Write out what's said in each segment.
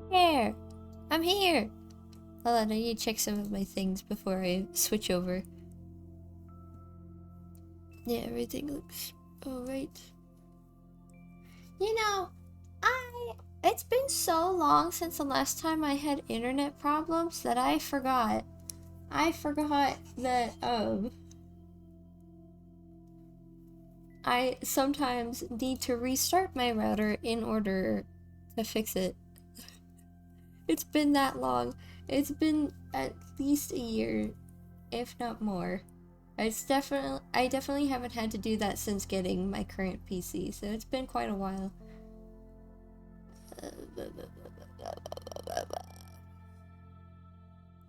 Here! I'm here! Hold on, I need to check some of my things before I switch over. Yeah, everything looks alright. You know, it's been so long since the last time I had internet problems that I forgot. I forgot that, I sometimes need to restart my router in order to fix it. It's been that long. It's been at least a year, if not more. I definitely haven't had to do that since getting my current PC, so it's been quite a while.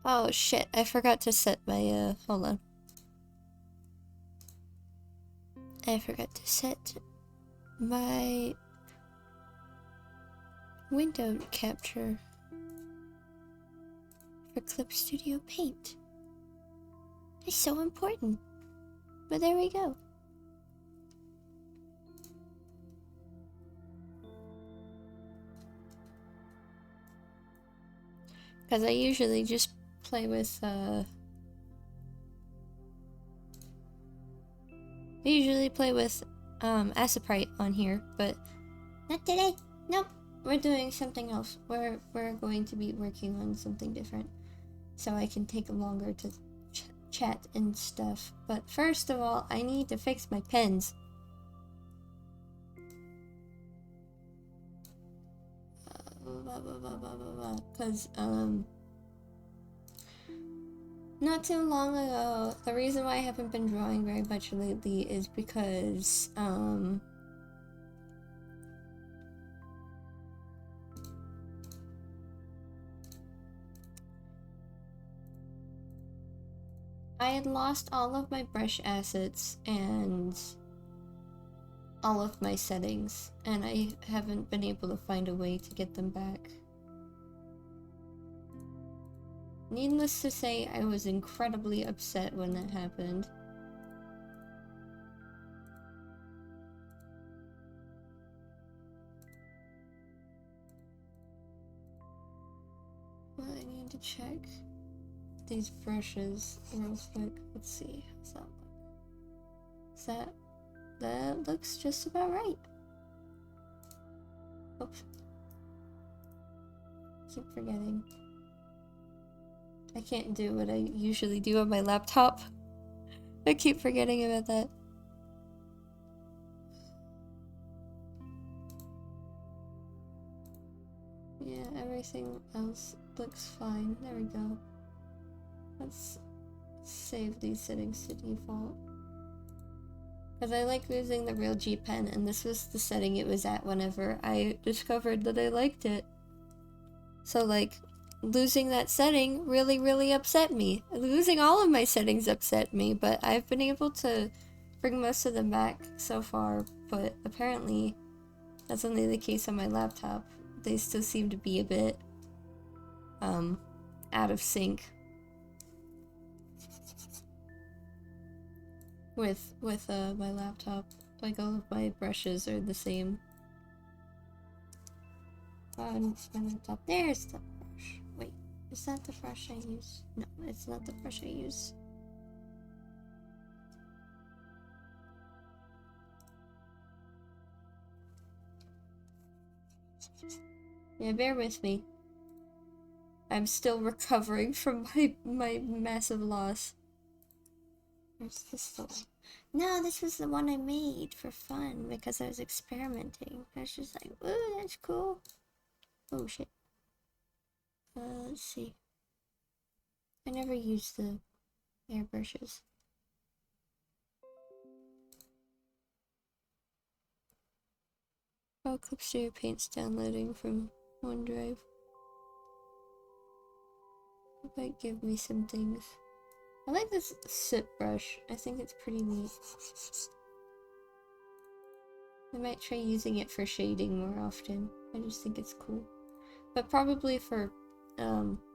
Oh shit, I forgot to set my, hold on. I forgot to set my window capture for Clip Studio Paint. It's so important. But there we go. Because I usually just play with, Aciprite on here, but not today. Nope. We're doing something else. We're going to be working on something different. So I can take longer to chat and stuff. But first of all, I need to fix my pens. Because, not too long ago, the reason why I haven't been drawing very much lately is because, I had lost all of my brush assets and all of my settings, and I haven't been able to find a way to get them back. Needless to say, I was incredibly upset when that happened. Well, I need to check these brushes real quick. Let's see. How's that look? That looks just about right. Oops. Keep forgetting. I can't do what I usually do on my laptop. I keep forgetting about that. Yeah, everything else looks fine. There we go. Let's save these settings to default. Because I like using the real G pen, and this was the setting it was at whenever I discovered that I liked it. So, like, losing that setting really upset me. Losing all of my settings upset me, but I've been able to bring most of them back so far, but apparently that's only the case on my laptop. They still seem to be a bit, out of sync with my laptop. Like, all of my brushes are the same. On my laptop. There's the brush. Wait, is that the brush I use? No, it's not the brush I use. Yeah, bear with me. I'm still recovering from my massive loss. Where's this one? No, this was the one I made for fun because I was experimenting. I was just like, ooh, that's cool. Oh shit. Let's see. I never used the airbrushes. Oh, Clip Studio Paint's downloading from OneDrive. It might give me some things. I like this soot brush. I think it's pretty neat. I might try using it for shading more often. I just think it's cool. But probably for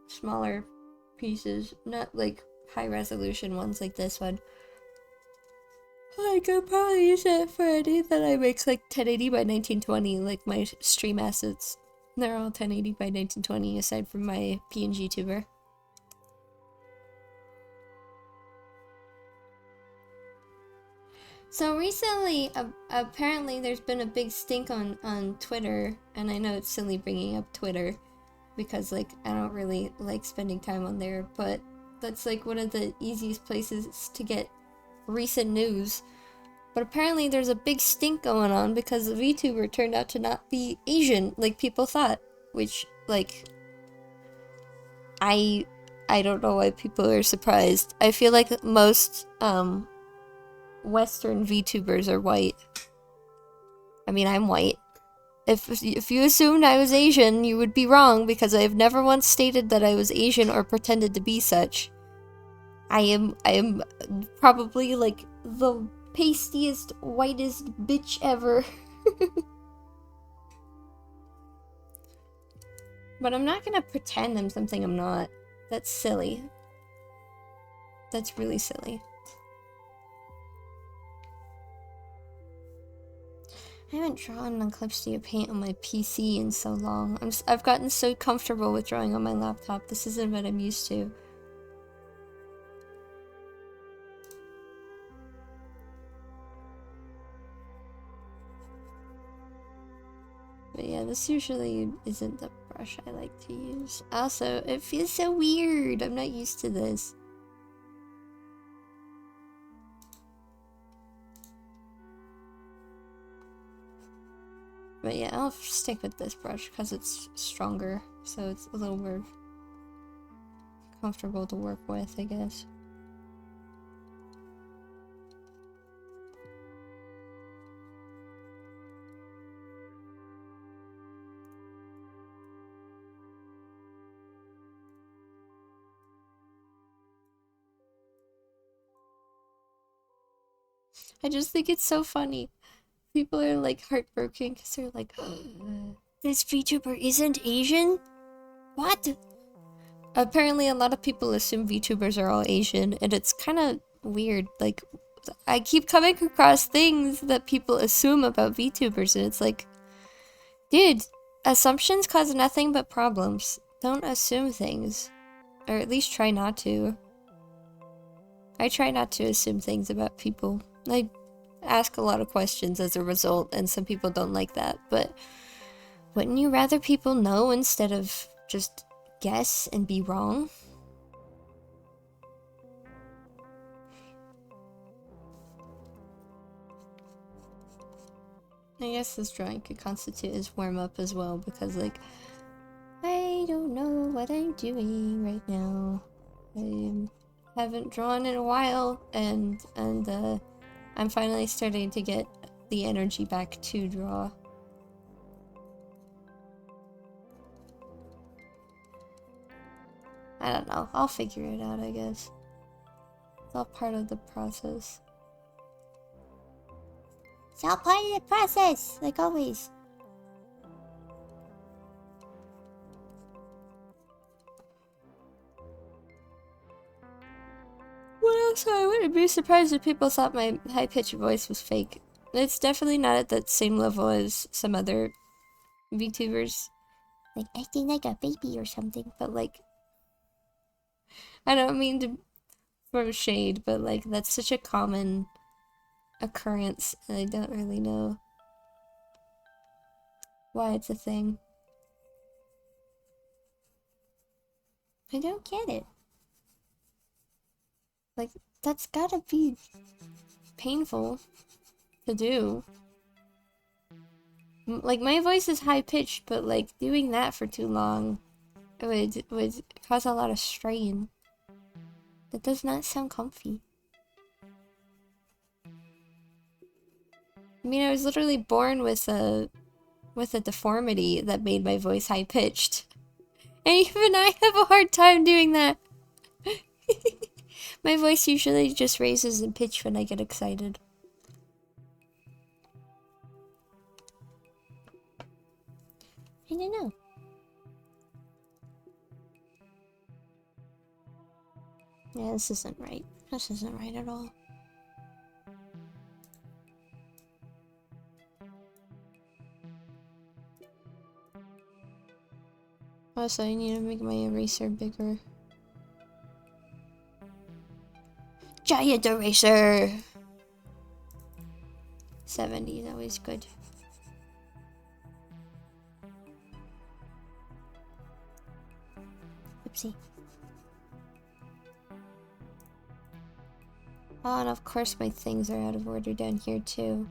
smaller pieces, not like high resolution ones like this one, I could probably use it for any that I make like 1080 by 1920, like my stream assets. They're all 1080 by 1920 aside from my PNG tuber. So recently, apparently there's been a big stink on Twitter, and I know it's silly bringing up Twitter, because like I don't really like spending time on there, but that's like one of the easiest places to get recent news. But apparently there's a big stink going on because the VTuber turned out to not be Asian like people thought, which like I don't know why people are surprised. I feel like most Western VTubers are white. I mean, I'm white. If you assumed I was Asian, you would be wrong, because I have never once stated that I was Asian or pretended to be such. I am probably like the pastiest, whitest bitch ever. But I'm not gonna pretend I'm something I'm not. That's silly. That's really silly. I haven't drawn on Clipstia Paint on my PC in so long. I've gotten so comfortable with drawing on my laptop. This isn't what I'm used to. But yeah, this usually isn't the brush I like to use. Also, it feels so weird. I'm not used to this. But yeah, I'll stick with this brush because it's stronger, so it's a little more comfortable to work with, I guess. I just think it's so funny. People are like heartbroken because they're like, this VTuber isn't Asian? What? Apparently a lot of people assume VTubers are all Asian, and it's kind of weird. Like, I keep coming across things that people assume about VTubers, and it's like, dude, assumptions cause nothing but problems. Don't assume things. Or at least try not to. I try not to assume things about people. I ask a lot of questions as a result, and some people don't like that, but wouldn't you rather people know instead of just guess and be wrong? I guess this drawing could constitute as warm-up as well, because like, I don't know what I'm doing right now. I haven't drawn in a while, and I'm finally starting to get the energy back to draw. I don't know. I'll figure it out, I guess. It's all part of the process. It's all part of the process, like always. What else? I wouldn't be surprised if people thought my high-pitched voice was fake. It's definitely not at that same level as some other VTubers. Like, acting like a baby or something, but like, I don't mean to throw shade, but like, that's such a common occurrence, and I don't really know why it's a thing. I don't get it. Like, that's gotta be painful to do. Like, my voice is high-pitched, but like, doing that for too long would cause a lot of strain. That does not sound comfy. I mean, I was literally born with a deformity that made my voice high-pitched. And even I have a hard time doing that. My voice usually just raises in pitch when I get excited. I don't know. Yeah, this isn't right. This isn't right at all. Also, I need to make my eraser bigger. Giant eraser! 70 is always good. Oopsie. Oh, and of course my things are out of order down here too.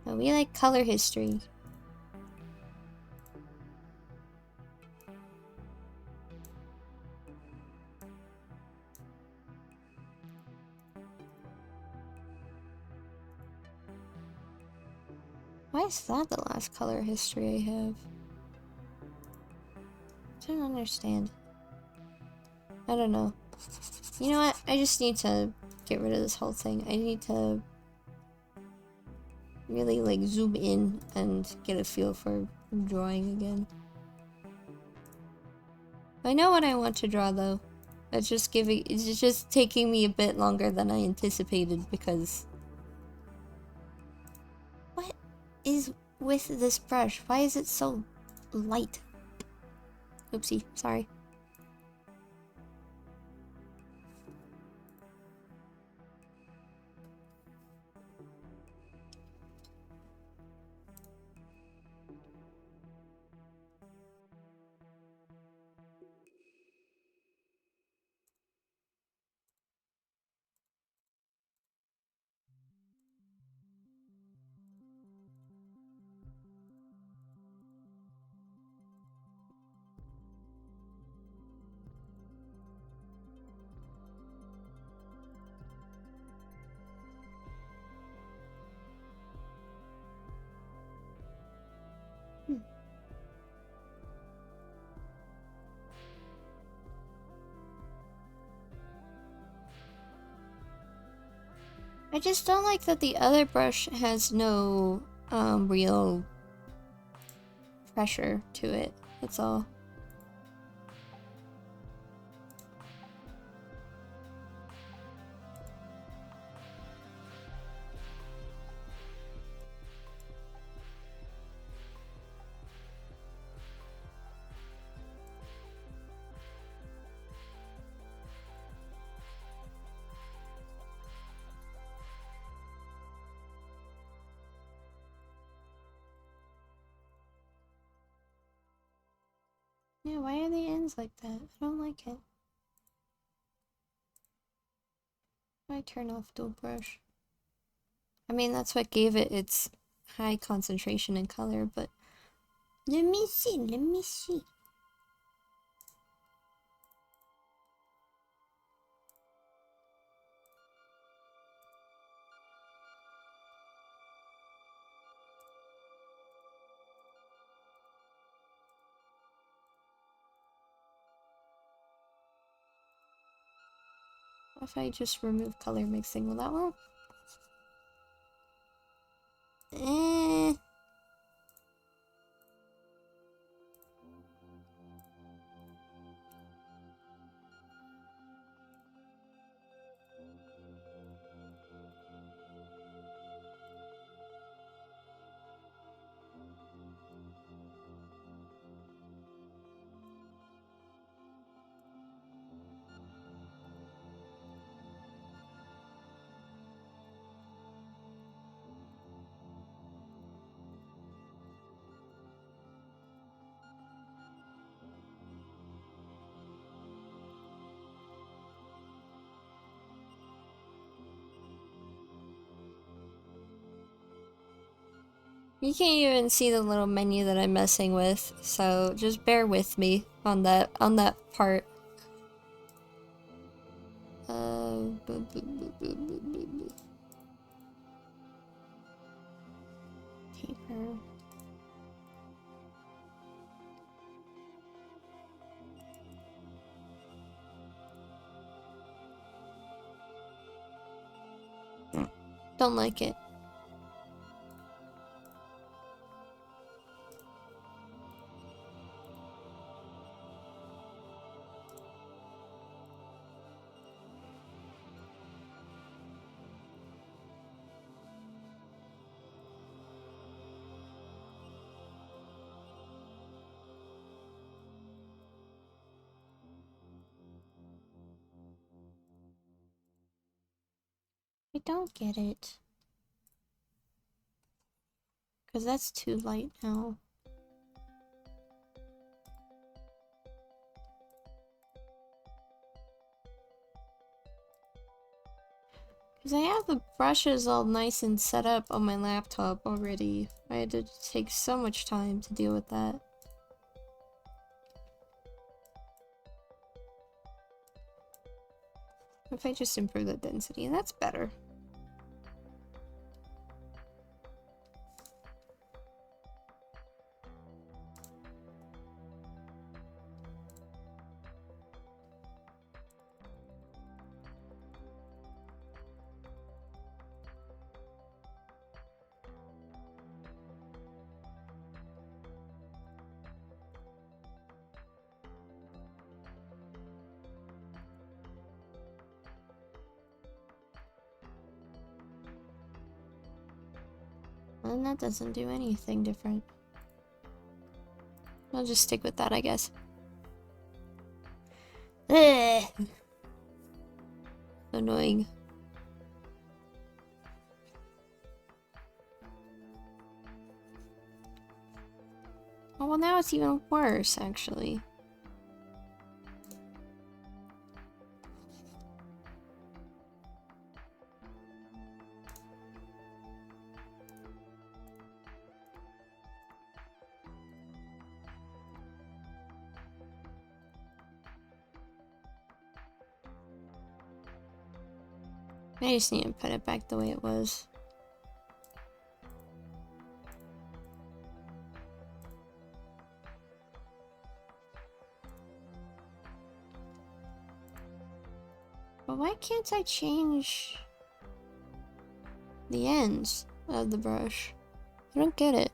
Oh, we like color history. Why is that the last color history I have? I don't understand. I don't know. You know what? I just need to get rid of this whole thing. I need to really like zoom in and get a feel for drawing again. I know what I want to draw though. It's just taking me a bit longer than I anticipated because what is with this brush? Why is it so light? Oopsie, sorry. I just don't like that the other brush has no real pressure to it. That's all. Yeah, why are the ends like that? I don't like it. I turn off dual brush. I mean, that's what gave it its high concentration in color, but let me see, let me see. If I just remove color mixing, will that work? Eh. You can't even see the little menu that I'm messing with, so just bear with me on that part. Paper. Don't like it. I don't get it. Because that's too light now. Because I have the brushes all nice and set up on my laptop already. I had to take so much time to deal with that. If I just improve the density, and that's better. And that doesn't do anything different. I'll just stick with that, I guess. Ugh. Annoying. Oh, well, now it's even worse, actually. I just need to put it back the way it was. But why can't I change the ends of the brush? I don't get it.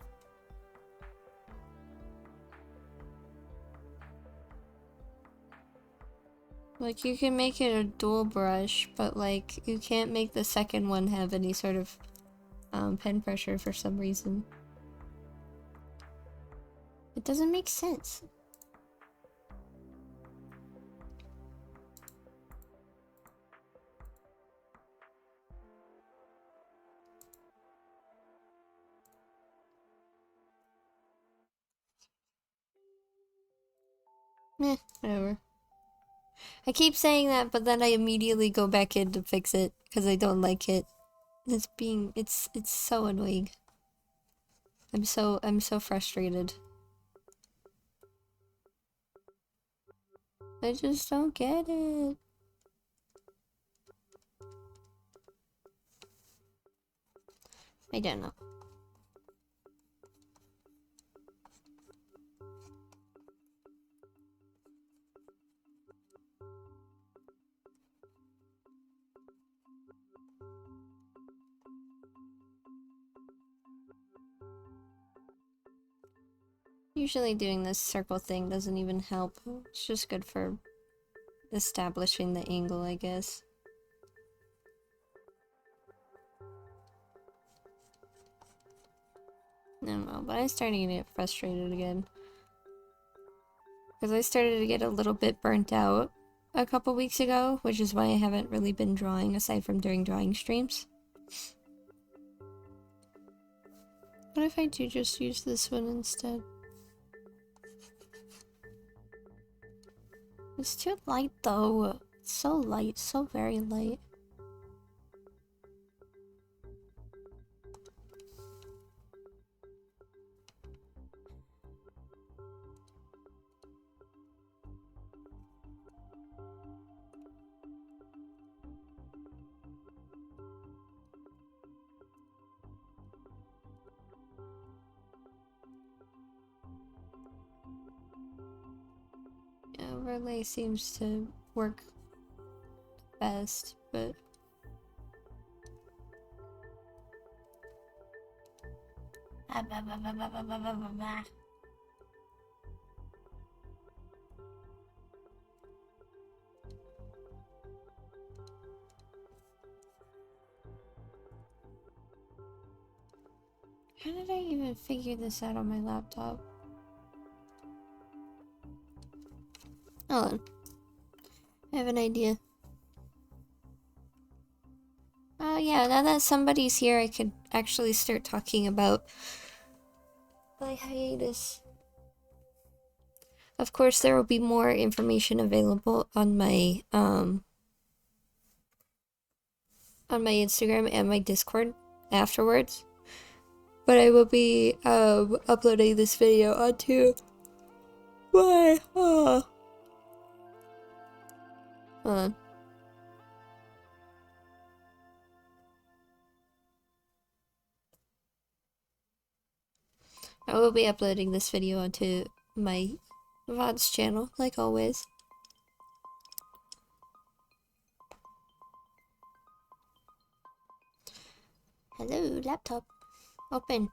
Like, you can make it a dual brush, but like, you can't make the second one have any sort of pen pressure for some reason. It doesn't make sense. Meh, whatever. I keep saying that, but then I immediately go back in to fix it because I don't like it. It's so annoying. I'm so frustrated. I just don't get it. I don't know. Usually doing this circle thing doesn't even help. It's just good for establishing the angle, I guess. I don't know, but I'm starting to get frustrated again. Because I started to get a little bit burnt out a couple weeks ago, which is why I haven't really been drawing aside from during drawing streams. What if I do just use this one instead? It's too light though. It's so light, so very light. Yeah, overlay seems to work best, but how did I even figure this out on my laptop? Hold on. I have an idea. Oh yeah, now that somebody's here, I could actually start talking about my hiatus. Of course, there will be more information available on my Instagram and my Discord afterwards. But I will be uploading this video onto my hold on. I will be uploading this video onto my VOD's channel, like always. Hello, laptop. Open.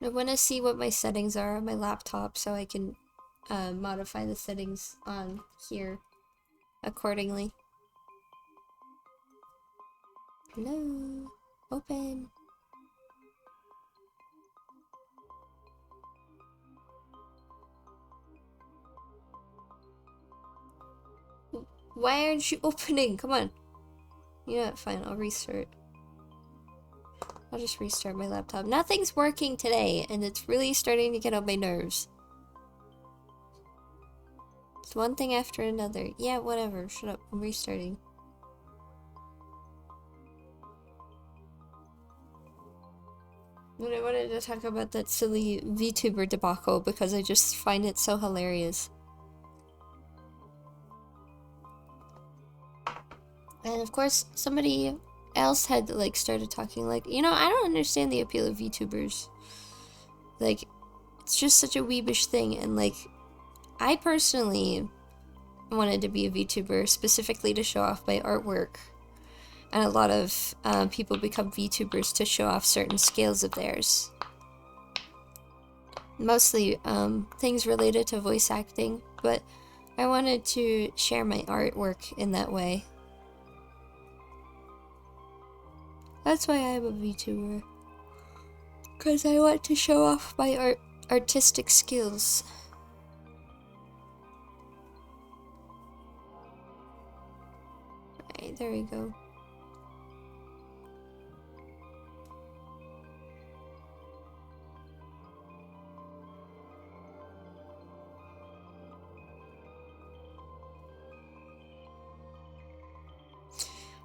I want to see what my settings are on my laptop so I can modify the settings on here accordingly. Hello. Open. Why aren't you opening? Come on. You know what? Fine, I'll restart. I'll just restart my laptop. Nothing's working today, and it's really starting to get on my nerves. It's one thing after another. Yeah, whatever. Shut up. I'm restarting. But I wanted to talk about that silly VTuber debacle because I just find it so hilarious. And of course, somebody else had like started talking like, you know, I don't understand the appeal of VTubers. Like, it's just such a weebish thing, and like, I personally wanted to be a VTuber specifically to show off my artwork. And a lot of people become VTubers to show off certain skills of theirs. Mostly things related to voice acting, but I wanted to share my artwork in that way. That's why I'm a VTuber. Because I want to show off my artistic skills. Alright, there we go.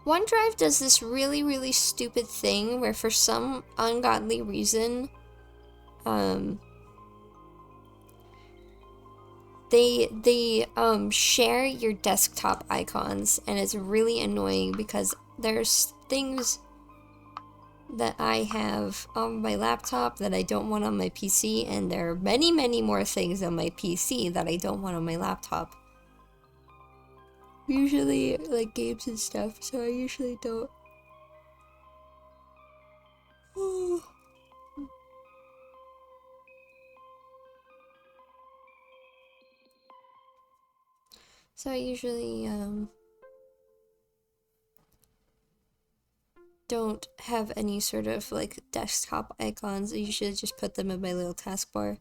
OneDrive does this really stupid thing where for some ungodly reason, they share your desktop icons, and it's really annoying because there's things that I have on my laptop that I don't want on my PC, and there are many more things on my PC that I don't want on my laptop. Usually, like, games and stuff, so I usually don't. So I usually, don't have any sort of, like, desktop icons. I usually just put them in my little taskbar.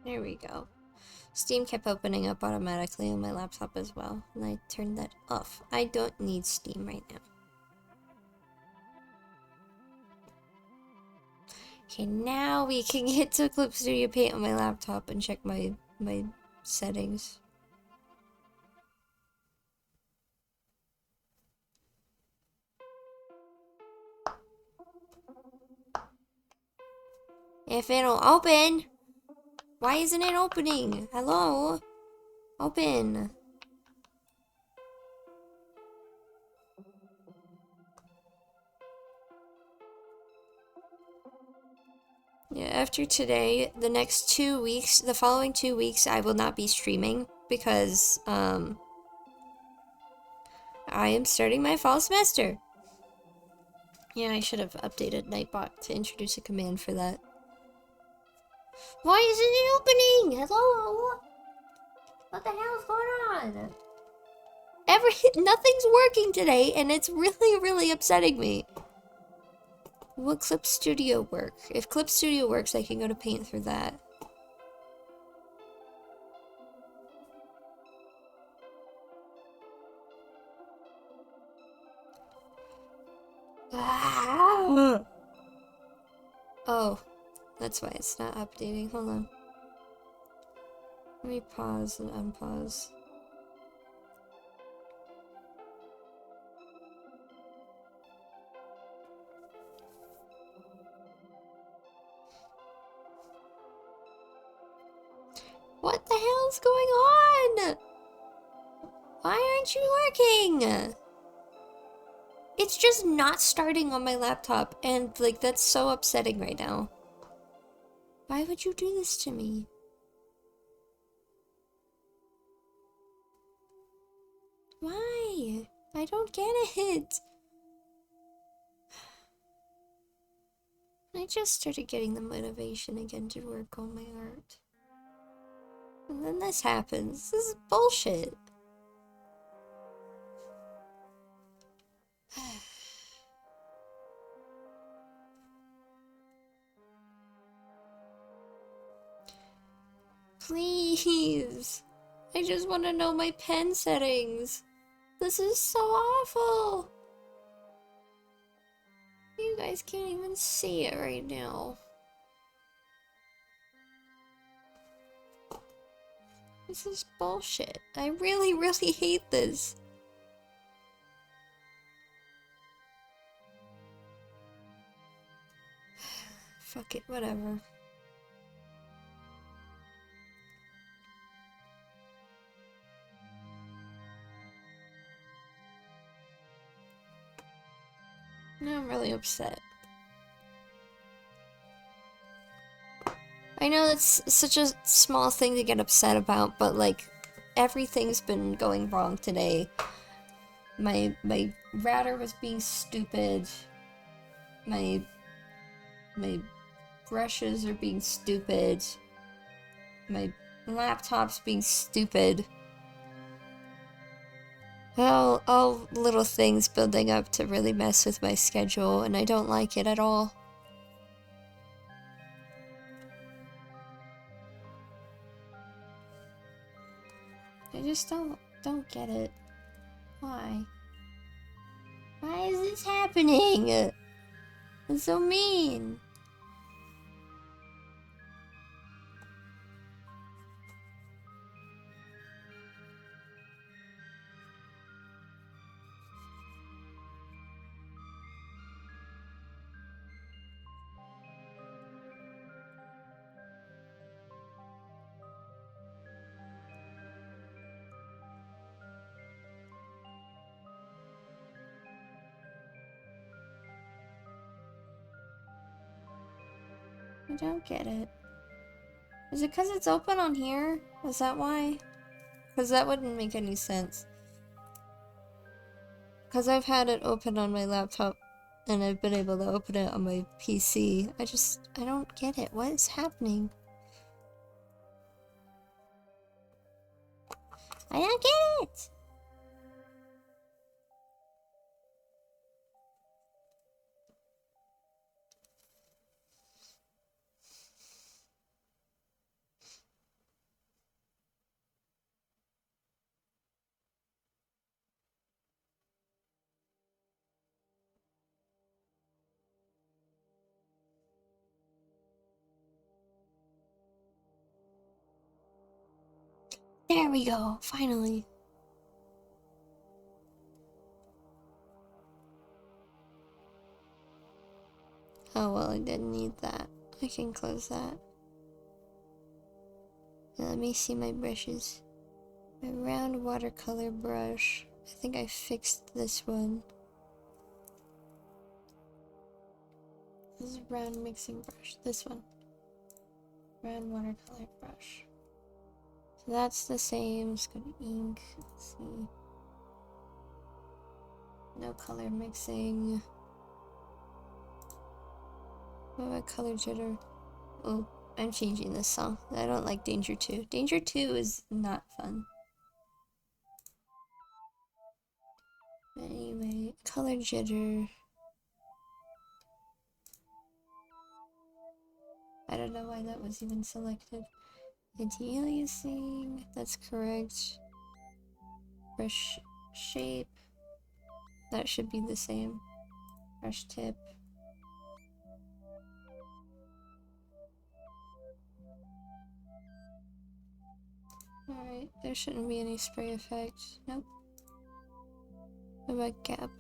There we go. Steam kept opening up automatically on my laptop as well, and I turned that off. I don't need Steam right now. Okay, now we can get to Clip Studio Paint on my laptop and check my settings. If it'll open. Why isn't it opening? Hello? Open. Yeah, after today, the next 2 weeks, the following 2 weeks, I will not be streaming because, I am starting my fall semester. Yeah, I should have updated Nightbot to introduce a command for that. Why isn't it opening? Hello? What the hell is going on? Nothing's working today, and it's really, really upsetting me. Will Clip Studio work? If Clip Studio works, I can go to Paint through that. Ah! Oh, that's why it's not updating. Hold on. Let me pause and unpause. What the hell's going on? Why aren't you working? It's just not starting on my laptop, and like that's so upsetting right now. Why would you do this to me? Why? I don't get it. I just started getting the motivation again to work on my art. And then this happens. This is bullshit. Please. I just want to know my pen settings. This is so awful. You guys can't even see it right now. This is bullshit. I really, really hate this. Fuck it, whatever. Now I'm really upset. I know that's such a small thing to get upset about, but like, everything's been going wrong today. My router was being stupid. My brushes are being stupid. My laptop's being stupid. All little things building up to really mess with my schedule, and I don't like it at all. I just don't get it. Why? Why is this happening? It's so mean. I don't get it. Is it because it's open on here? Is that why? Because that wouldn't make any sense. Because I've had it open on my laptop and I've been able to open it on my PC. I don't get it. What is happening? I don't get it! There we go, finally. Oh well, I didn't need that. I can close that. Now let me see my brushes. My round watercolor brush. I think I fixed this one. This is round mixing brush. This one. Round watercolor brush. So that's the same. Just go to ink. Let's see. No color mixing. What about color jitter? Oh, I'm changing this song. I don't like Danger 2. Danger 2 is not fun. Anyway, color jitter. I don't know why that was even selected. Anti-aliasing, that's correct. Brush shape, that should be the same. Brush tip. Alright, there shouldn't be any spray effect. Nope. What about gap?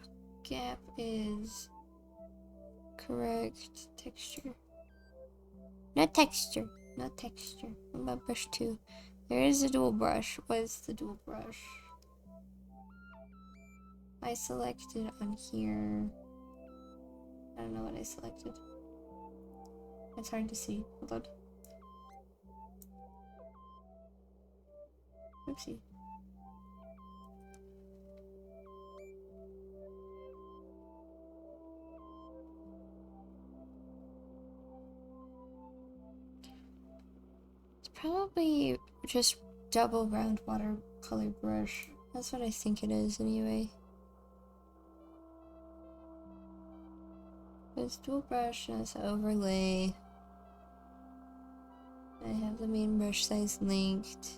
Gap is correct. Texture. No texture. No texture. What about brush 2? There is a dual brush. What is the dual brush? I selected on here. I don't know what I selected. It's hard to see. Hold on. Oopsie. It's probably just double round watercolor brush. That's what I think it is anyway. It's dual brush and it's overlay. I have the main brush size linked.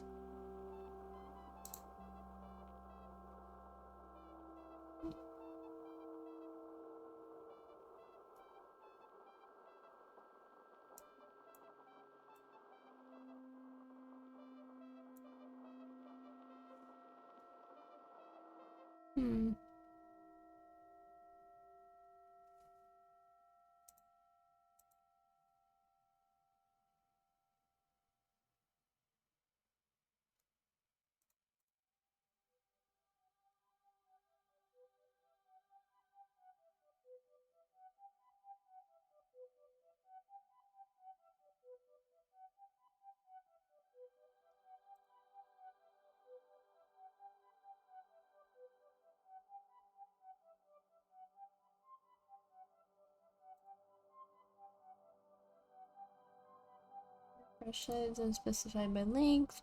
Brush size unspecified by length.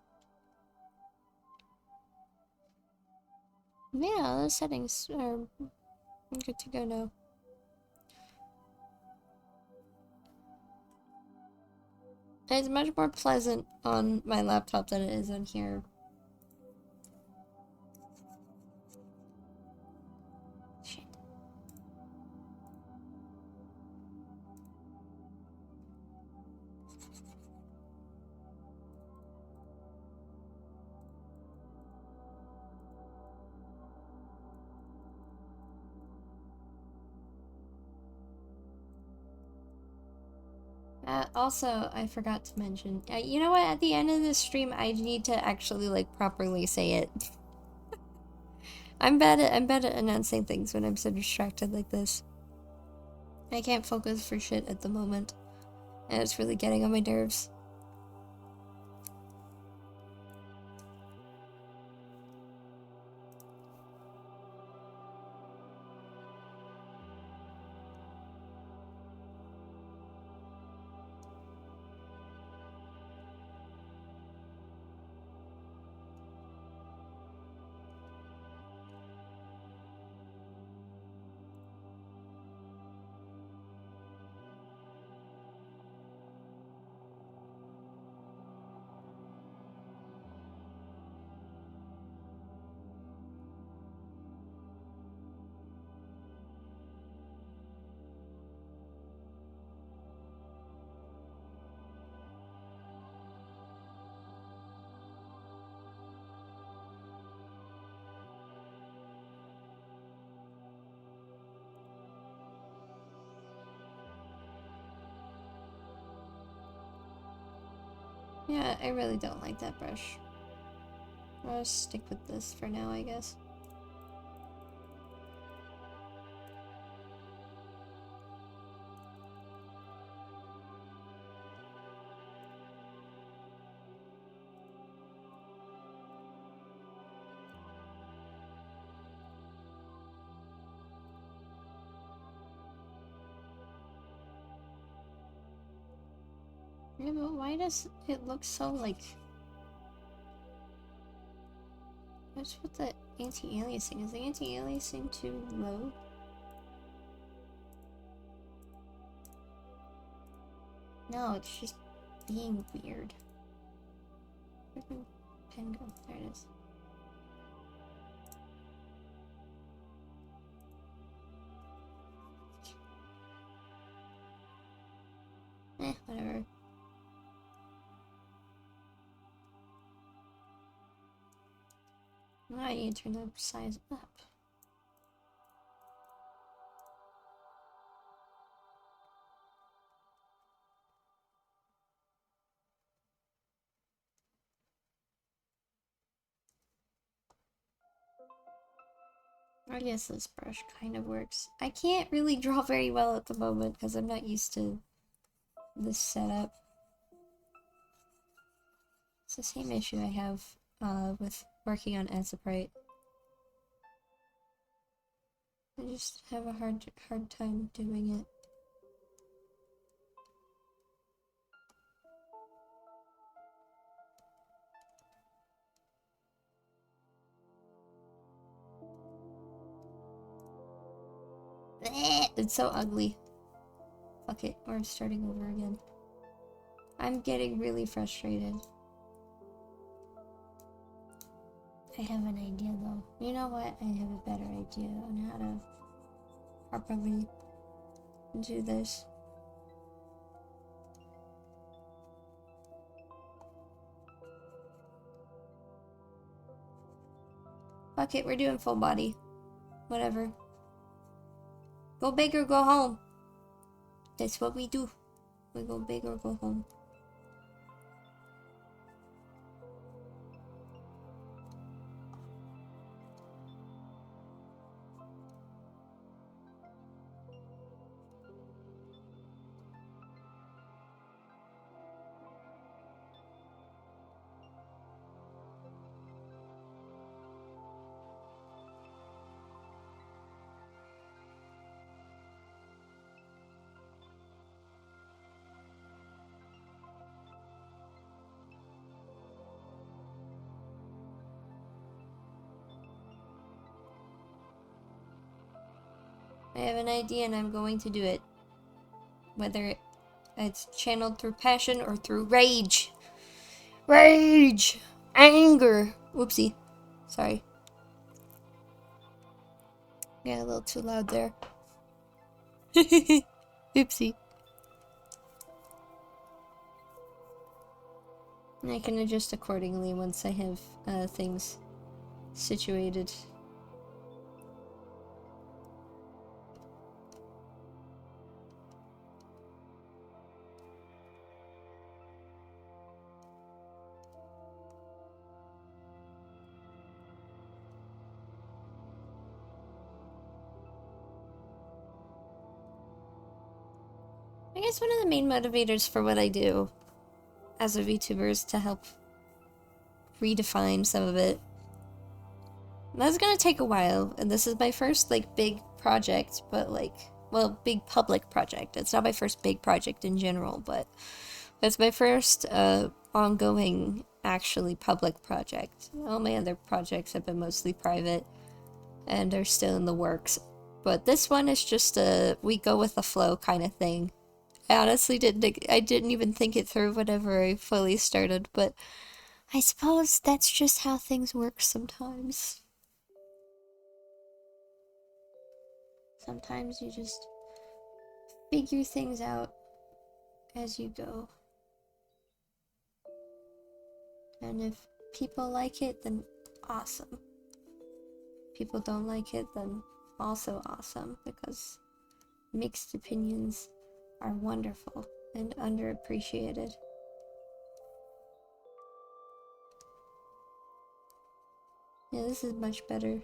Yeah, the settings are good to go now. It's much more pleasant on my laptop than it is on here. Shit. Also, I forgot to mention, you know what, at the end of this stream, I need to actually, like, properly say it. I'm bad at announcing things when I'm so distracted like this. I can't focus for shit at the moment, and it's really getting on my nerves. Yeah, I really don't like that brush. I'll just stick with this for now, I guess. Yeah, but why does it look so like... What's with the anti-aliasing? Is the anti-aliasing too low? No, it's just being weird. Where'd my pen go? There it is. Whatever. Now I need to turn the size up. I guess this brush kind of works. I can't really draw very well at the moment because I'm not used to this setup. It's the same issue I have with working on Azaprite. I just have a hard time doing it. It's so ugly. Fuck it, we're starting over again. I'm getting really frustrated. I have an idea though. You know what? I have a better idea on how to properly do this. Fuck it, we're doing full body. Whatever. Go big or go home. That's what we do. We go big or go home. I have an idea and I'm going to do it. Whether it's channeled through passion or through rage. Rage! Anger! Oopsie. Sorry. Got a little too loud there. Oopsie. And I can adjust accordingly once I have things situated. I guess one of the main motivators for what I do as a VTuber is to help redefine some of it. And that's gonna take a while, and this is my first, like, big project, but, like, well, big public project. It's not my first big project in general, but it's my first, ongoing, actually public project. All my other projects have been mostly private, and are still in the works. But this one is just a we go with the flow kind of thing. I honestly didn't even think it through whenever I fully started, but I suppose that's just how things work sometimes. Sometimes you just figure things out as you go. And if people like it, then awesome. People don't like it, then also awesome, because mixed opinions are wonderful and underappreciated. Yeah, this is much better.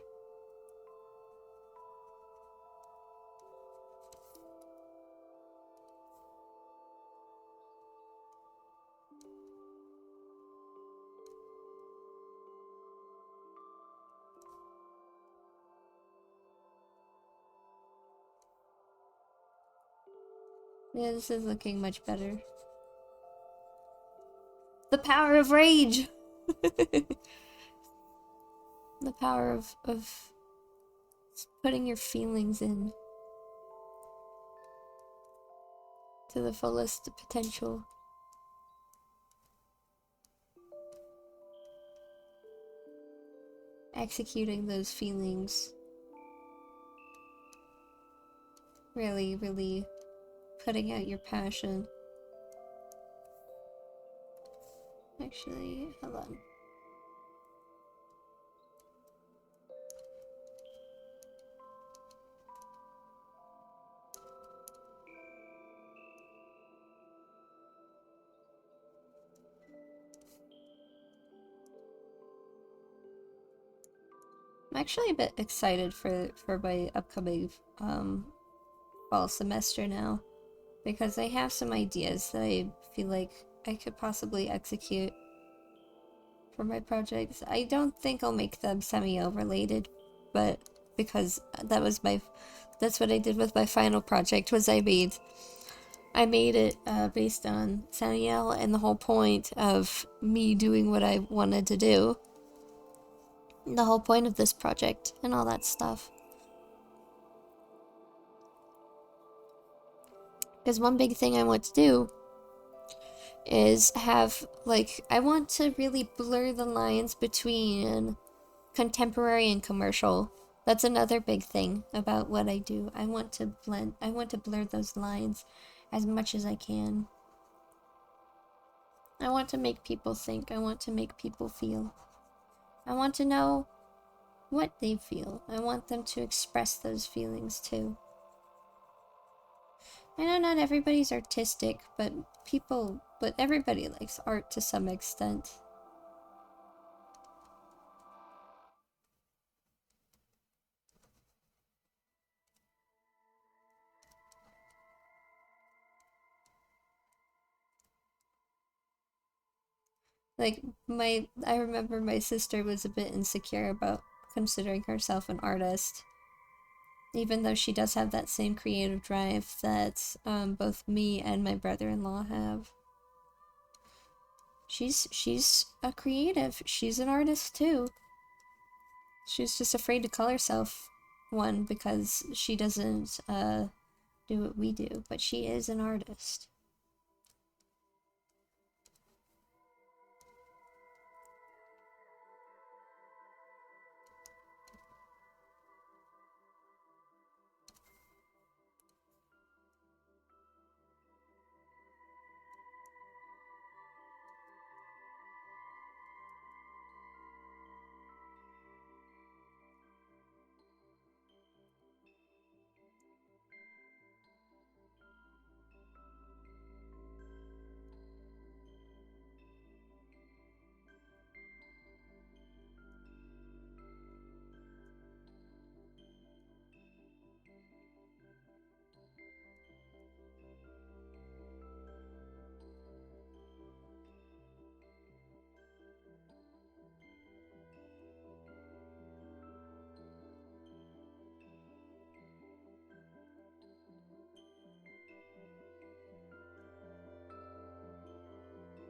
Yeah, this is looking much better. The power of rage! The power of putting your feelings in to the fullest potential. Executing those feelings. Really, really putting out your passion. Actually, hold on. I'm actually a bit excited for my upcoming fall semester now, because I have some ideas that I feel like I could possibly execute for my projects. I don't think I'll make them SAMIEL related, but because that's what I did with my final project, was I made it based on SAMIEL and the whole point of me doing what I wanted to do. The whole point of this project and all that stuff. Because one big thing I want to do is have, like, I want to really blur the lines between contemporary and commercial. That's another big thing about what I do. I want to blur those lines as much as I can. I want to make people think. I want to make people feel. I want to know what they feel. I want them to express those feelings too. I know not everybody's artistic, but everybody likes art to some extent. Like, I remember my sister was a bit insecure about considering herself an artist. Even though she does have that same creative drive that both me and my brother-in-law have. She's a creative. She's an artist too. She's just afraid to call herself one because she doesn't do what we do, but she is an artist.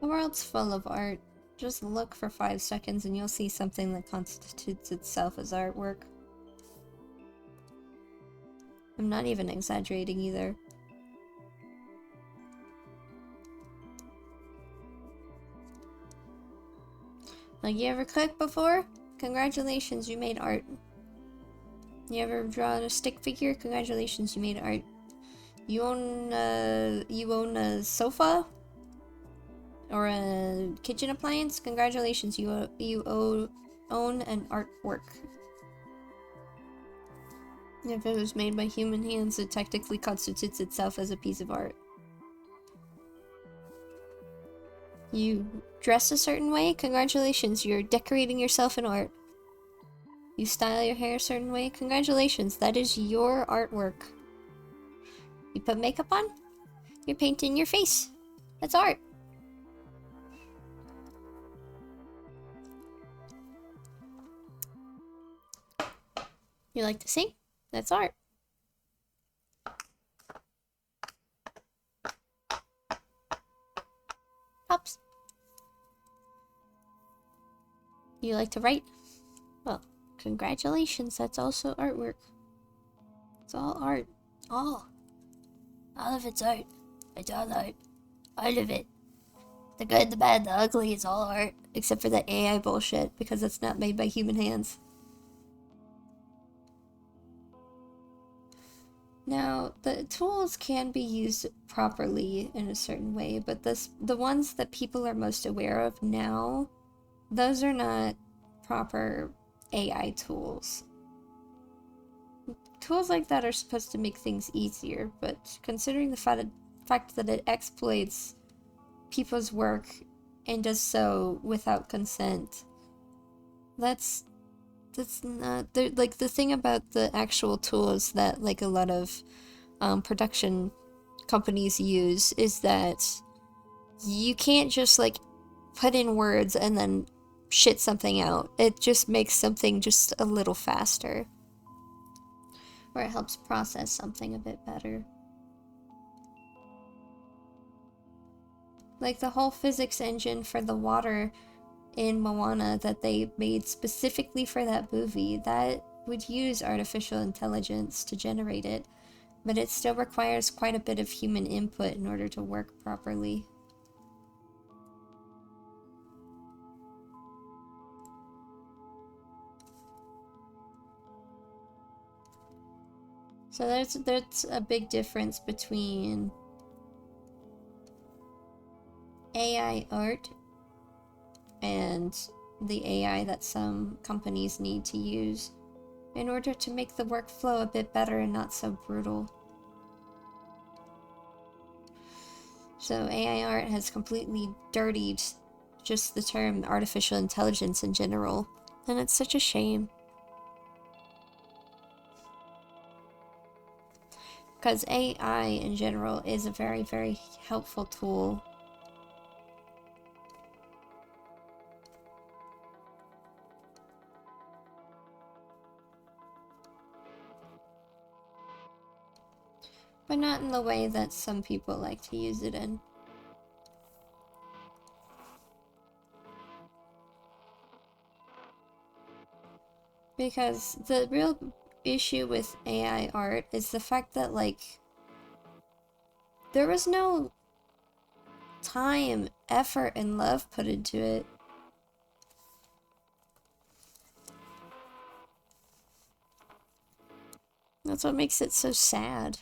The world's full of art. Just look for 5 seconds and you'll see something that constitutes itself as artwork. I'm not even exaggerating either. Like, you ever cooked before? Congratulations, you made art. You ever drawn a stick figure? Congratulations, you made art. You own a sofa? Or a kitchen appliance? Congratulations, you own an artwork. If it was made by human hands, it technically constitutes itself as a piece of art. You dress a certain way? Congratulations, you're decorating yourself in art. You style your hair a certain way? Congratulations, that is your artwork. You put makeup on? You're painting your face. That's art. You like to sing? That's art. Pops. You like to write? Well, congratulations, that's also artwork. It's all art. All of it's art. It's all art. All of it. The good, the bad, the ugly, it's all art. Except for that AI bullshit, because it's not made by human hands. Now, the tools can be used properly in a certain way, but the ones that people are most aware of now, those are not proper AI tools. Tools like that are supposed to make things easier, but considering the fact that it exploits people's work and does so without consent, that's not like the thing about the actual tools that like a lot of production companies use is that you can't just like put in words and then shit something out. It just makes something just a little faster, or it helps process something a bit better. Like the whole physics engine for the water in Moana that they made specifically for that movie, that would use artificial intelligence to generate it, but it still requires quite a bit of human input in order to work properly. So there's a big difference between AI art and the AI that some companies need to use in order to make the workflow a bit better and not so brutal. So AI art has completely dirtied just the term artificial intelligence in general, and it's such a shame. Because AI in general is a very, very helpful tool. But not in the way that some people like to use it in. Because the real issue with AI art is the fact that, like, there was no time, effort, and love put into it. That's what makes it so sad.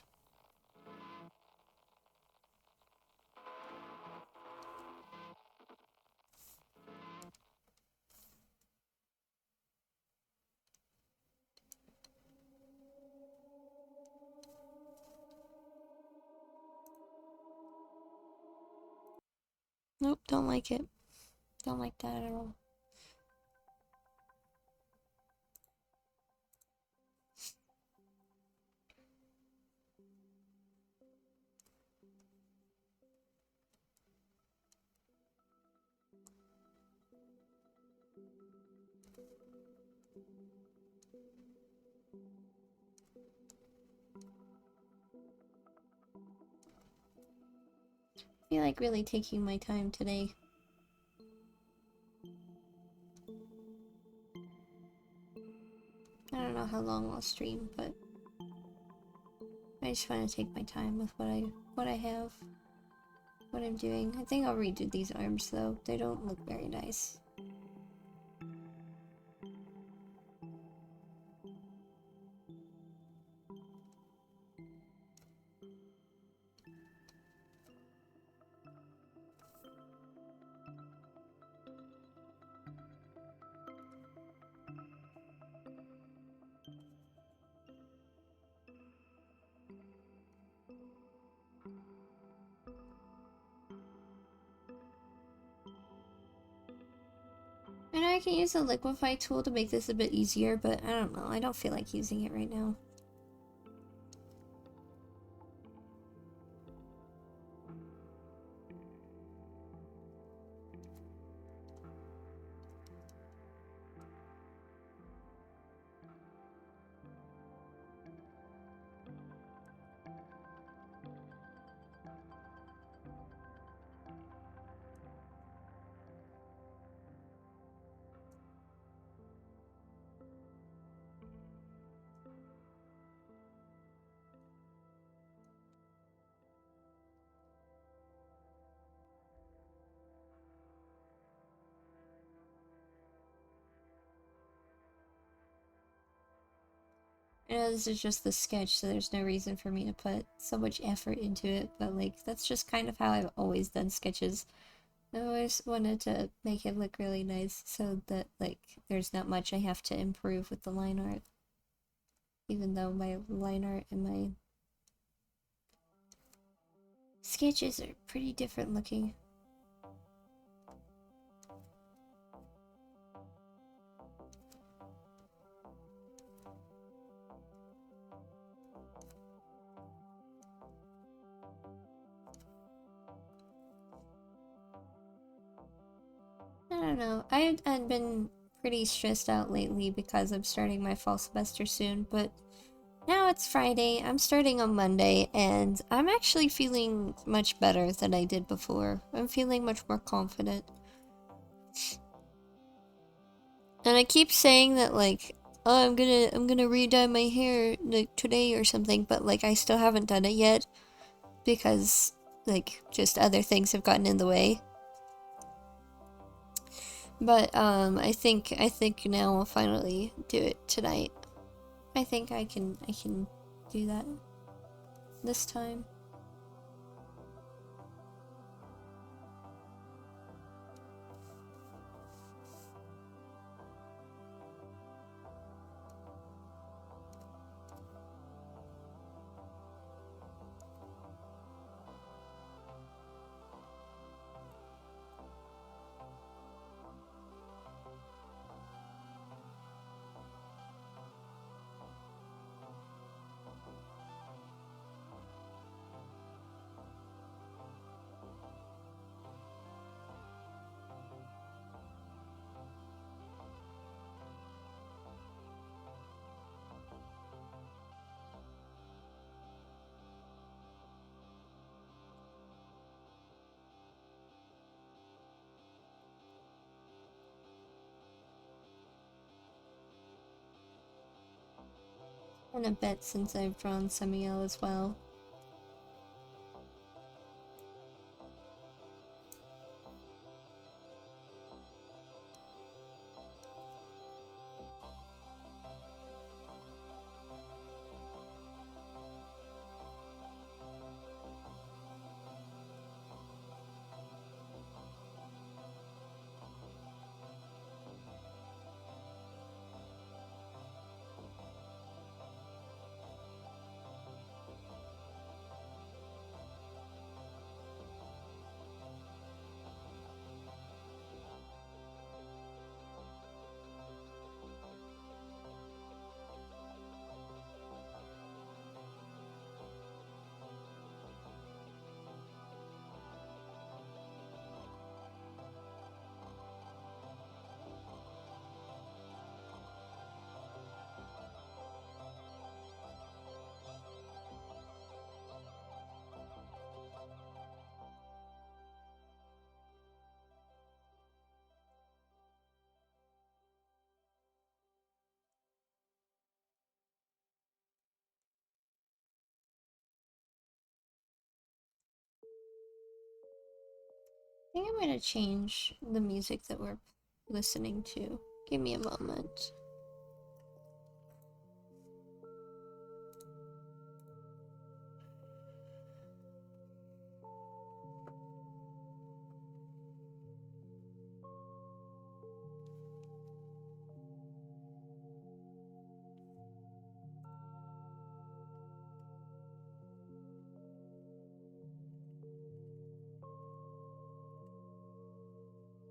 Nope, don't like it. Don't like that at all. I feel like really taking my time today. I don't know how long I'll stream, but I just want to take my time with what I have, what I'm doing. I think I'll redo these arms though. They don't look very nice. I know I can use the liquefy tool to make this a bit easier, but I don't know. I don't feel like using it right now. I know this is just the sketch, so there's no reason for me to put so much effort into it, but like, that's just kind of how I've always done sketches. I always wanted to make it look really nice so that, like, there's not much I have to improve with the line art. Even though my line art and my sketches are pretty different looking. I don't know. I had been pretty stressed out lately because I'm starting my fall semester soon, but now it's Friday, I'm starting on Monday, and I'm actually feeling much better than I did before. I'm feeling much more confident. And I keep saying that, like, oh, I'm gonna re-dye my hair, like, today or something, but, like, I still haven't done it yet because, like, just other things have gotten in the way. But, I think now I'll finally do it tonight. I think I can do that this time. And a bit since I've drawn SAMIEL as well. I think I'm gonna change the music that we're listening to. Give me a moment.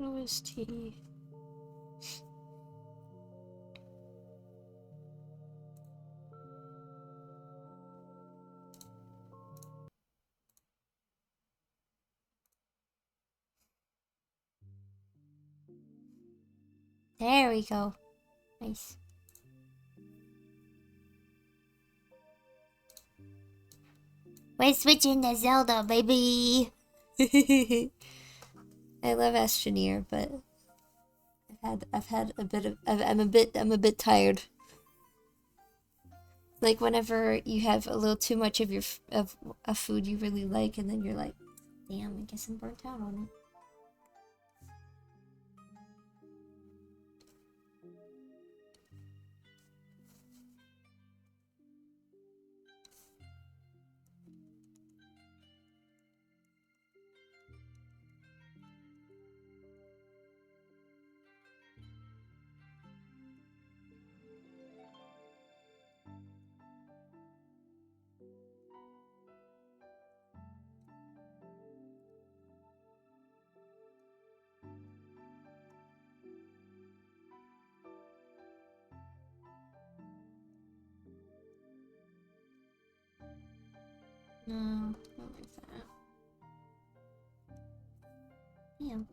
OST. There we go. Nice. We're switching to Zelda, baby. I love Astroneer, but I've had a bit of I'm a bit tired. Like whenever you have a little too much of of a food you really like, and then you're like, damn, I guess I'm burnt out on it. No, not like that. Damn.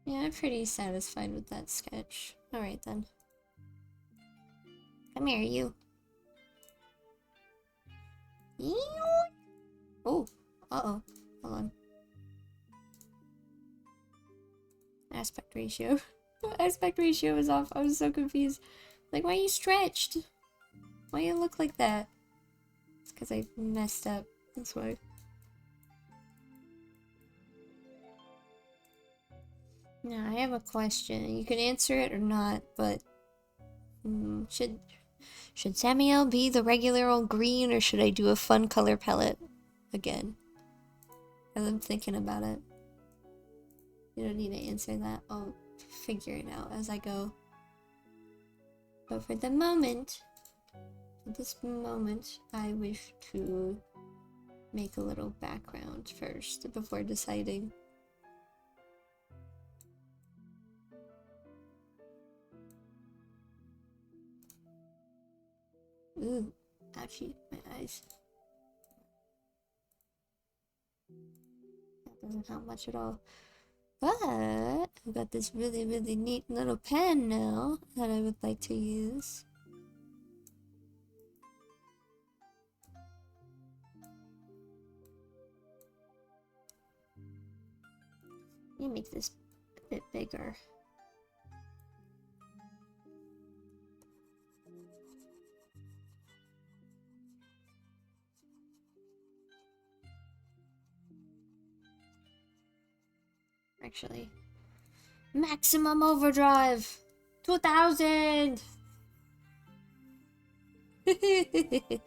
Yeah, I'm pretty satisfied with that sketch. Alright then. Come here, you. Oh, uh-oh. Hold on. Aspect ratio. Aspect ratio is off. I was so confused. Like, why are you stretched? Why you look like that? It's because I messed up. That's why. Now, I have a question. You can answer it or not, but... should SAMIEL be the regular old green, or should I do a fun color palette again? As I'm thinking about it. You don't need to answer that. I'll figure it out as I go. But for the moment, I wish to make a little background first before deciding. Ooh, ouchie, my eyes. That doesn't help much at all. But I've got this really, really neat little pen now that I would like to use. Let me make this a bit bigger. Actually, maximum overdrive 2000. I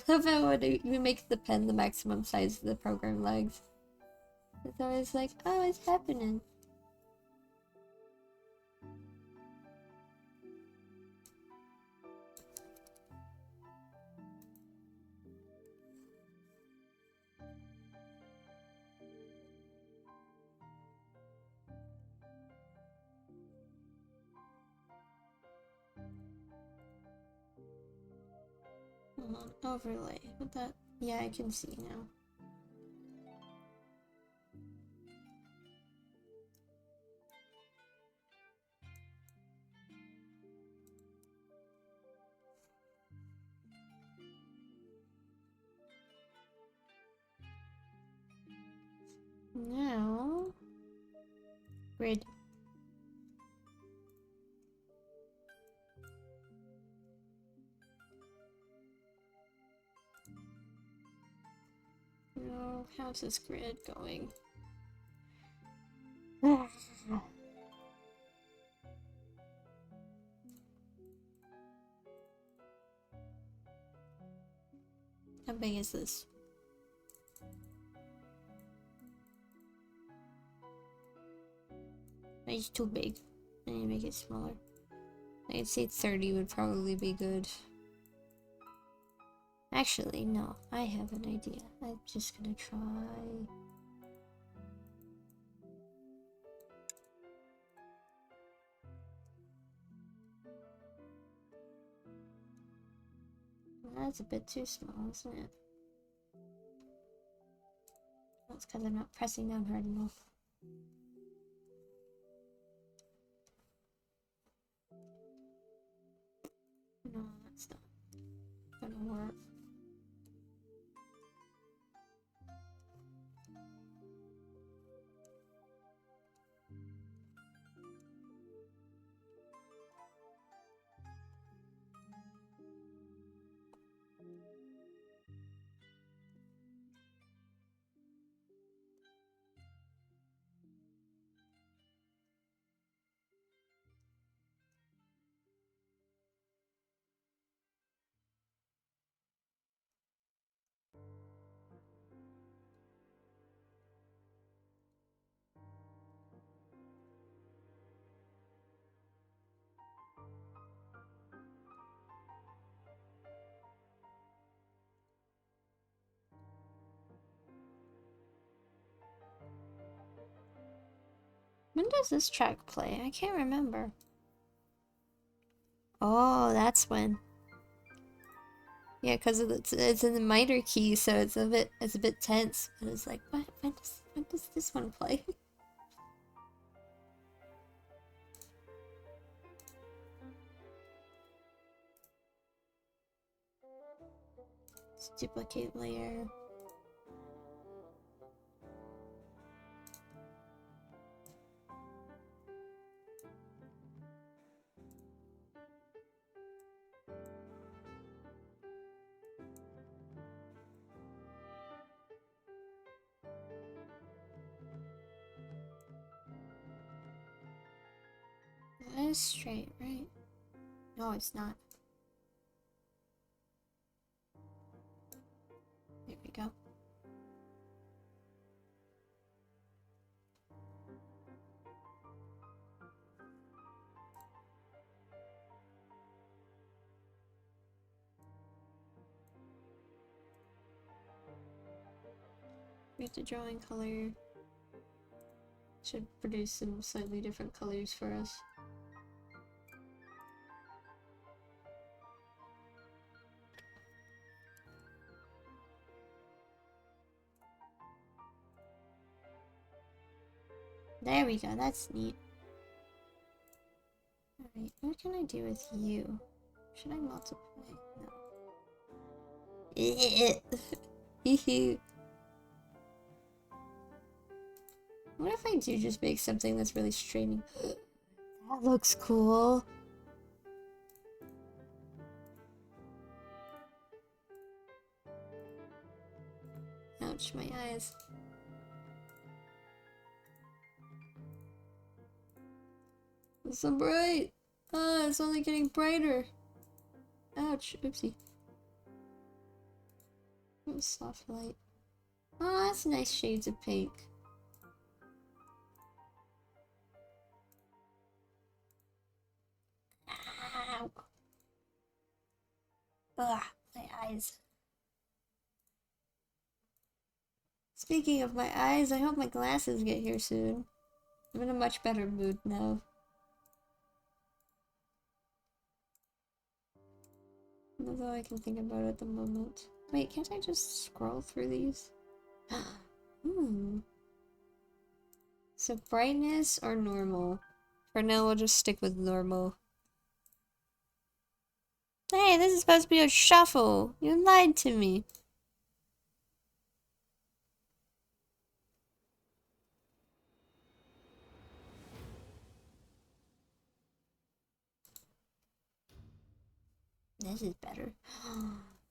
love how when you make the pen the maximum size the program lags. It's always like, oh, it's happening. Overlay. What that? Yeah, I can see now. Now, grid. No, how's this grid going? How big is this? It's too big. I need to make it smaller. I'd say 30 would probably be good. Actually, no. I have an idea. I'm just gonna try... That's a bit too small, isn't it? That's because I'm not pressing down hard enough. No, that's not gonna work. When does this track play? I can't remember. Oh, that's when. Yeah, because it's in the minor key, so it's a bit tense. But it's like, what? When does this one play? Let's duplicate layer. That is straight, right? No, it's not. There we go. We have to draw in color. Should produce some slightly different colors for us. There we go, that's neat. Alright, what can I do with you? Should I multiply? No. What if I do just make something that's really straining? That looks cool. Ouch, my eyes. It's so bright! Ah, it's only getting brighter. Ouch, oopsie. Oh, soft light. Oh, that's nice shades of pink. Ow. Ugh, my eyes. Speaking of my eyes, I hope my glasses get here soon. I'm in a much better mood now. That's all I can think about at the moment. Wait, can't I just scroll through these? So brightness or normal? For now, we'll just stick with normal. Hey, this is supposed to be a shuffle. You lied to me. This is better.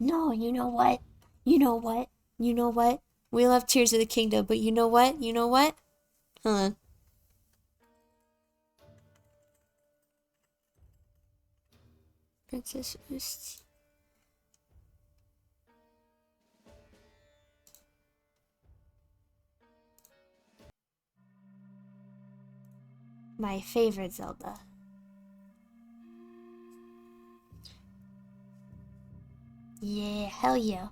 No, you know what? You know what? You know what? We love Tears of the Kingdom, but you know what? You know what? Hold on. Princess OOPSIE. My favorite Zelda. Yeah, hell yeah.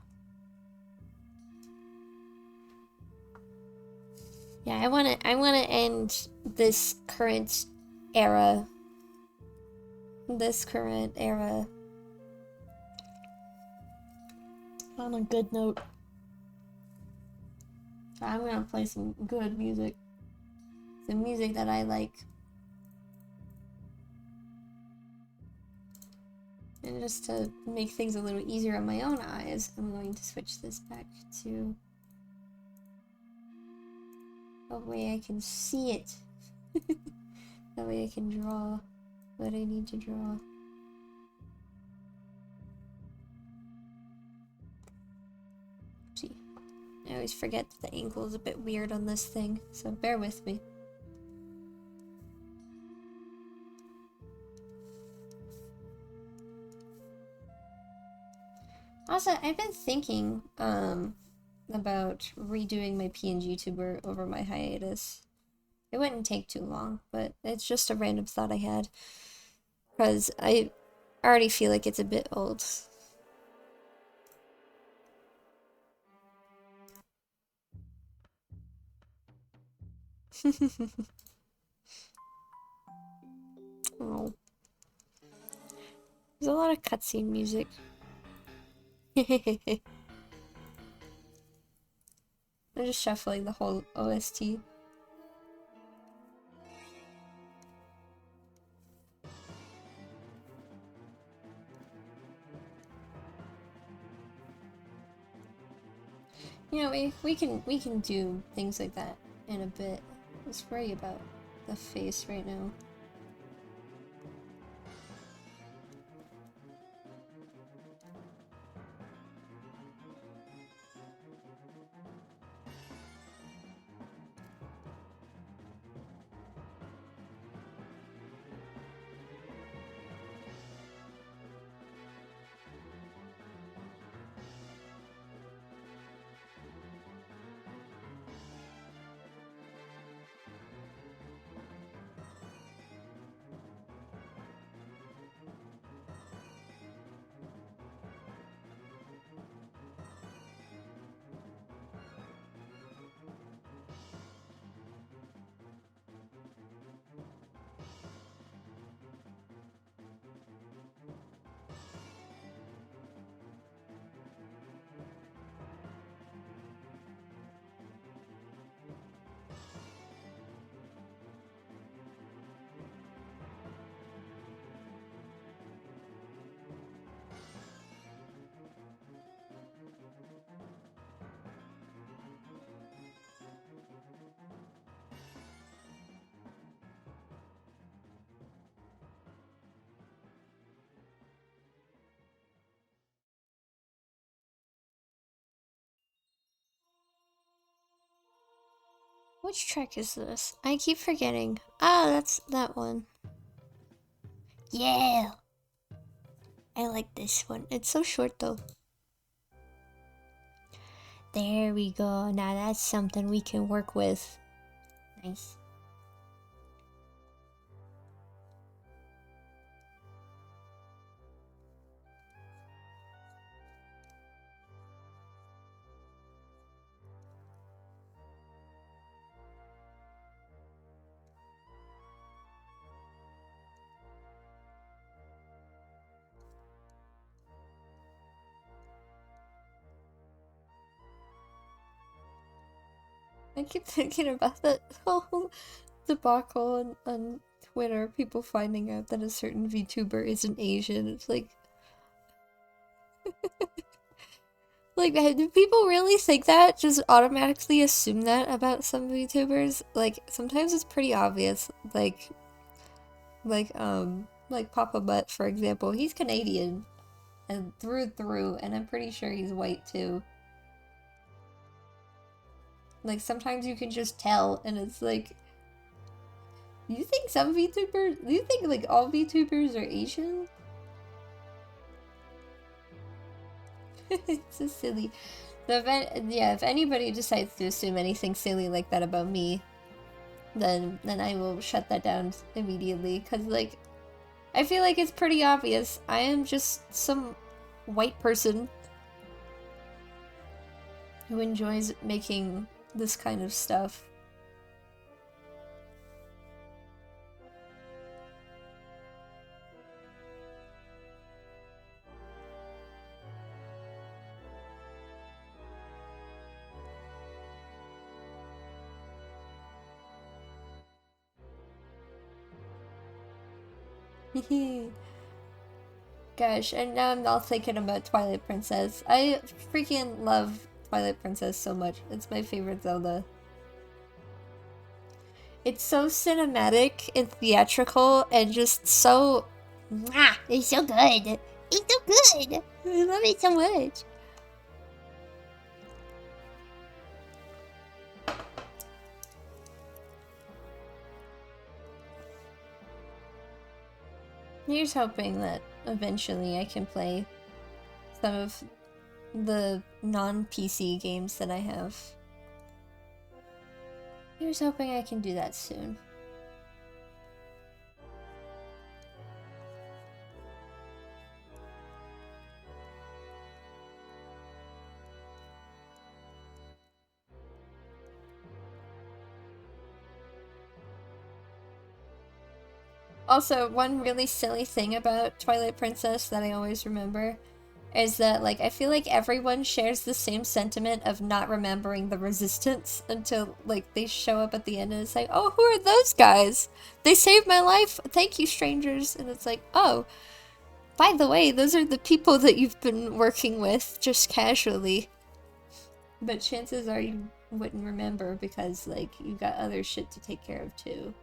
Yeah, I wanna end this current era. on a good note. So I'm gonna play some good music. Some music that I like. And just to make things a little easier on my own eyes, I'm going to switch this back to a way I can see it. That way I can draw what I need to draw. See, I always forget that the angle is a bit weird on this thing, so bear with me. Also, I've been thinking about redoing my PNG tuber over my hiatus. It wouldn't take too long, but it's just a random thought I had. Because I already feel like it's a bit old. Oh. There's a lot of cutscene music. I'm just shuffling the whole OST. You know, we can do things like that in a bit. Let's worry about the face right now. Which track is this? I keep forgetting. Ah, that's that one. Yeah! I like this one. It's so short though. There we go. Now that's something we can work with. Nice. I keep thinking about that whole debacle on Twitter, people finding out that a certain VTuber isn't Asian. It's like... like, do people really think that? Just automatically assume that about some VTubers? Like, sometimes it's pretty obvious. Like Papa Butt, for example. He's Canadian. And through, and I'm pretty sure he's white too. Like, sometimes you can just tell, and it's like... You think some VTubers... Do you think, like, all VTubers are Asian? It's so silly. So if anybody decides to assume anything silly like that about me, then I will shut that down immediately. Because, like, I feel like it's pretty obvious. I am just some white person who enjoys making this kind of stuff. Gosh, and now I'm all thinking about Twilight Princess. I freaking love Twilight Princess so much. It's my favorite Zelda. It's so cinematic and theatrical and just so... Mwah, it's so good. It's so good. I love it so much. Here's hoping that eventually I can play some of the non-PC games that I have. Here's hoping I can do that soon. Also, one really silly thing about Twilight Princess that I always remember is that, like, I feel like everyone shares the same sentiment of not remembering the resistance until, like, they show up at the end and it's like, oh, who are those guys? They saved my life. Thank you, strangers. And it's like, oh, by the way, those are the people that you've been working with just casually. But chances are you wouldn't remember because, like, you got other shit to take care of too.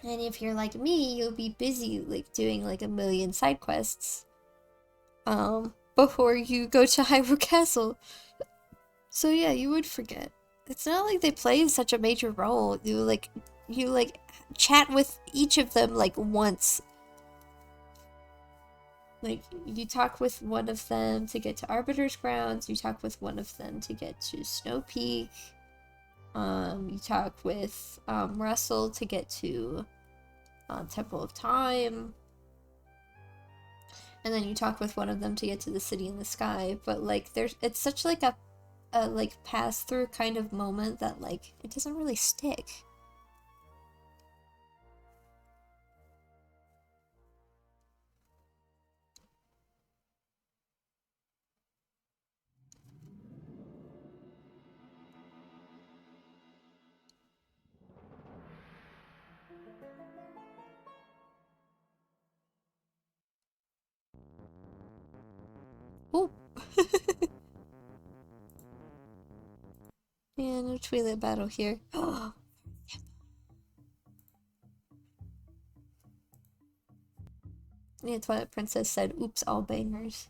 And if you're like me, you'll be busy, like, doing, like, a million side quests. Before you go to Hyrule Castle. So yeah, you would forget. It's not like they play such a major role. You chat with each of them, like, once. Like, you talk with one of them to get to Arbiter's Grounds, you talk with one of them to get to Snow Peak, you talk with, Russell to get to, Temple of Time, and then you talk with one of them to get to the City in the Sky, but, like, it's such, like, a like, pass-through kind of moment that, like, it doesn't really stick. Oh! Yeah, no Twilight battle here. Yeah, Twilight Princess said, oops, all bangers.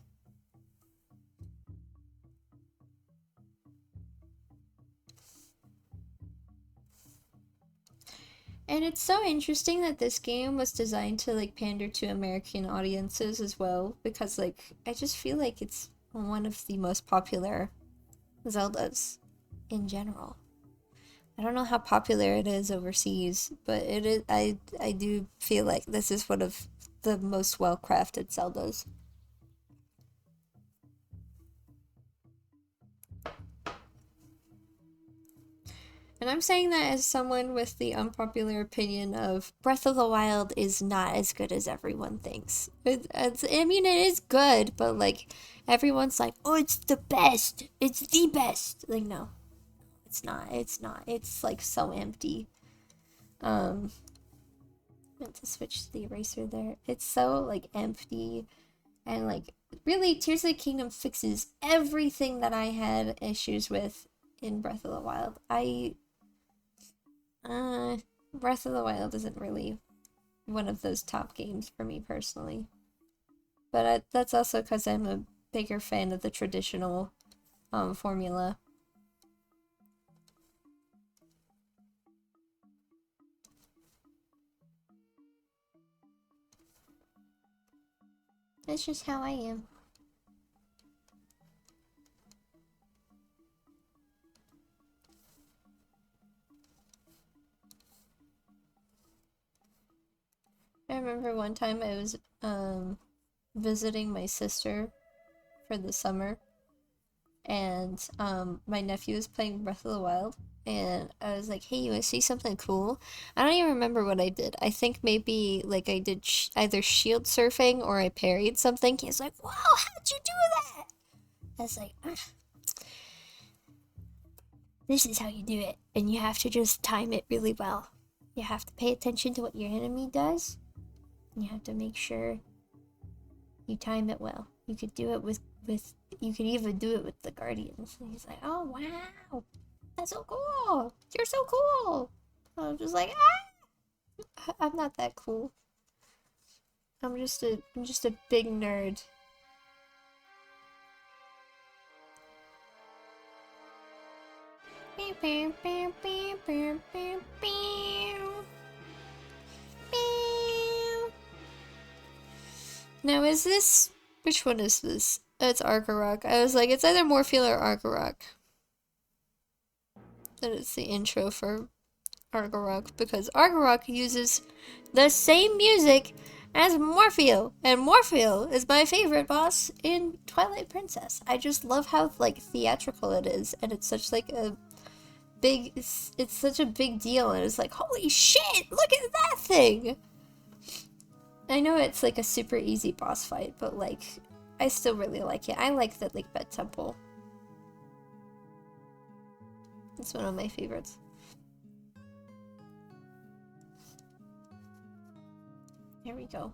And it's so interesting that this game was designed to, like, pander to American audiences as well, because, like, I just feel like it's one of the most popular Zeldas in general. I don't know how popular it is overseas, but it is, I do feel like this is one of the most well-crafted Zeldas. And I'm saying that as someone with the unpopular opinion of Breath of the Wild is not as good as everyone thinks. I mean, it is good, but, like, everyone's like, oh, it's the best. It's the best. Like, no. It's not. It's not. It's, like, so empty. Meant to switch the eraser there. It's so, like, empty. And, like, really, Tears of the Kingdom fixes everything that I had issues with in Breath of the Wild. Breath of the Wild isn't really one of those top games for me personally. But that's also because I'm a bigger fan of the traditional formula. That's just how I am. I remember one time I was visiting my sister for the summer, and my nephew was playing Breath of the Wild, and I was like, hey, you wanna see something cool? I don't even remember what I did. I think maybe, like, I did either shield surfing or I parried something. He's like, wow, how'd you do that? I was like, this is how you do it, and you have to just time it really well. You have to pay attention to what your enemy does, You have to make sure you time it well. You could do it with you could even do it with the Guardians. And he's like, oh wow, that's so cool. You're so cool. I'm just like, ah! I'm not that cool. I'm just a big nerd. Now is this... which one is this? It's Argarok. I was like, it's either Morpheal or Argarok. And it's the intro for Argarok, because Argarok uses the same music as Morpheal, and Morpheal is my favorite boss in Twilight Princess. I just love how like theatrical it is, and it's such like a big, it's such a big deal, and it's like, holy shit, look at that thing! I know it's like a super easy boss fight, but like, I still really like it. I like the Lakebed Temple. It's one of my favorites. Here we go.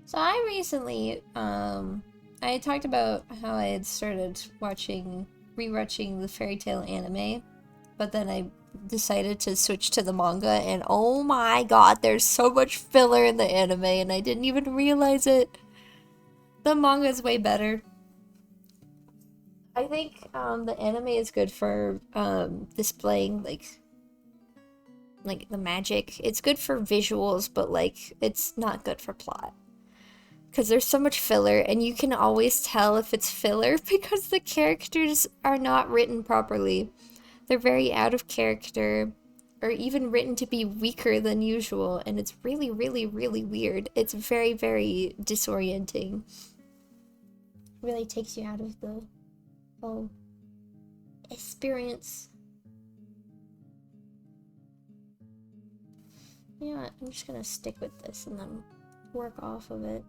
So I recently, I talked about how I had started rewatching the Fairy Tail anime, but then I decided to switch to the manga, and oh my god, there's so much filler in the anime, and I didn't even realize it. The manga is way better. I think, the anime is good for, displaying, like the magic. It's good for visuals, but, like, it's not good for plot. Because there's so much filler, and you can always tell if it's filler because the characters are not written properly. They're very out of character, or even written to be weaker than usual, and it's really, really, really weird. It's very, very disorienting. Really takes you out of the whole experience. You know what? I'm just gonna stick with this and then work off of it.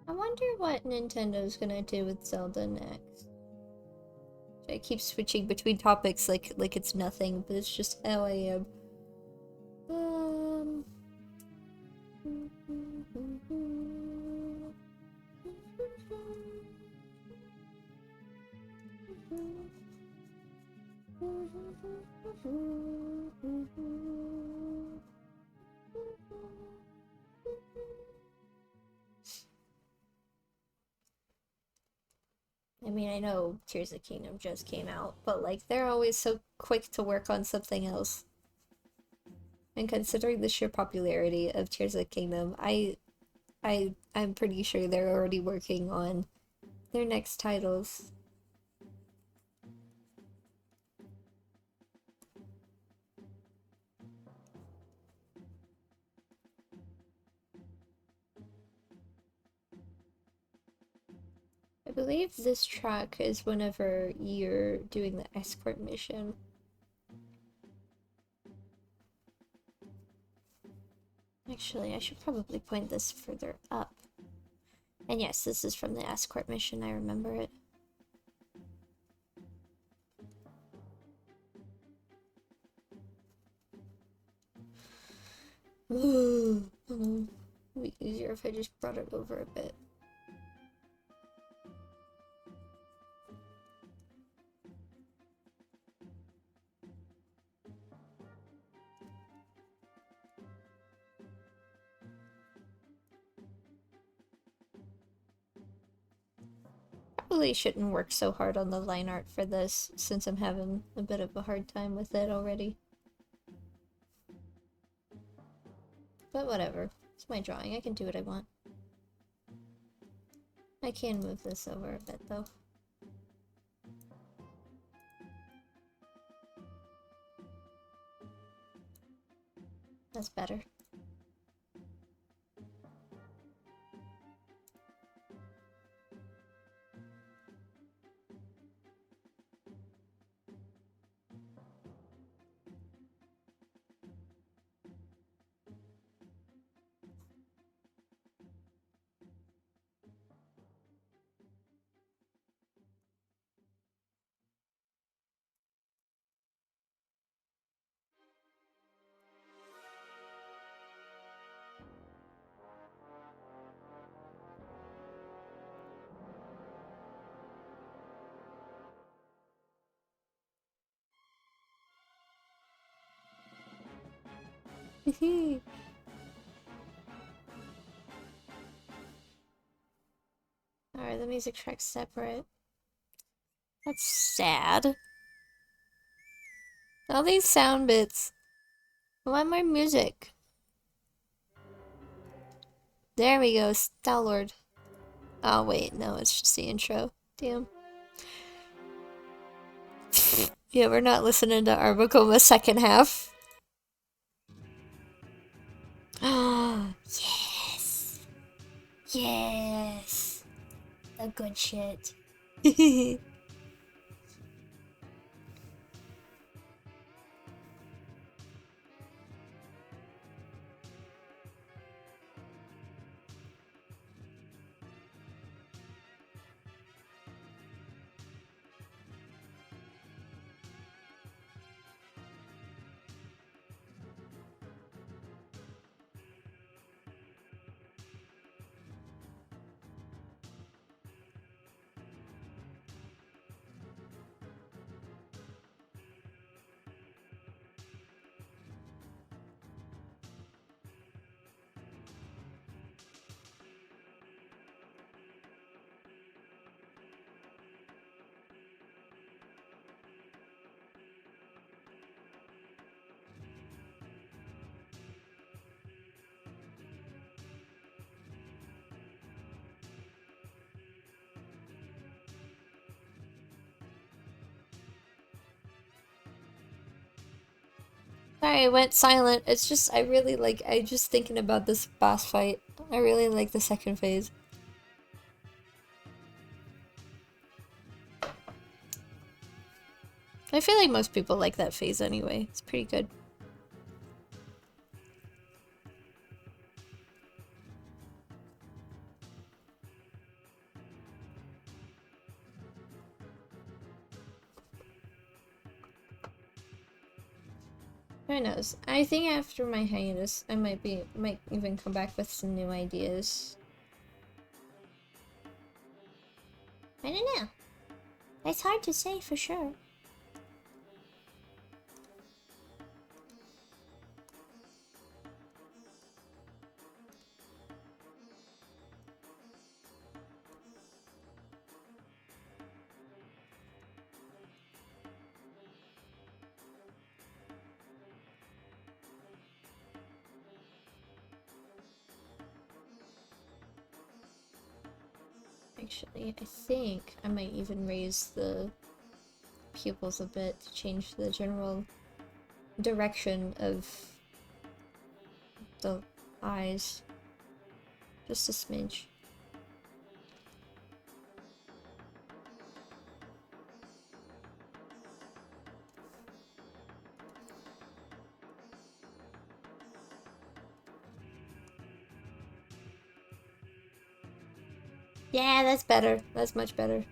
I wonder what Nintendo's gonna do with Zelda next. I keep switching between topics like it's nothing, but it's just how I am. I mean, I know Tears of the Kingdom just came out, but like they're always so quick to work on something else. And considering the sheer popularity of Tears of the Kingdom, I'm pretty sure they're already working on their next titles. I believe this track is whenever you're doing the escort mission. Actually, I should probably point this further up. And yes, this is from the escort mission, I remember it. It'd be easier if I just brought it over a bit. probably shouldn't work so hard on the line art for this, since I'm having a bit of a hard time with it already. But whatever. It's my drawing. I can do what I want. I can move this over a bit, though. That's better. Alright, the music track's separate. That's sad. All these sound bits. I want more music. There we go, Star-Lord. Oh wait, no, it's just the intro. Damn. Yeah, we're not listening to Arbacoma second half. Yes! Yes! The good shit. Sorry, I went silent. It's just, I just thinking about this boss fight. I really like the second phase. I feel like most people like that phase anyway. It's pretty good. Who knows? I think after my hiatus, I might even come back with some new ideas. I don't know. It's hard to say for sure. Actually, I think I might even raise the pupils a bit to change the general direction of the eyes. Just a smidge. Yeah, that's better. That's much better.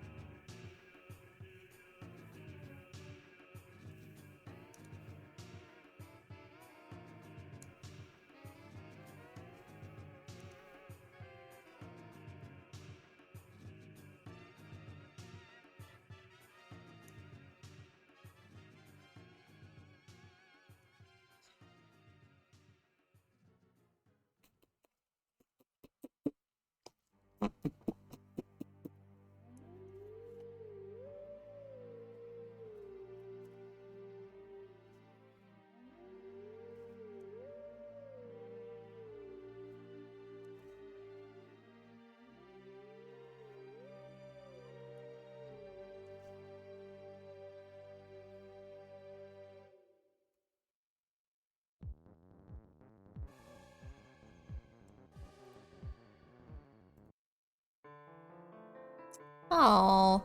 Oh,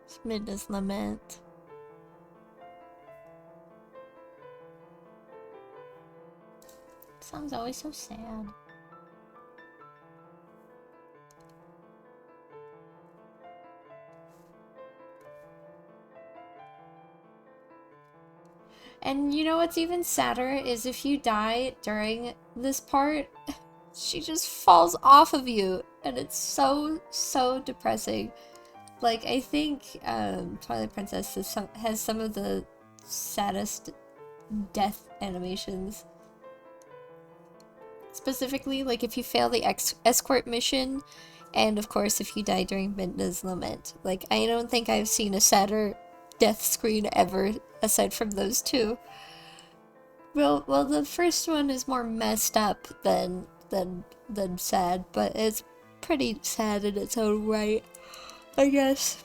it's Midna's Lament. Song's always so sad. And you know what's even sadder is if you die during this part, she just falls off of you, and it's so depressing. Like, I think Twilight Princess has some of the saddest death animations. Specifically, like if you fail the escort mission, and of course if you die during Midna's Lament. Like, I don't think I've seen a sadder death screen ever, aside from those two. Well, the first one is more messed up than sad, but it's pretty sad in its own right, I guess.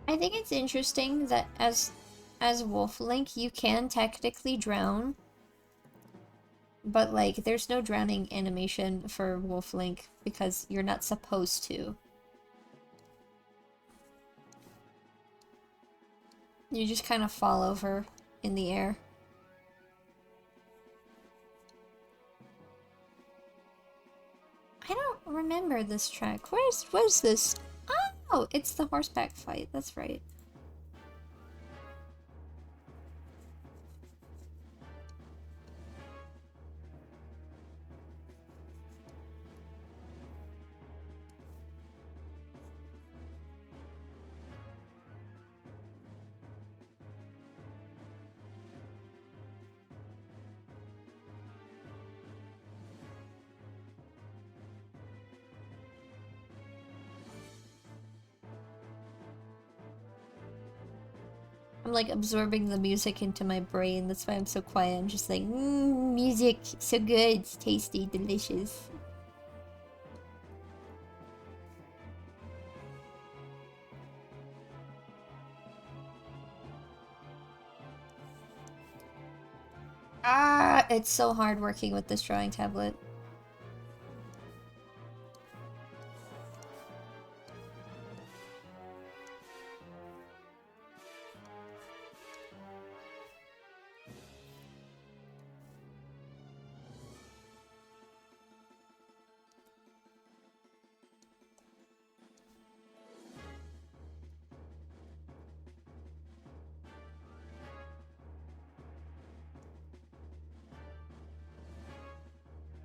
I think it's interesting that as Wolf Link, you can technically drown, but like there's no drowning animation for Wolf Link because you're not supposed to. You just kind of fall over in the air. I don't remember this track. Where's this? Oh, it's the horseback fight. That's right. I'm like absorbing the music into my brain. That's why I'm so quiet. I'm just like, music, so good, it's tasty, delicious. Ah, it's so hard working with this drawing tablet.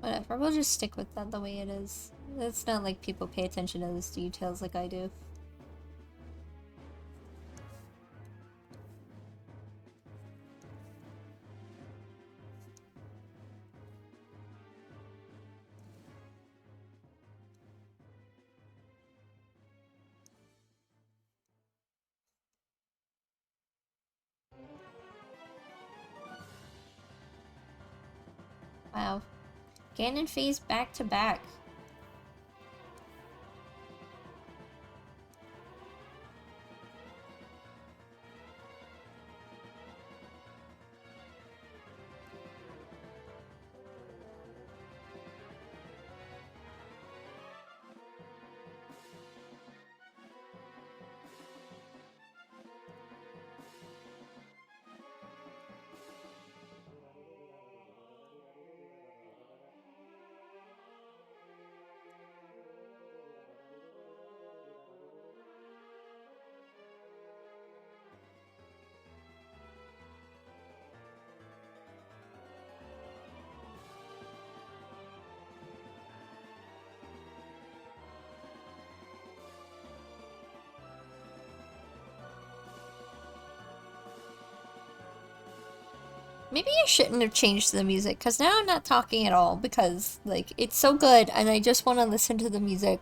Whatever, we'll just stick with that the way it is. It's not like people pay attention to those details like I do. Wow. Ganon phase back to back. Maybe I shouldn't have changed the music, because now I'm not talking at all, because, like, it's so good, and I just want to listen to the music.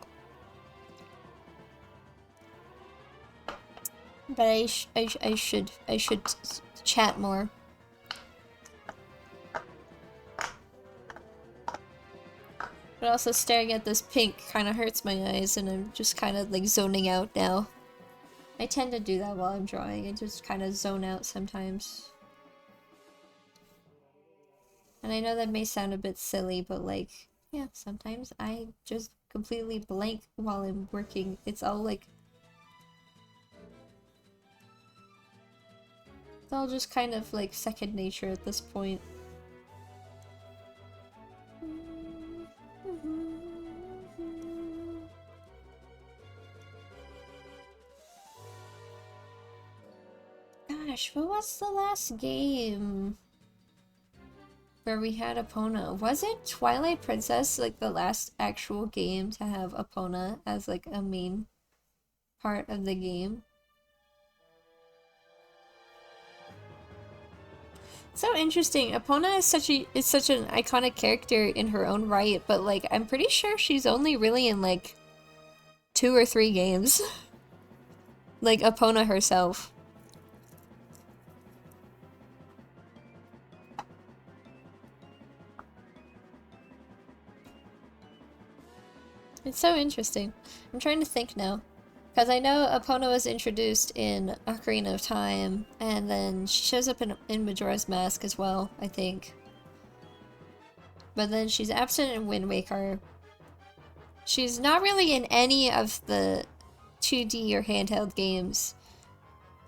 But I should chat more. But also staring at this pink kind of hurts my eyes, and I'm just kind of, like, zoning out now. I tend to do that while I'm drawing, I just kind of zone out sometimes. And I know that may sound a bit silly, but like, yeah, sometimes I just completely blank while I'm working. It's all like... It's all just kind of like second nature at this point. Gosh, what was the last game where we had Epona? Was it Twilight Princess, like the last actual game to have Epona as like a main part of the game? So interesting. Epona is such an iconic character in her own right, but like I'm pretty sure she's only really in like 2 or 3 games. Like Epona herself. It's so interesting. I'm trying to think now. Because I know Epona was introduced in Ocarina of Time, and then she shows up in Majora's Mask as well, I think. But then she's absent in Wind Waker. She's not really in any of the 2D or handheld games.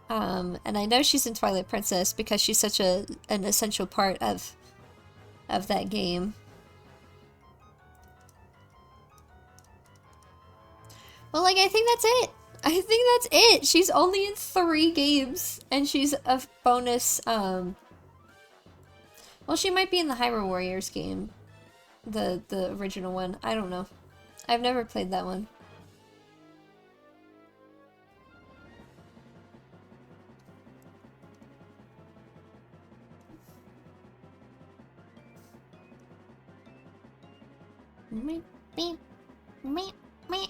And I know she's in Twilight Princess because she's such an essential part of that game. Well, like, I think that's it. I think that's it. She's only in 3 games, and she's a bonus, well, she might be in the Hyrule Warriors game. The original one. I don't know. I've never played that one. Meep, meep, meep, meep.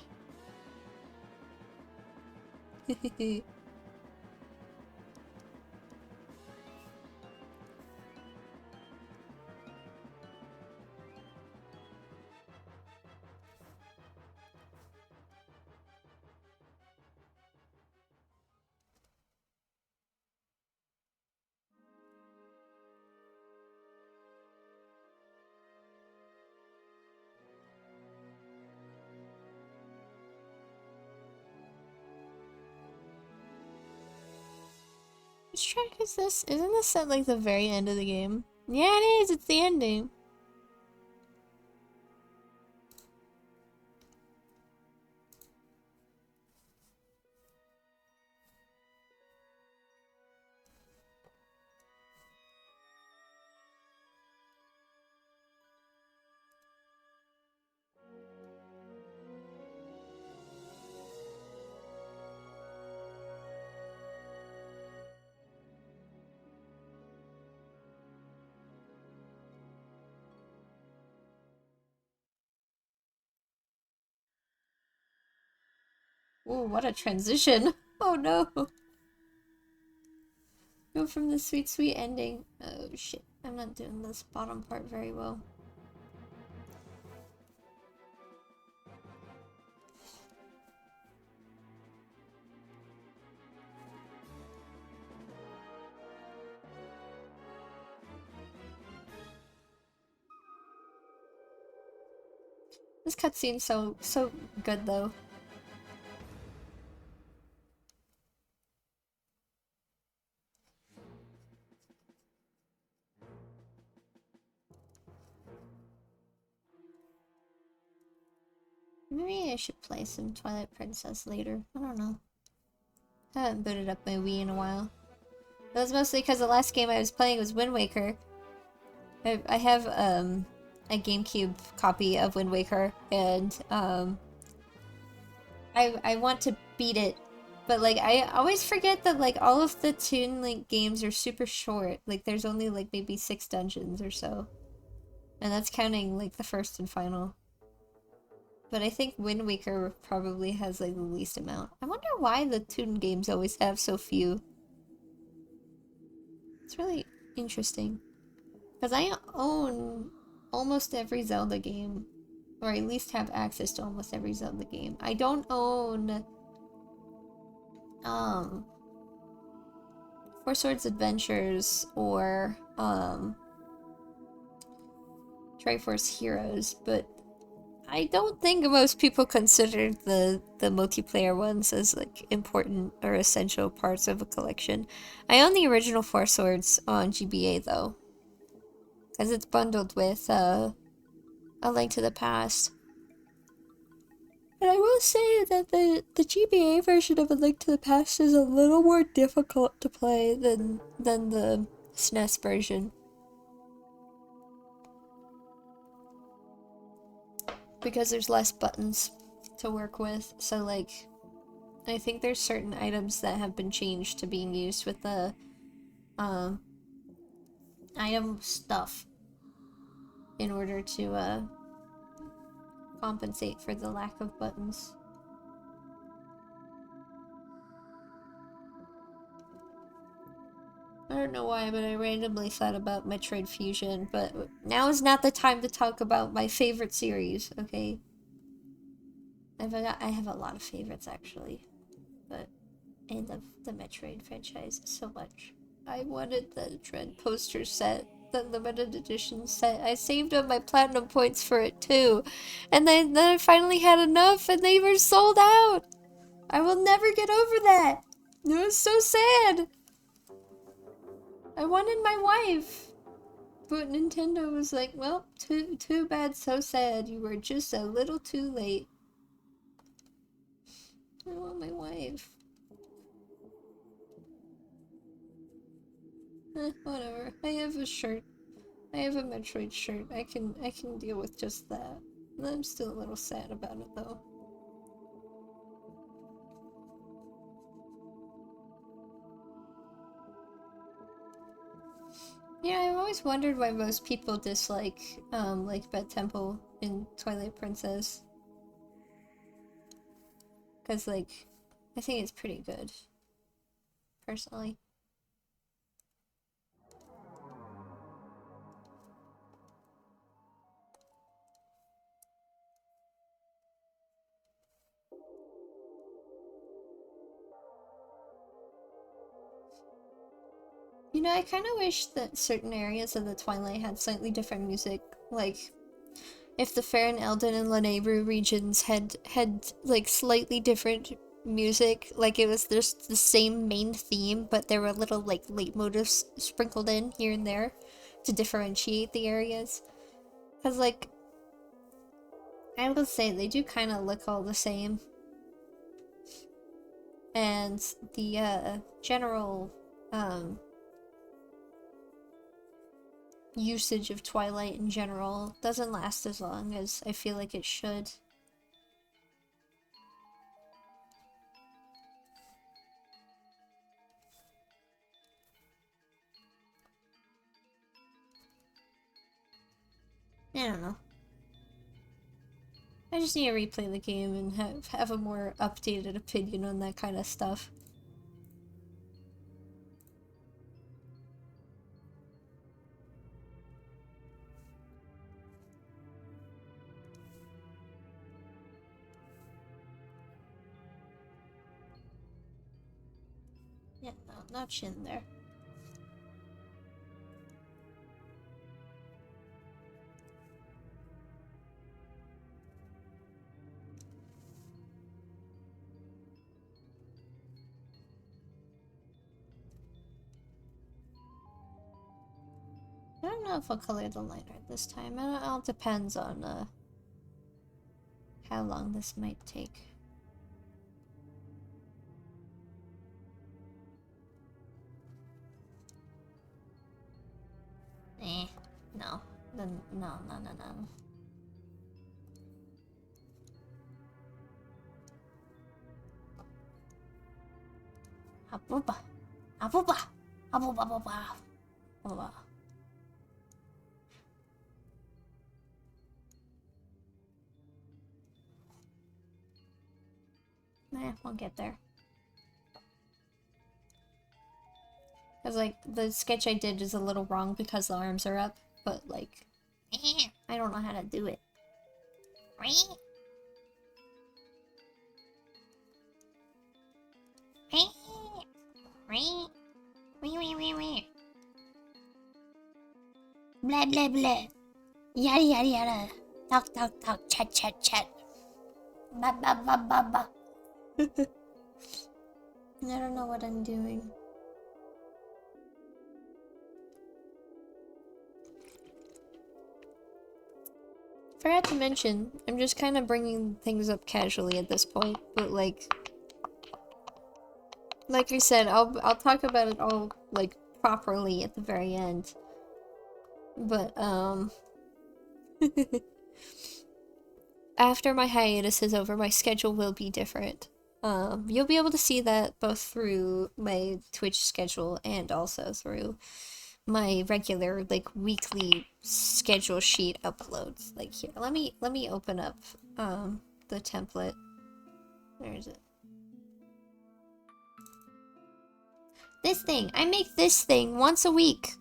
Which track is this? Isn't this at like the very end of the game? Yeah, it is. It's the ending. Ooh, what a transition. Oh no. Go from the sweet, sweet ending. Oh shit. I'm not doing this bottom part very well. This cutscene's so good though. Maybe I should play some Twilight Princess later. I don't know. I haven't booted up my Wii in a while. That was mostly because the last game I was playing was Wind Waker. I have a GameCube copy of Wind Waker, and I want to beat it But like I always forget that like all of the Toon Link games are super short. Like there's only like maybe 6 dungeons or so. And that's counting like the first and final. But I think Wind Waker probably has like the least amount. I wonder why the Toon games always have so few. It's really interesting. Because I own almost every Zelda game. Or at least have access to almost every Zelda game. I don't own Four Swords Adventures or Triforce Heroes, but I don't think most people consider the multiplayer ones as like important or essential parts of a collection. I own the original Four Swords on GBA though, because it's bundled with A Link to the Past. And I will say that the GBA version of A Link to the Past is a little more difficult to play than the SNES version. Because there's less buttons to work with, so like, I think there's certain items that have been changed to being used with the, item stuff in order to, compensate for the lack of buttons. I don't know why, but I randomly thought about Metroid Fusion, but now is not the time to talk about my favorite series, okay? I have a lot of favorites, actually, but I love the Metroid franchise so much. I wanted the Dread poster set, the limited edition set. I saved up my platinum points for it, too. And then I finally had enough, and they were sold out! I will never get over that! It was so sad! I wanted my wife. But Nintendo was like, well, too bad, so sad. You were just a little too late. I want my wife. Whatever. I have a shirt. I have a Metroid shirt. I can deal with just that. I'm still a little sad about it though. Yeah, I've always wondered why most people dislike, like Bed Temple in Twilight Princess. Cause, like, I think it's pretty good. Personally. You know, I kind of wish that certain areas of the Twilight had slightly different music. Like, if the Fair and Eldon and Lanayru regions had like slightly different music, like it was just the same main theme, but there were little like leitmotifs sprinkled in here and there to differentiate the areas. Cause like, I will say they do kind of look all the same, and the general usage of Twilight in general doesn't last as long as I feel like it should. I don't know. I just need to replay the game and have a more updated opinion on that kind of stuff. Yeah, no chin there. I don't know if I'll color the line art this time. It all depends on how long this might take. No. Then no. Abuba. Abuba. Abuba. Abuba. Abuba. Nah, we'll get there. Cause like the sketch I did is a little wrong because the arms are up, but like I don't know how to do it. Blah blah blah. Yada yada yada. Talk talk talk. Chat chat chat. Ba ba ba ba ba. I don't know what I'm doing. Forgot to mention, I'm just kind of bringing things up casually at this point, but like I said, I'll talk about it all like properly at the very end. But after my hiatus is over, my schedule will be different. You'll be able to see that both through my Twitch schedule and also through my regular like weekly schedule sheet uploads. Like here, let me open up the template. Where is it? This thing. I make this thing once a week.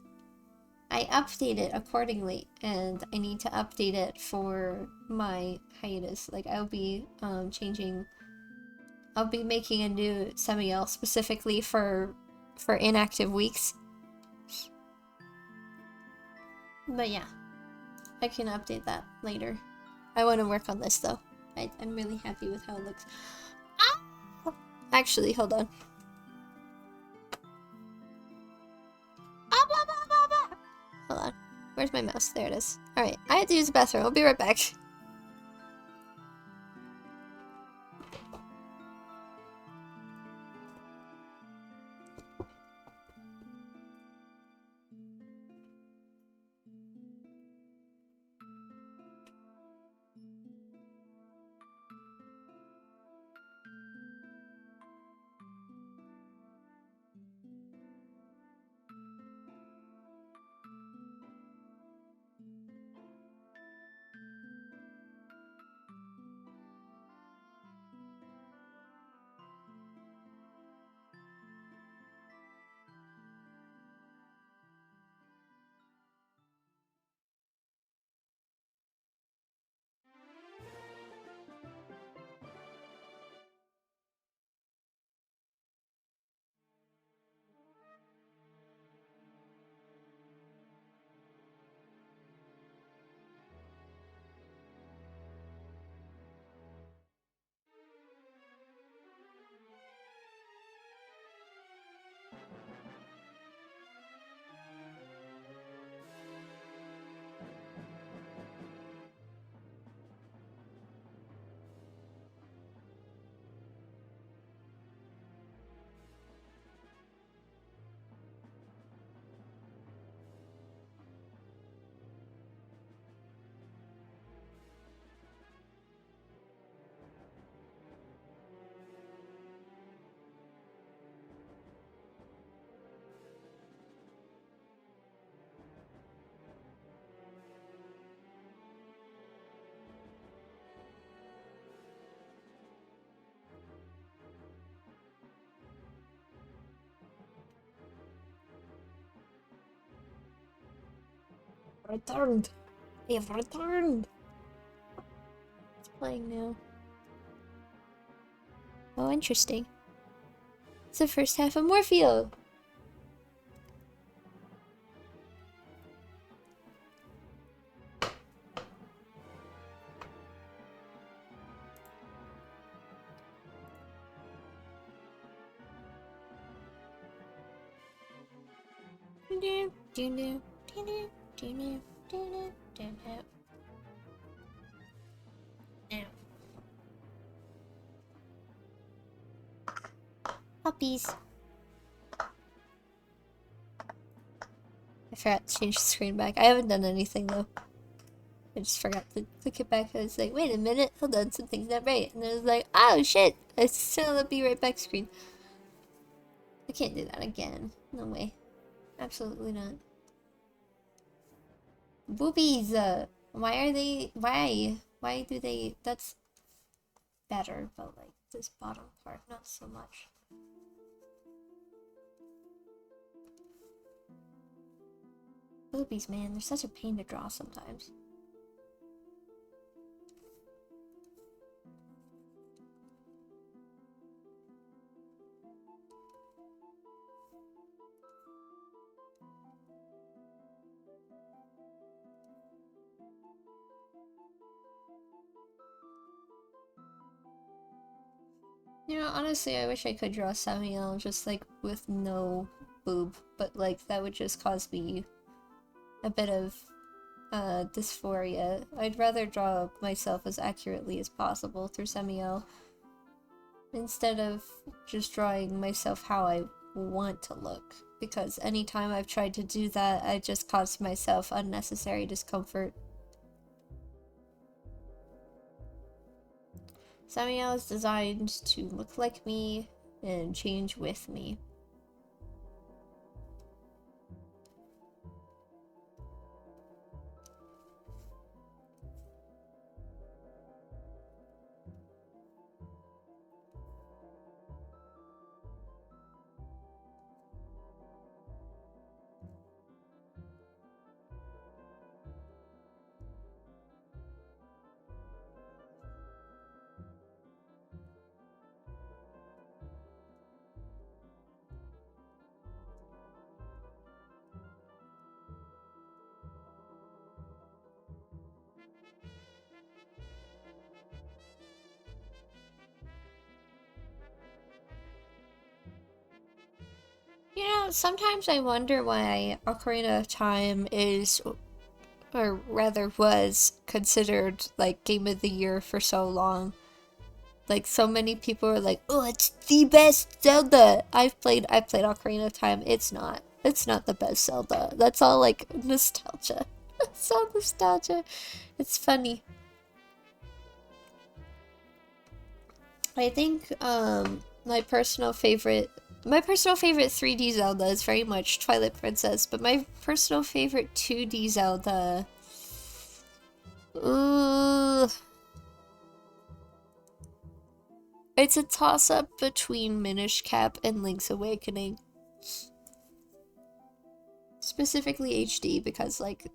I update it accordingly, and I need to update it for my hiatus. Like I'll be changing. I'll be making a new SAMIEL specifically for inactive weeks. But yeah, I can update that later. I want to work on this though. I'm really happy with how it looks. Ah! Actually, hold on. Hold on. Where's my mouse? There it is. Alright, I have to use the bathroom. I'll be right back. Returned. I have returned. It's playing now. Oh, interesting. It's the first half of Morpheo. Puppies. I forgot to change the screen back. I haven't done anything though. I just forgot to click it back. I was like, wait a minute, hold on, something's not right. And I was like, oh shit, it's still on the be right back screen. I can't do that again. No way. Absolutely not. Boobies! Why are they... Why? Why do they... That's better, but like this bottom part, not so much. Boobies, man, they're such a pain to draw sometimes. You know, honestly, I wish I could draw SAMIEL just like with no boob, but like that would just cause me a bit of dysphoria. I'd rather draw myself as accurately as possible through SAMIEL instead of just drawing myself how I want to look, because anytime I've tried to do that, I just caused myself unnecessary discomfort. SAMIEL is designed to look like me and change with me. You know, sometimes I wonder why Ocarina of Time is, or rather was, considered like Game of the Year for so long. Like, so many people are like, oh, it's the best Zelda! I've played Ocarina of Time. It's not. It's not the best Zelda. That's all like nostalgia. It's all nostalgia. It's funny. I think my personal favorite 3D Zelda is very much Twilight Princess, but my personal favorite 2D Zelda, it's a toss-up between Minish Cap and Link's Awakening. Specifically HD, because like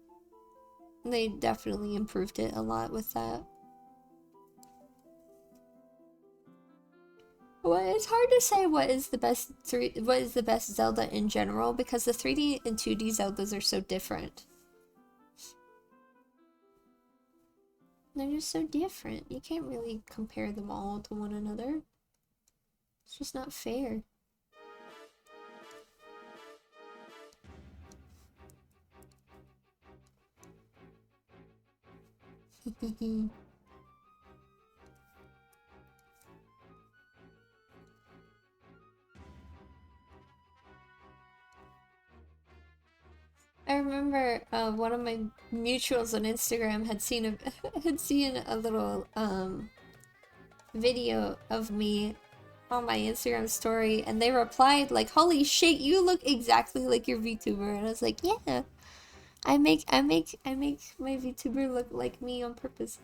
they definitely improved it a lot with that. Well, it's hard to say what is the best Zelda in general, because the 3D and 2D Zeldas are so different. They're just so different. You can't really compare them all to one another. It's just not fair. I remember one of my mutuals on Instagram had seen a little video of me on my Instagram story, and they replied like, "Holy shit, you look exactly like your VTuber," and I was like, "Yeah, I make my VTuber look like me on purpose."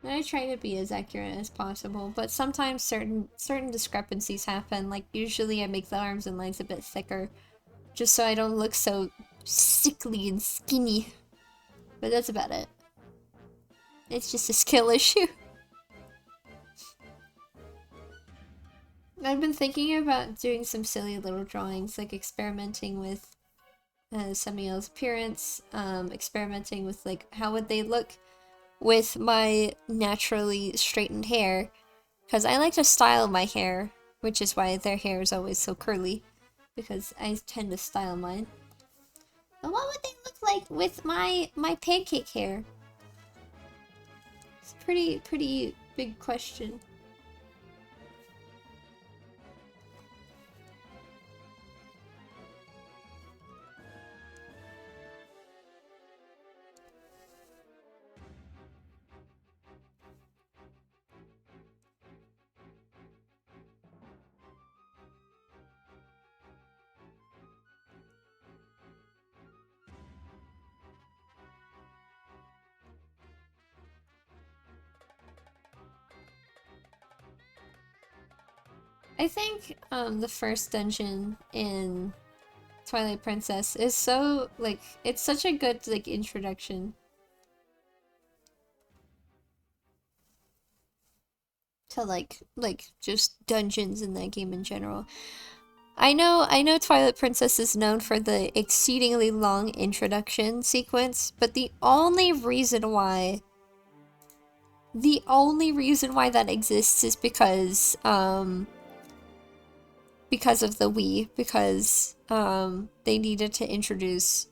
And I try to be as accurate as possible, but sometimes certain discrepancies happen. Like, usually I make the arms and legs a bit thicker, just so I don't look so sickly and skinny. But that's about it. It's just a skill issue. I've been thinking about doing some silly little drawings, like experimenting with SAMIEL's appearance, experimenting with like how would they look with my naturally straightened hair, because I like to style my hair, which is why their hair is always so curly, because I tend to style mine. But what would they look like with my pancake hair? It's a pretty big question. I think the first dungeon in Twilight Princess is so like it's such a good like introduction to like just dungeons in that game in general. I know Twilight Princess is known for the exceedingly long introduction sequence, but the only reason why that exists is because of the Wii, because they needed to introduce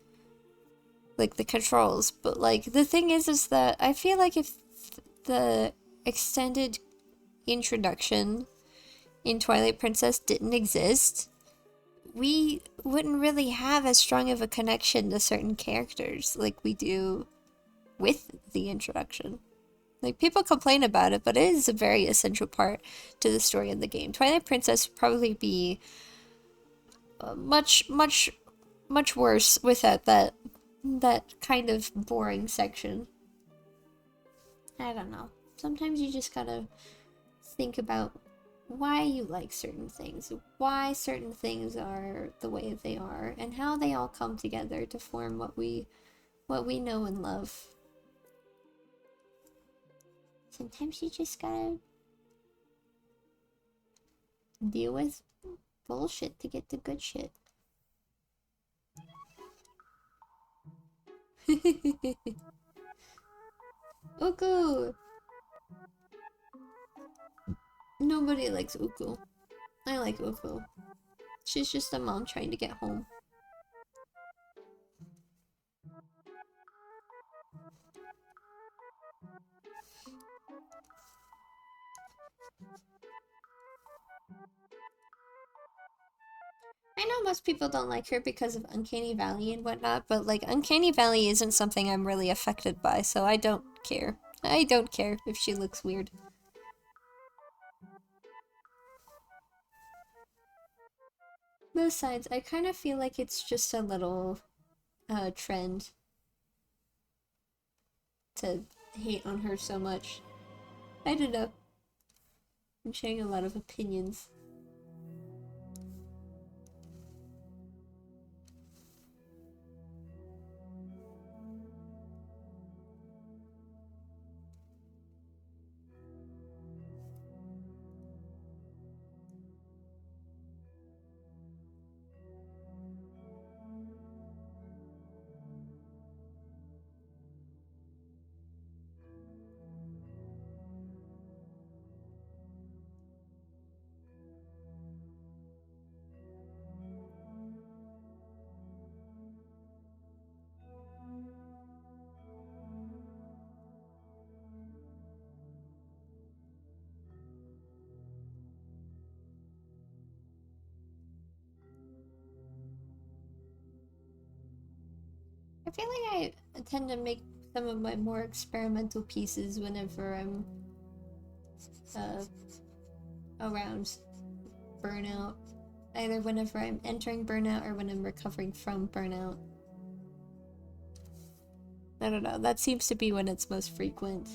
like the controls. But like the thing is that I feel like if the extended introduction in Twilight Princess didn't exist, we wouldn't really have as strong of a connection to certain characters like we do with the introduction. Like, people complain about it, but it is a very essential part to the story of the game. Twilight Princess would probably be much worse without that kind of boring section. I don't know. Sometimes you just gotta think about why you like certain things, why certain things are the way they are, and how they all come together to form what we know and love. Sometimes you just gotta deal with bullshit to get the good shit. Uku! Nobody likes Uku. I like Uku. She's just a mom trying to get home. I know most people don't like her because of Uncanny Valley and whatnot, but like Uncanny Valley isn't something I'm really affected by, so I don't care. I don't care if she looks weird. Besides, I kind of feel like it's just a little trend to hate on her so much. I don't know. I'm sharing a lot of opinions. I feel like I tend to make some of my more experimental pieces whenever I'm uh, around burnout. Either whenever I'm entering burnout or when I'm recovering from burnout. I don't know, that seems to be when it's most frequent.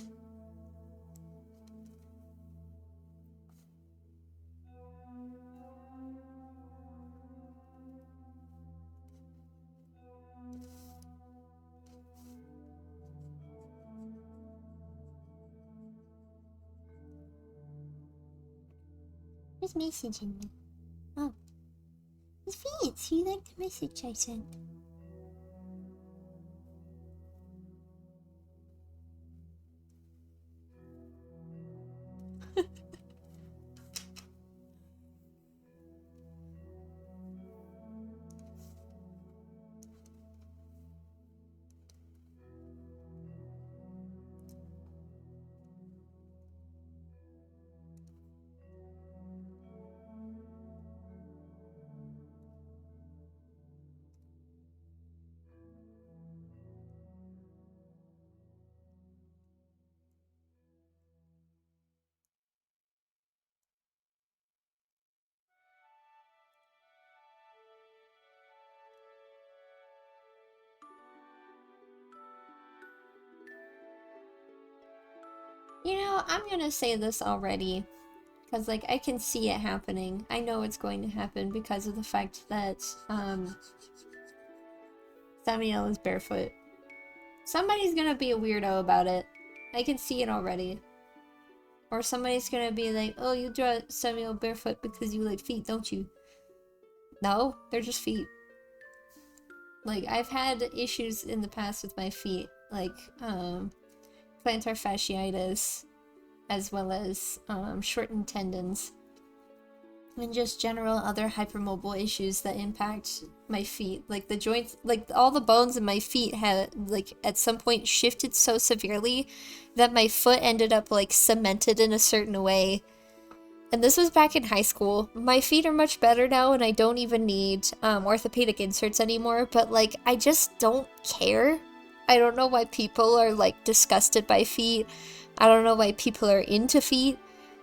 Who's messaging me? Oh. It's Vince. He liked the message I sent. You know, I'm gonna say this already. Because, like, I can see it happening. I know it's going to happen because of the fact that, Samiel is barefoot. Somebody's gonna be a weirdo about it. I can see it already. Or somebody's gonna be like, oh, you draw Samiel barefoot because you like feet, don't you? No, they're just feet. Like, I've had issues in the past with my feet. Like, plantar fasciitis, as well as shortened tendons, and just general other hypermobile issues that impact my feet. Like the joints, like all the bones in my feet had like at some point shifted so severely that my foot ended up like cemented in a certain way. And this was back in high school. My feet are much better now and I don't even need orthopedic inserts anymore, but like I just don't care. I don't know why people are like disgusted by feet. I don't know why people are into feet.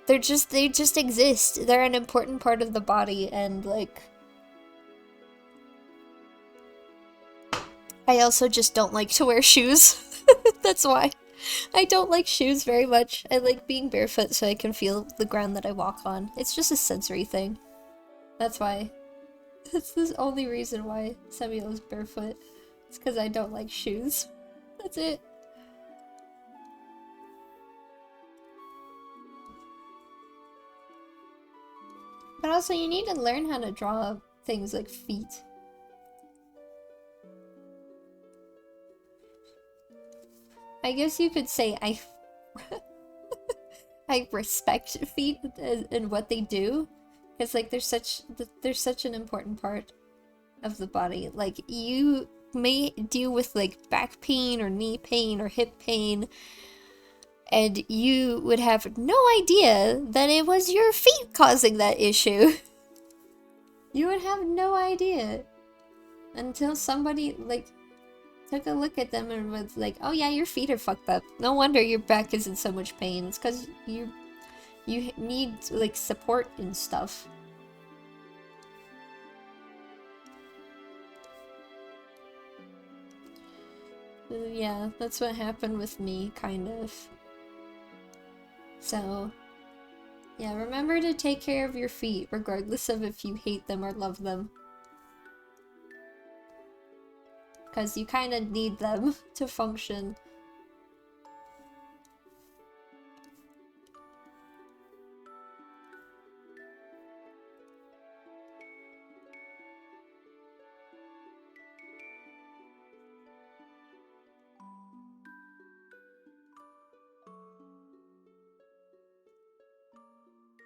They just exist. They're an important part of the body, and like I also just don't like to wear shoes. That's why. I don't like shoes very much. I like being barefoot so I can feel the ground that I walk on. It's just a sensory thing. That's why. That's the only reason why Samuel is barefoot. It's because I don't like shoes. That's it. But also, you need to learn how to draw things like feet. I guess you could say I respect feet and what they do, because like they're such an important part of the body. Like you may deal with like back pain or knee pain or hip pain, and you would have no idea that it was your feet causing that issue. You would have no idea until somebody like took a look at them and was like, oh yeah, your feet are fucked up. No wonder your back is in so much pain. It's because you need like support and stuff. Yeah, that's what happened with me, kind of. So, yeah, remember to take care of your feet, regardless of if you hate them or love them. Because you kind of need them to function.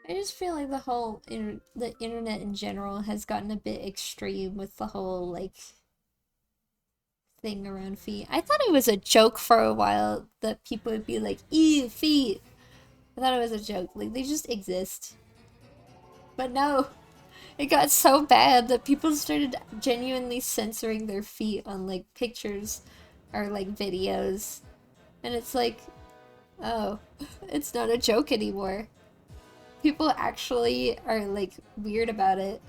I just feel like the internet in general has gotten a bit extreme with the whole, like, thing around feet. I thought it was a joke for a while that people would be like, ew, feet. I thought it was a joke. Like, they just exist. But no, it got so bad that people started genuinely censoring their feet on, like, pictures or, like, videos. And it's like, oh, it's not a joke anymore. People actually are, like, weird about it.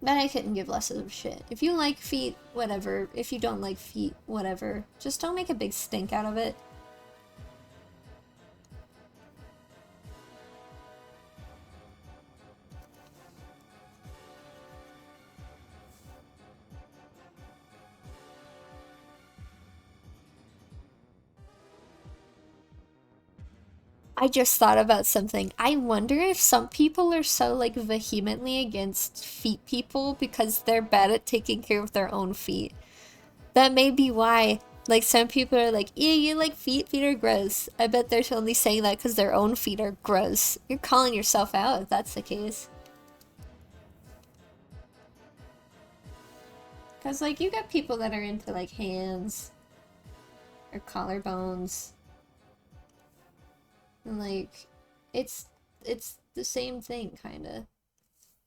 But I couldn't give less of a shit. If you like feet, whatever. If you don't like feet, whatever. Just don't make a big stink out of it. I just thought about something. I wonder if some people are so, like, vehemently against feet people because they're bad at taking care of their own feet. That may be why. Like, some people are like, ew, you like feet? Feet are gross. I bet they're only saying that because their own feet are gross. You're calling yourself out if that's the case. Because, like, you got people that are into, like, hands or collarbones. And, like, it's the same thing, kinda.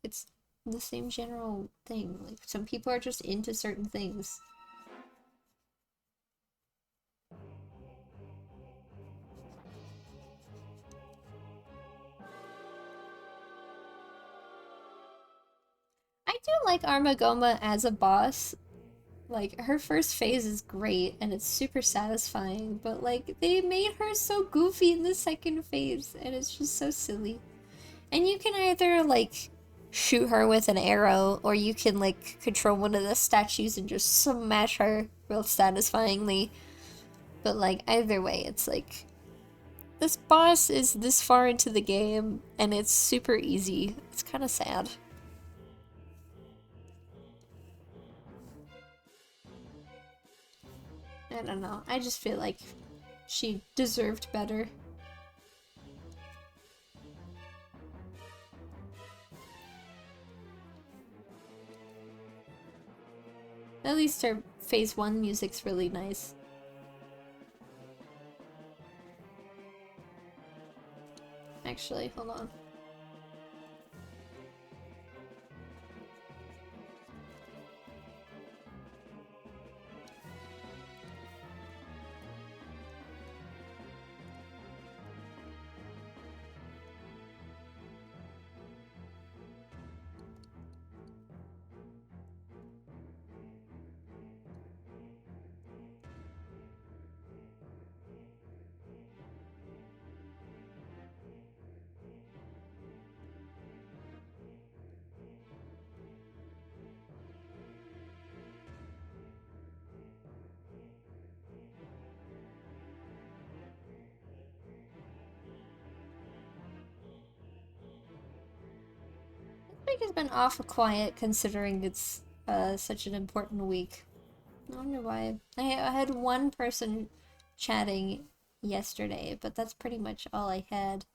It's the same general thing. Like, some people are just into certain things. I do like Armagoma as a boss. Like, her first phase is great and it's super satisfying, but like, they made her so goofy in the second phase and it's just so silly. And you can either like shoot her with an arrow or you can like control one of the statues and just smash her real satisfyingly. But like, either way, it's like, this boss is this far into the game and it's super easy. It's kind of sad. I don't know. I just feel like she deserved better. At least her phase 1 music's really nice. Actually, hold on. This week has been awful quiet considering it's such an important week. I wonder why. I had one person chatting yesterday, but that's pretty much all I had,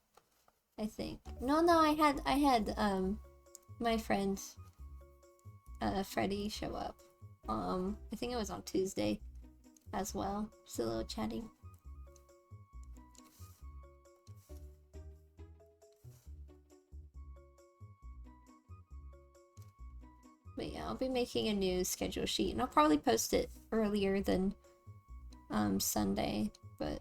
I think. No, I had my friend Freddie show up. I think it was on Tuesday as well. Just a little chatting. But yeah, I'll be making a new schedule sheet, and I'll probably post it earlier than Sunday, but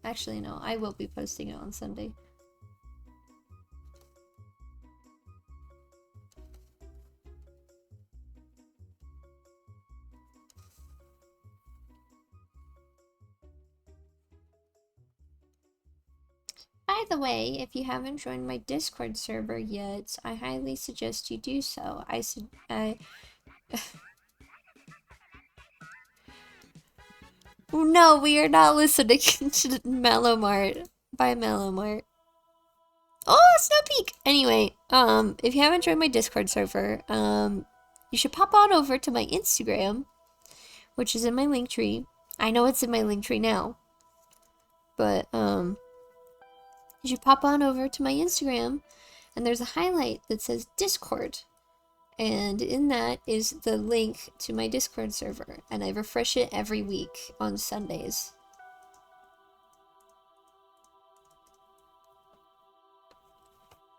actually no, I will be posting it on Sunday. By the way, if you haven't joined my Discord server yet, I highly suggest you do so. No, we are not listening to Mellowmart by Mellowmart. Oh, Snow Peak! Anyway, if you haven't joined my Discord server, you should pop on over to my Instagram, which is in my link tree. I know it's in my link tree now, but, you should pop on over to my Instagram, and there's a highlight that says Discord. And in that is the link to my Discord server, and I refresh it every week on Sundays.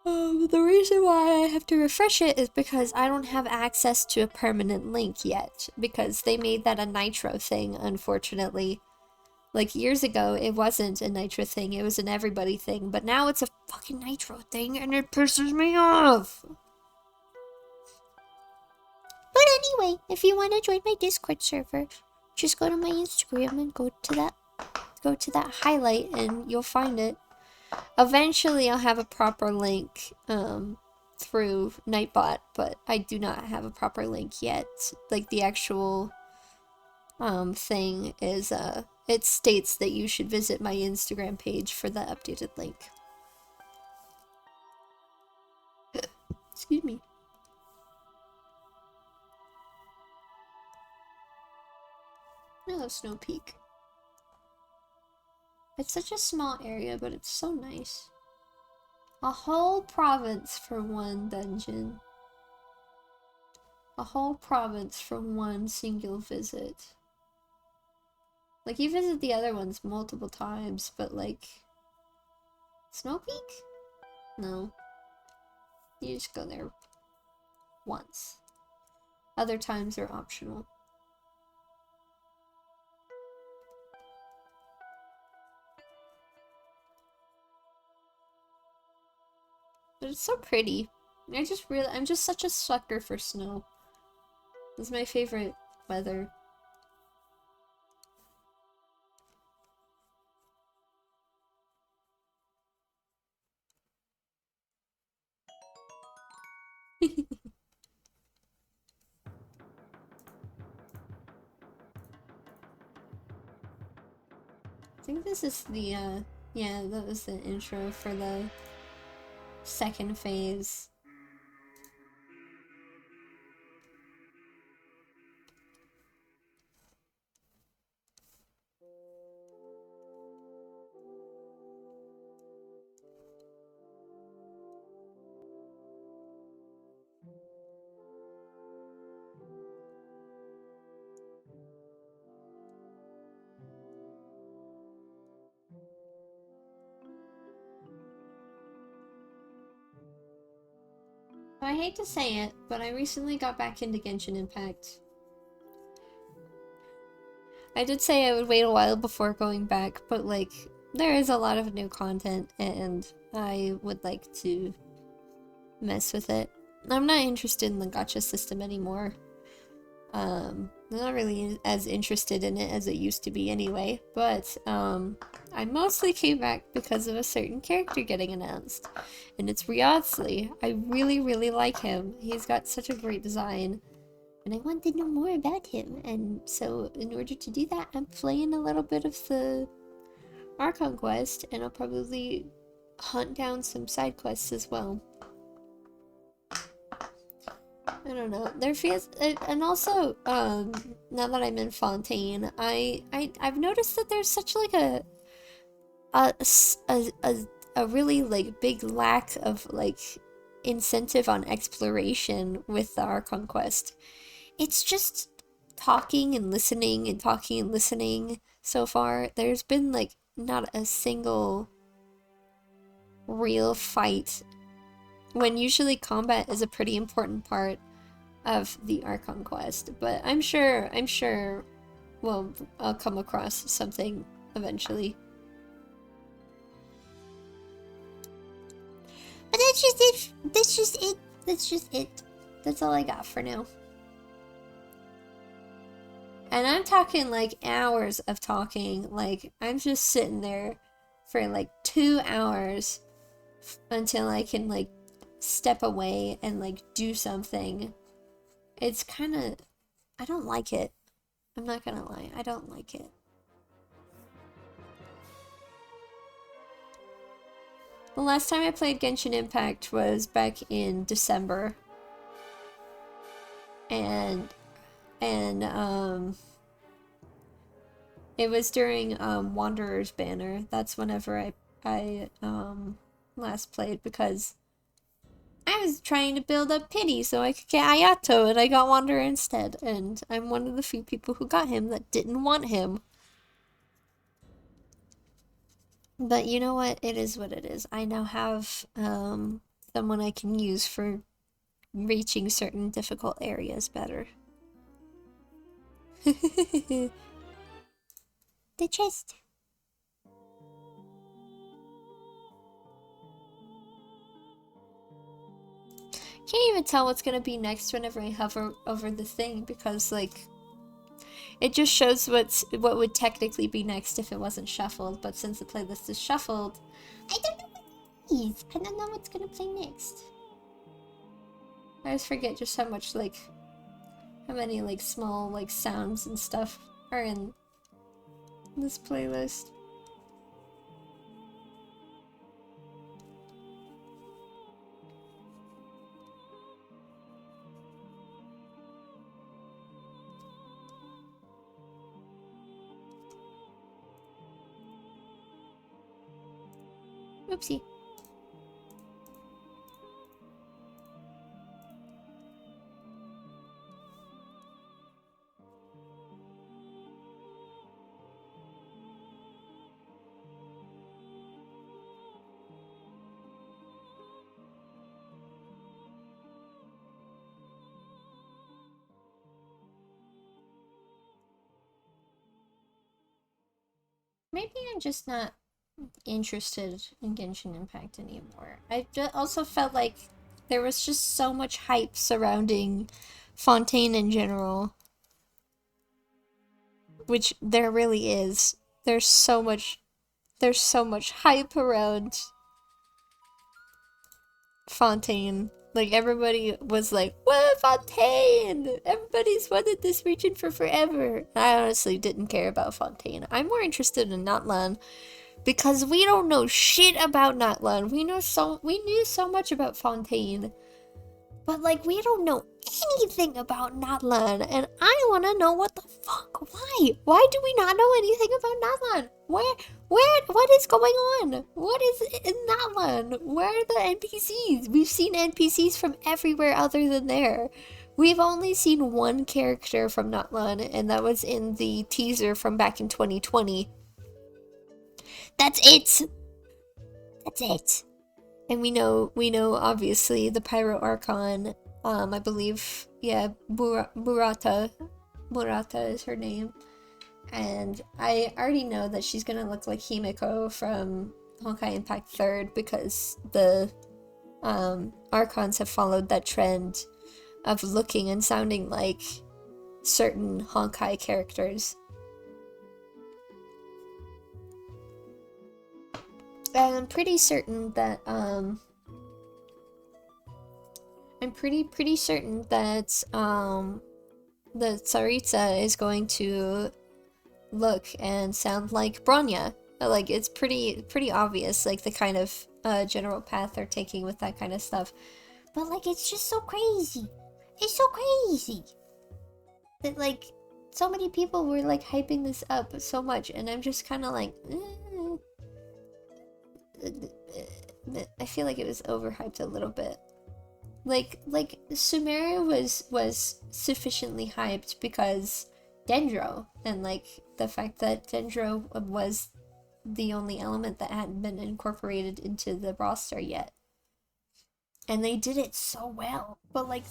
The reason why I have to refresh it is because I don't have access to a permanent link yet, because they made that a Nitro thing, unfortunately. Like, years ago, it wasn't a Nitro thing, it was an everybody thing, but now it's a fucking Nitro thing, and it pisses me off! But anyway, if you want to join my Discord server, just go to my Instagram and go to that highlight, and you'll find it. Eventually, I'll have a proper link, through Nightbot, but I do not have a proper link yet. Like, the actual, thing is, it states that you should visit my Instagram page for the updated link. Excuse me. I love Snow Peak. It's such a small area, but it's so nice. A whole province for one dungeon. A whole province for one single visit. Like, you visit the other ones multiple times, but like... Snow Peak? No. You just go there once. Other times are optional. But it's so pretty. I'm just such a sucker for snow. This is my favorite weather. I think this is the, yeah, that was the intro for the second phase. I hate to say it, but I recently got back into Genshin Impact. I did say I would wait a while before going back, but like, there is a lot of new content and I would like to mess with it. I'm not interested in the gacha system anymore. I'm not really as interested in it as it used to be anyway, but I mostly came back because of a certain character getting announced, and it's Hiatus. I really, really like him. He's got such a great design, and I want to know more about him, and so in order to do that, I'm playing a little bit of the Archon quest, and I'll probably hunt down some side quests as well. I don't know. There feels, and also, now that I'm in Fontaine, I've noticed that there's such like a really like big lack of like incentive on exploration with the Archon quest. It's just talking and listening and talking and listening so far. There's been like not a single real fight, when usually combat is a pretty important part of the Archon quest, but I'm sure well, I'll come across something eventually. But that's just it. That's just it. That's just it. That's all I got for now. And I'm talking like hours of talking. Like, I'm just sitting there for like 2 hours until I can like step away and like do something. It's kind of, I don't like it. I'm not gonna lie, I don't like it. The last time I played Genshin Impact was back in December. And it was during Wanderer's Banner. That's whenever I last played, because I was trying to build up pity so I could get Ayato, and I got Wanderer instead, and I'm one of the few people who got him that didn't want him. But you know what? It is what it is. I now have someone I can use for reaching certain difficult areas better. The chest. Can't even tell what's gonna be next whenever I hover over the thing, because like it just shows what would technically be next if it wasn't shuffled, but since the playlist is shuffled, I don't know what it is. I don't know what's gonna play next. I always forget just how much like how many like small like sounds and stuff are in this playlist. Oopsie. Maybe I'm just not interested in Genshin Impact anymore. I also felt like there was just so much hype surrounding Fontaine in general, which there really is. There's so much hype around Fontaine. Like, everybody was like, what, Fontaine? Everybody's wanted this region for forever. I honestly didn't care about Fontaine. I'm more interested in Natlan because we don't know shit about Natlan. We knew so much about Fontaine. But, like, we don't know anything about Natlan, and I want to know what the fuck. Why? Why do we not know anything about Natlan? What is going on? What is in Natlan? Where are the NPCs? We've seen NPCs from everywhere other than there. We've only seen one character from Natlan, and that was in the teaser from back in 2020. That's it! That's it. And we know obviously the Pyro Archon, I believe, yeah, Murata is her name. And I already know that she's gonna look like Himeko from Honkai Impact 3rd because the Archons have followed that trend of looking and sounding like certain Honkai characters. And I'm pretty certain that, I'm pretty certain that, the Tsaritsa is going to look and sound like Bronya. Like, it's pretty obvious, like, the kind of, general path they're taking with that kind of stuff. But, like, it's just so crazy. It's so crazy. That, like, so many people were, like, hyping this up so much, and I'm just kind of like, I feel like it was overhyped a little bit. Like Sumeru was sufficiently hyped because Dendro, and like the fact that Dendro was the only element that hadn't been incorporated into the roster yet. And they did it so well. But like,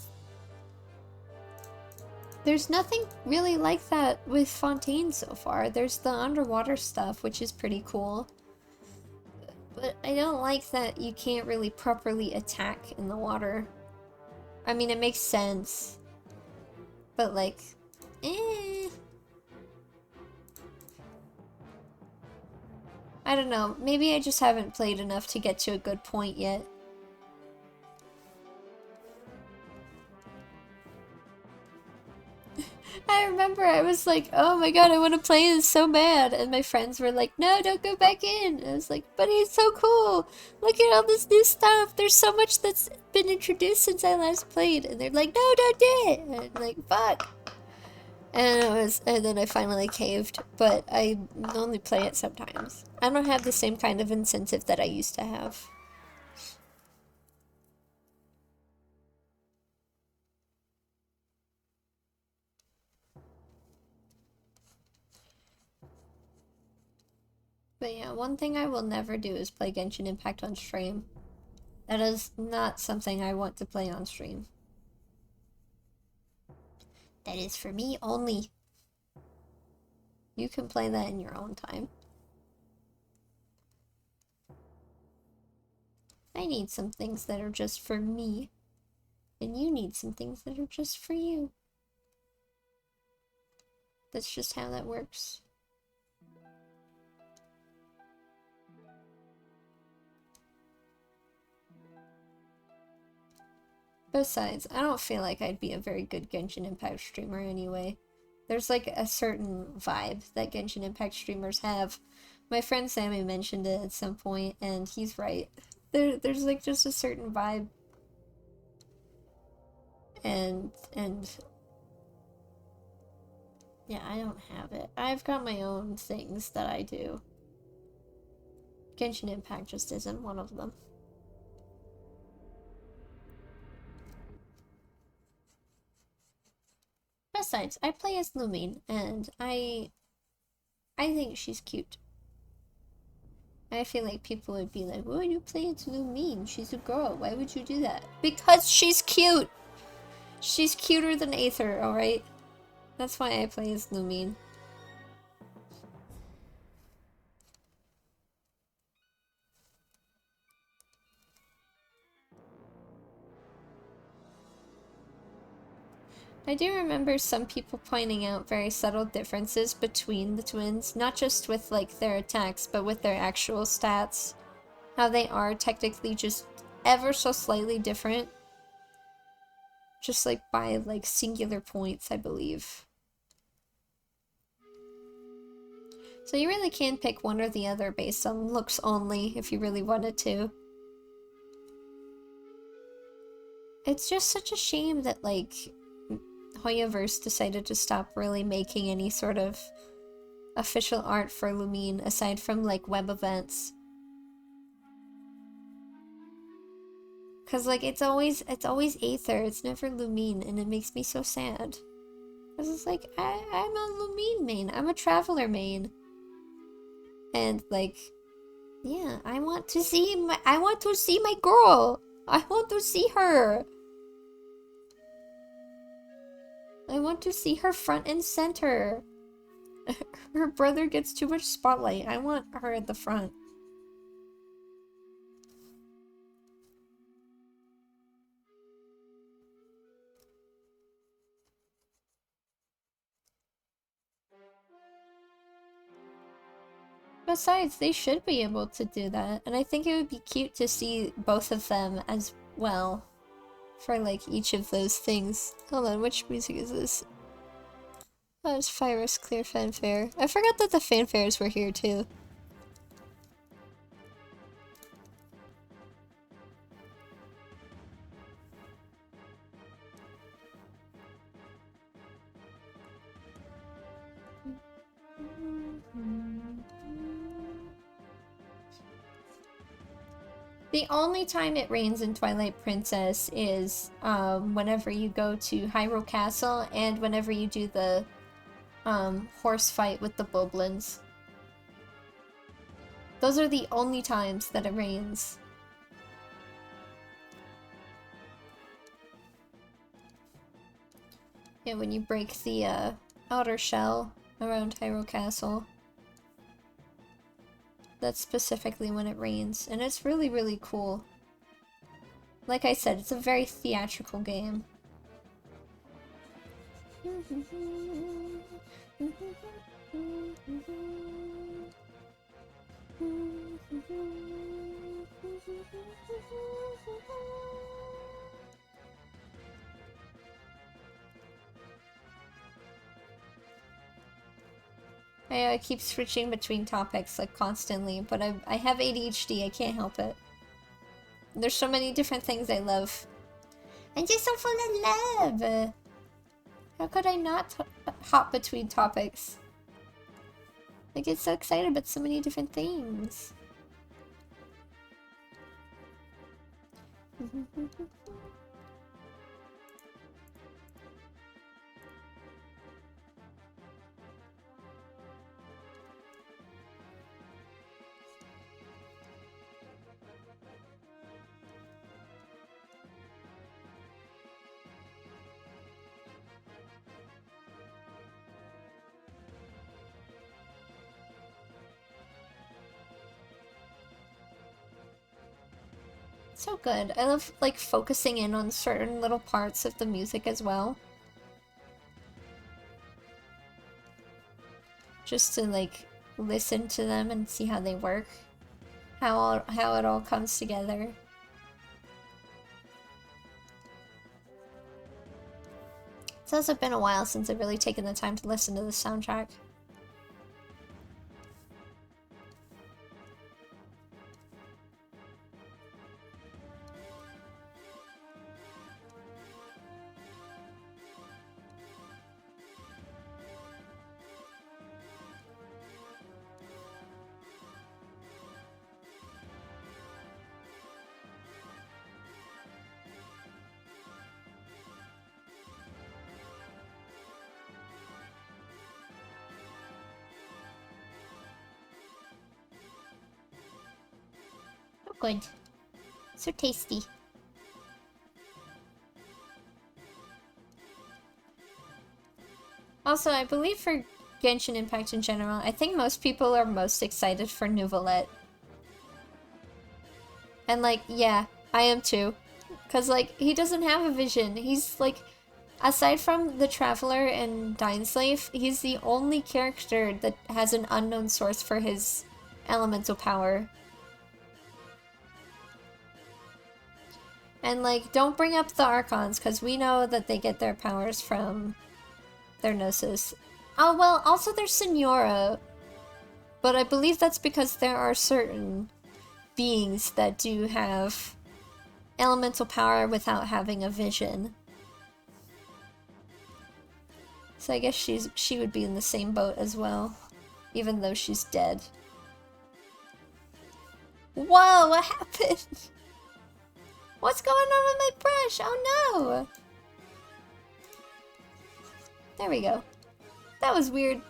there's nothing really like that with Fontaine so far. There's the underwater stuff, which is pretty cool. But I don't like that you can't really properly attack in the water. I mean, it makes sense. But like, I don't know. Maybe I just haven't played enough to get to a good point yet. I remember I was like, oh my god, I want to play this so bad. And my friends were like, no, don't go back in. And I was like, but it's so cool. Look at all this new stuff. There's so much that's been introduced since I last played. And they're like, no, don't do it. And I'm like, fuck. And then I finally caved, but I only play it sometimes. I don't have the same kind of incentive that I used to have. But yeah, one thing I will never do is play Genshin Impact on stream. That is not something I want to play on stream. That is for me only. You can play that in your own time. I need some things that are just for me. And you need some things that are just for you. That's just how that works. Besides, I don't feel like I'd be a very good Genshin Impact streamer anyway. There's like a certain vibe that Genshin Impact streamers have. My friend Sammy mentioned it at some point, and he's right. There's like just a certain vibe. And yeah, I don't have it. I've got my own things that I do. Genshin Impact just isn't one of them. Besides, I play as Lumine, and I think she's cute. I feel like people would be like, why would you play as Lumine? She's a girl. Why would you do that? Because she's cute! She's cuter than Aether, alright? That's why I play as Lumine. I do remember some people pointing out very subtle differences between the twins, not just with like their attacks, but with their actual stats. How they are technically just ever so slightly different. Just like by like singular points, I believe. So you really can pick one or the other based on looks only if you really wanted to. It's just such a shame that like Hoyoverse decided to stop really making any sort of official art for Lumine aside from like web events. Cause like it's always Aether, it's never Lumine, and it makes me so sad. Cause it's like I'm a Lumine main, I'm a Traveler main. And like, yeah, I want to see my girl! I want to see her! I want to see her front and center. Her brother gets too much spotlight. I want her at the front. Besides, they should be able to do that, and I think it would be cute to see both of them as well for like each of those things. Hold on, which music is this? Oh, it's Fyrus Clear Fanfare. I forgot that the fanfares were here too. The only time it rains in Twilight Princess is whenever you go to Hyrule Castle and whenever you do the horse fight with the Boblins. Those are the only times that it rains. Yeah, when you break the outer shell around Hyrule Castle. That's specifically when it rains, and it's really, really cool. Like I said, it's a very theatrical game. I keep switching between topics like constantly, but I have ADHD, I can't help it. There's so many different things I love. I'm just so full of love! How could I not hop between topics? I get so excited about so many different things. So good. I love, like, focusing in on certain little parts of the music as well. Just to, like, listen to them and see how they work. How it all comes together. It's also been a while since I've really taken the time to listen to the soundtrack. Good. So tasty. Also, I believe for Genshin Impact in general, I think most people are most excited for Neuvillette. And like, yeah, I am too. Cause like, he doesn't have a vision. He's like, Aside from the Traveler and Dyingslave, he's the only character that has an unknown source for his elemental power. And, like, don't bring up the Archons, because we know that they get their powers from their Gnosis. Oh, well, also there's Signora, but I believe that's because there are certain beings that do have elemental power without having a vision. So I guess she would be in the same boat as well, even though she's dead. Whoa, what happened? What's going on with my brush? Oh no! There we go. That was weird.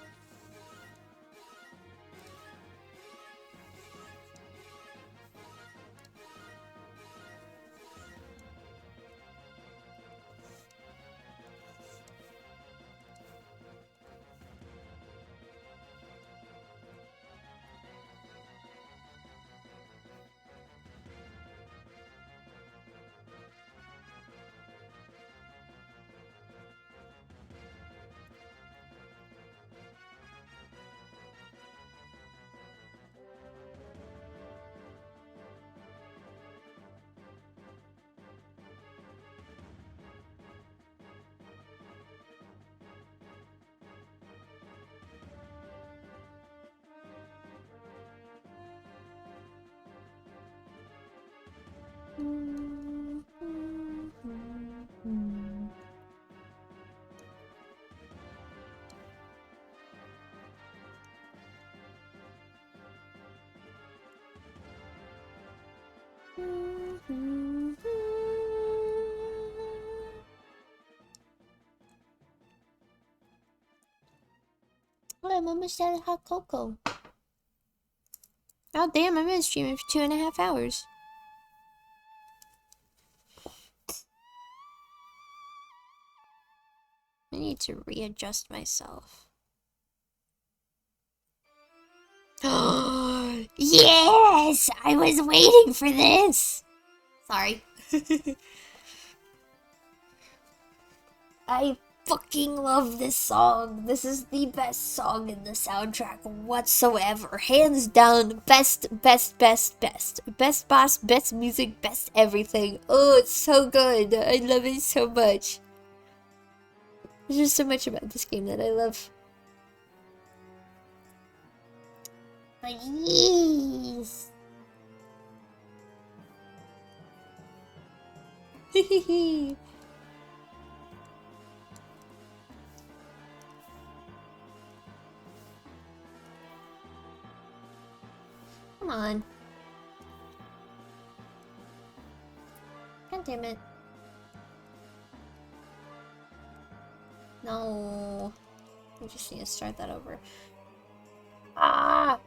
I'm almost out of hot cocoa. Oh damn, I've been streaming for 2.5 hours. I need to readjust myself. Yes! I was waiting for this! Sorry. I fucking love this song. This is the best song in the soundtrack whatsoever. Hands down, best. Best boss, best music, best everything. Oh, it's so good. I love it so much. There's just so much about this game that I love. Please. Hehehe. Come on. God damn it. No. We just need to start that over. Ah!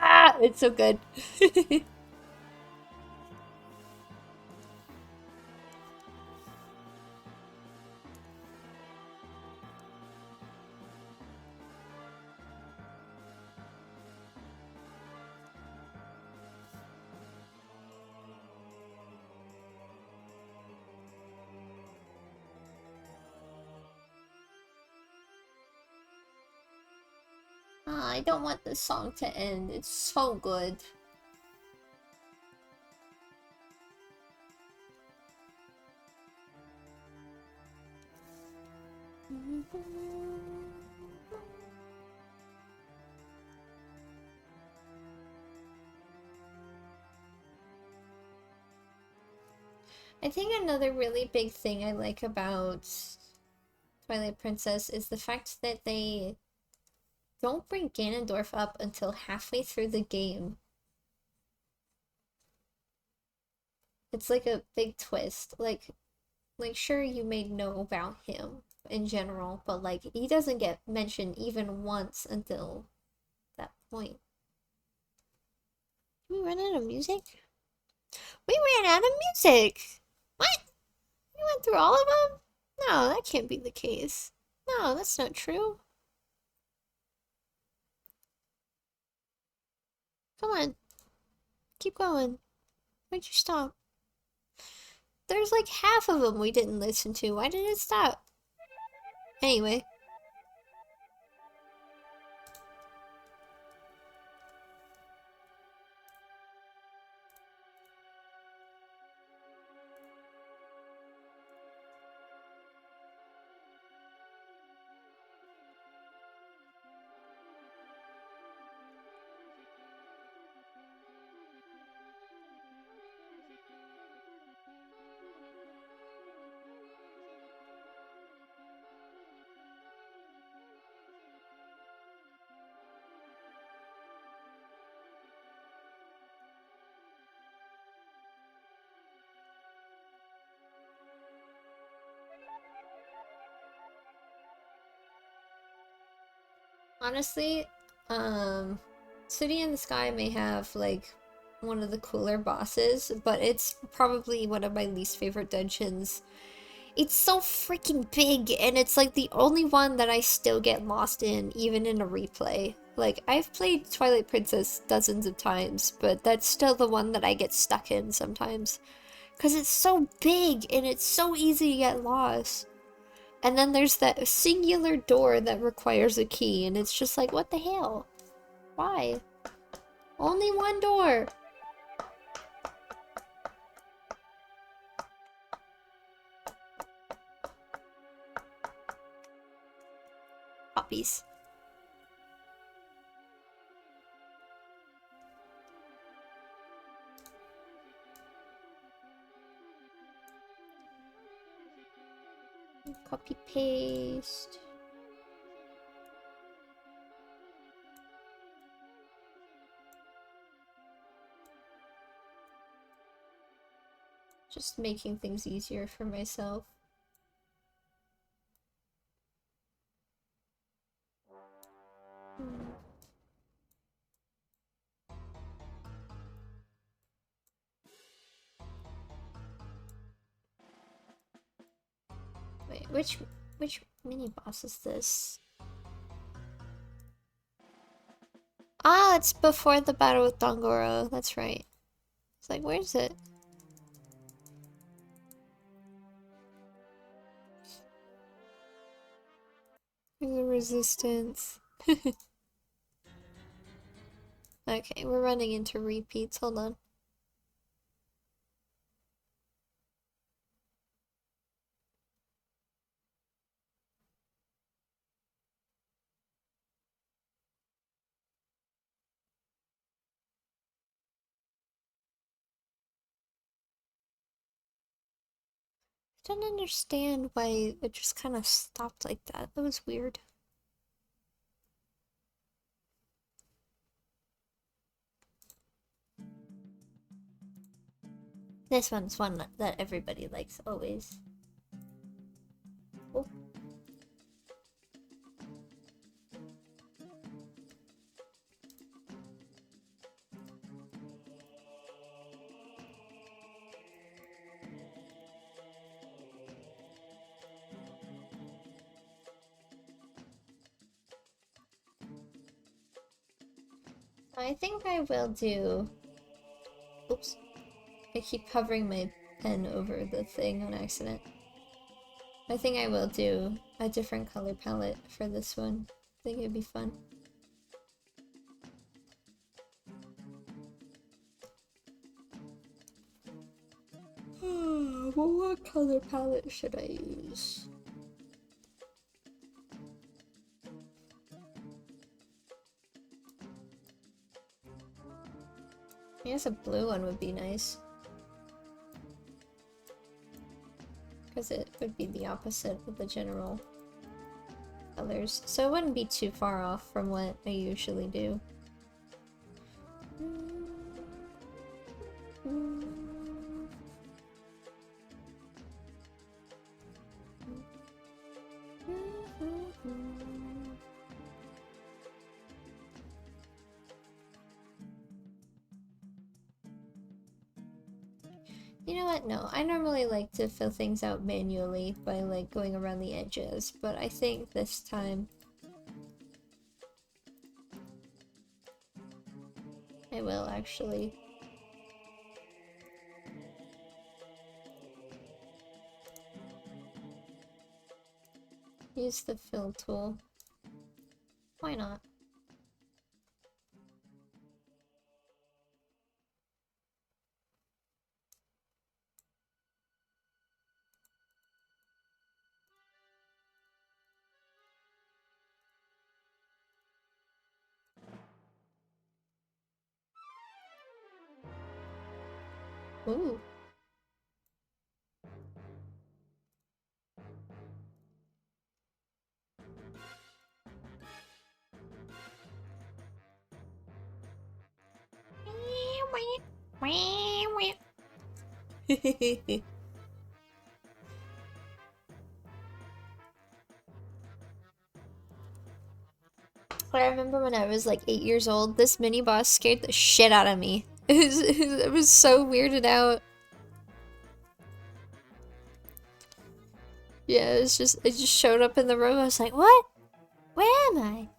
Ah, it's so good. I don't want this song to end. It's so good. I think another really big thing I like about Twilight Princess is the fact that they Don't bring Ganondorf up until halfway through the game. It's like a big twist. Like sure, you may know about him in general, but like he doesn't get mentioned even once until that point. Did we run out of music? We ran out of music! What? We went through all of them? No, that can't be the case. No, that's not true. Come on. Keep going. Why'd you stop? There's like half of them we didn't listen to. Why did it stop? Anyway. Honestly, City in the Sky may have like one of the cooler bosses, but it's probably one of my least favorite dungeons. It's so freaking big, and it's like the only one that I still get lost in, even in a replay. Like, I've played Twilight Princess dozens of times, but that's still the one that I get stuck in sometimes. Because it's so big, and it's so easy to get lost. And then there's that singular door that requires a key, and it's just like, what the hell? Why? Only one door! Puppies. Copy paste. Just making things easier for myself. Wait, which mini boss is this? Ah, it's before the battle with Dongoro. That's right. It's like, where is it? The resistance. Okay, we're running into repeats. Hold on. I don't understand why it just kind of stopped like that. That was weird. This one's one that everybody likes, always. Oh. I think I will do... Oops. I keep hovering my pen over the thing on accident. I think I will do a different color palette for this one. I think it'd be fun. Well, what color palette should I use? I guess a blue one would be nice. Because it would be the opposite of the general colors, so it wouldn't be too far off from what I usually do. You know what? No, I normally like to fill things out manually by like going around the edges, but I think this time I will actually. Use the fill tool. Why not? Ooh. I remember when I was like 8 years old, this mini boss scared the shit out of me. It was so weirded out. Yeah, it just showed up in the room. I was like, what? Where am I?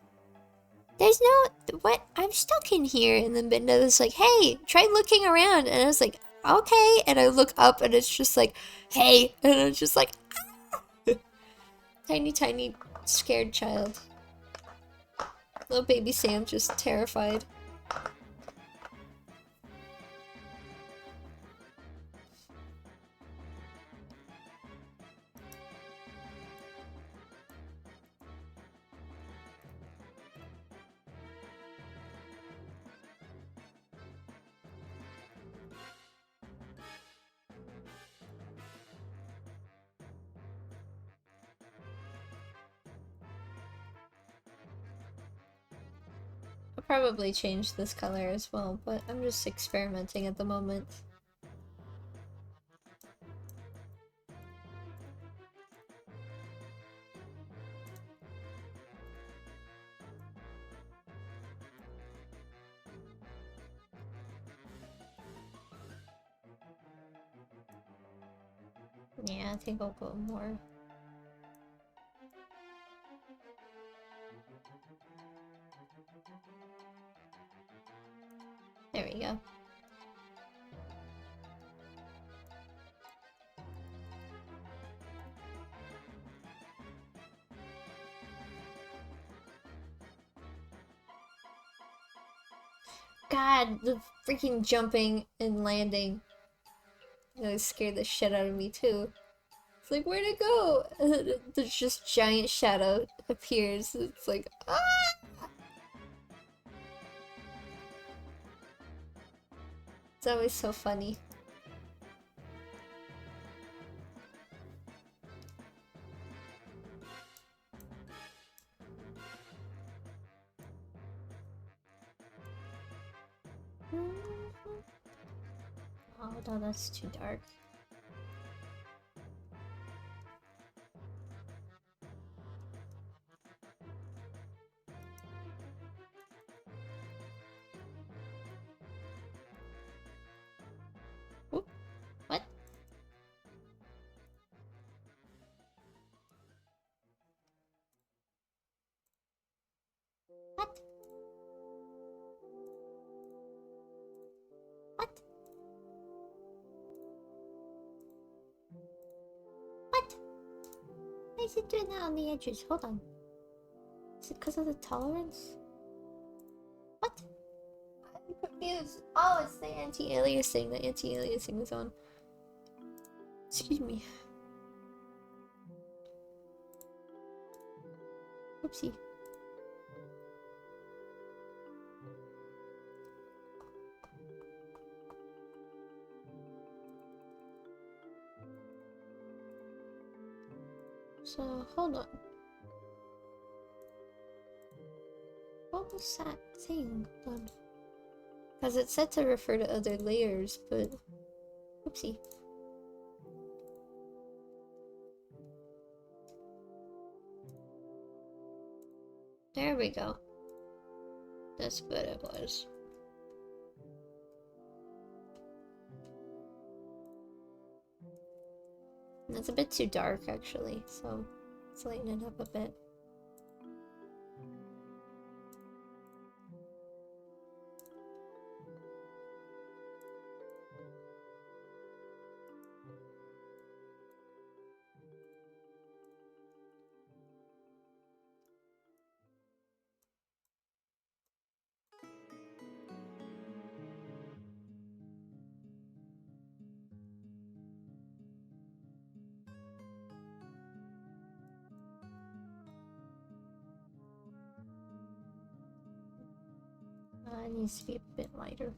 There's no, what? I'm stuck in here. And then Binda was like, hey, try looking around. And I was like, okay. And I look up and it's just like, hey. And I'm just like, ah! Tiny, tiny, scared child. Little baby Sam just terrified. I'll probably change this color as well, but I'm just experimenting at the moment. Yeah, I think I'll go more. There we go. God, the freaking jumping and landing. That scared the shit out of me too. It's like, where'd it go? And there's just giant shadow appears. It's like, ah! It's always so funny. Oh no, that's too dark. Oop. What? What? What? What? Why is it doing that on the edges? Hold on. Is it because of the tolerance? What? I'm confused. Oh, it's the anti-aliasing. The anti-aliasing is on. Excuse me. Oopsie. So, hold on. what was that thing? Because it's said to refer to other layers, but... Oopsie. There we go. That's what it was. And it's a bit too dark, actually, so let's lighten it up a bit. It needs to be a bit lighter.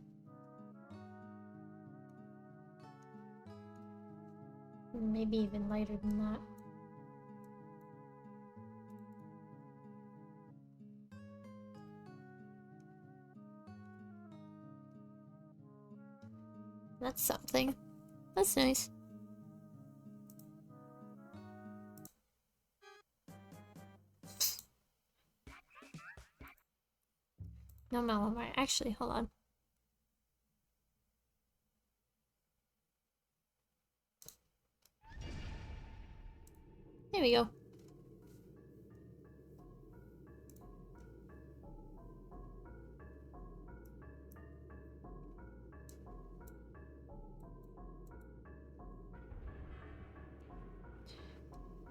Maybe even lighter than that. That's something. That's nice. No, actually, hold on. There we go.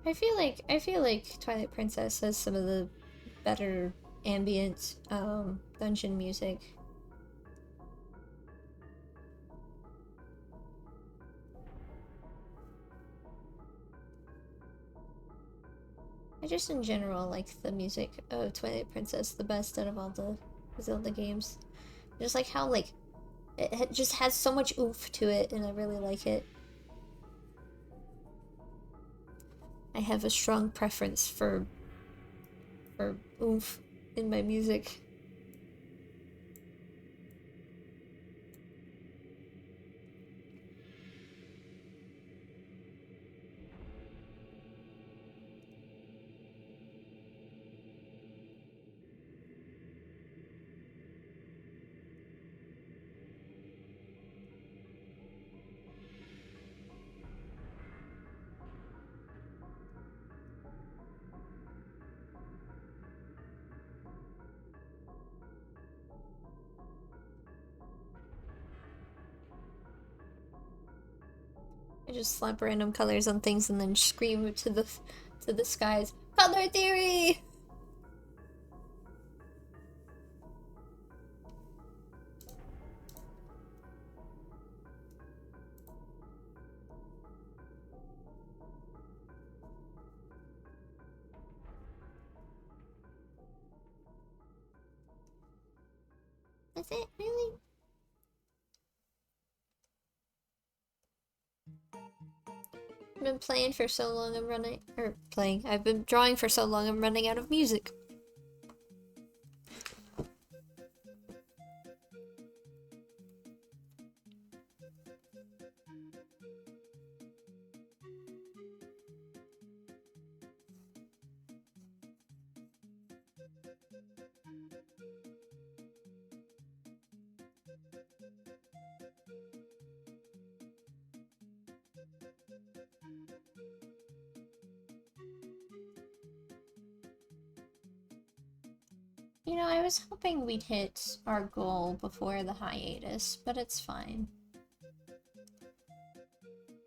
I feel like Twilight Princess has some of the better ambient dungeon music. I just in general like the music of Twilight Princess the best out of all the Zelda games. Just like how like it just has so much oomph to it, and I really like it. I have a strong preference for oomph in my music. I just slap random colors on things and then scream to the skies, "Color theory!" That's it, really? I've been playing for so long I'm running, I've been drawing for so long I'm running out of music. You know, I was hoping we'd hit our goal before the hiatus, but it's fine.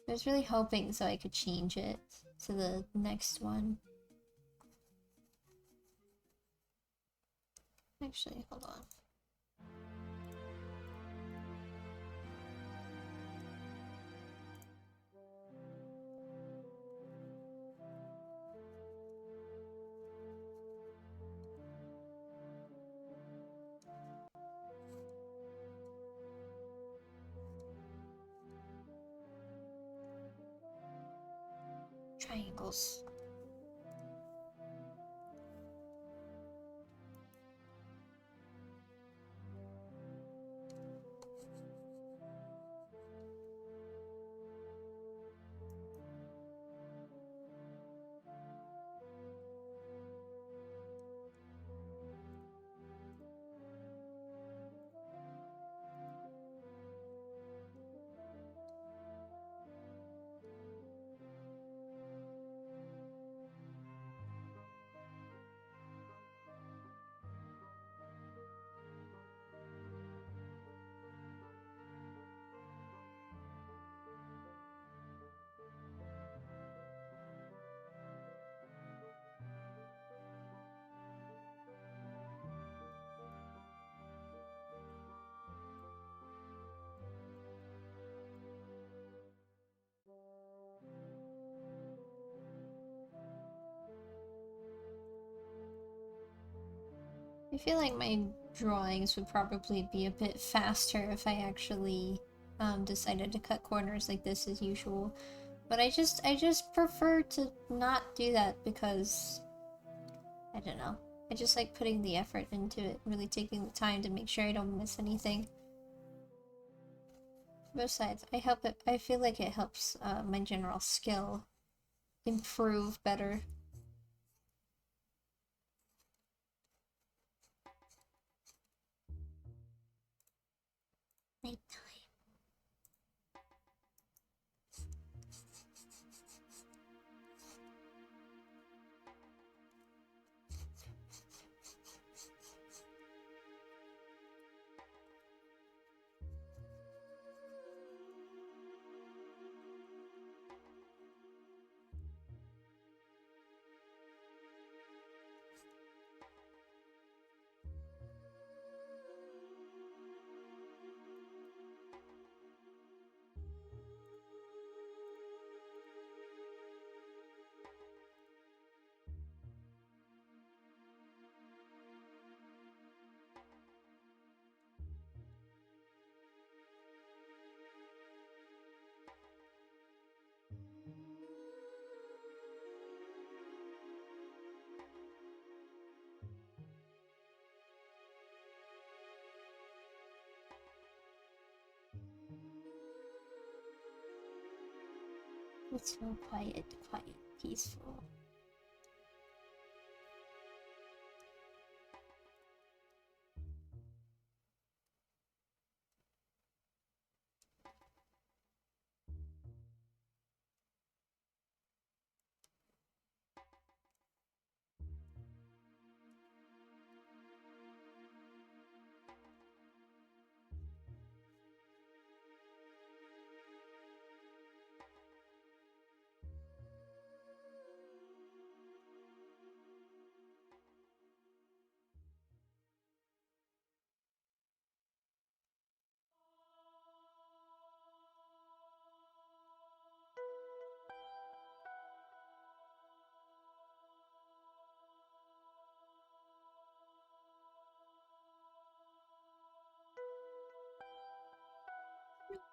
I was really hoping so I could change it to the next one. Actually, hold on. Triangles. I feel like my drawings would probably be a bit faster if I actually decided to cut corners like this as usual. But I just prefer to not do that because I don't know. I just like putting the effort into it, really taking the time to make sure I don't miss anything. Both sides. I feel like it helps my general skill improve better. Nighttime. It's so quiet, peaceful.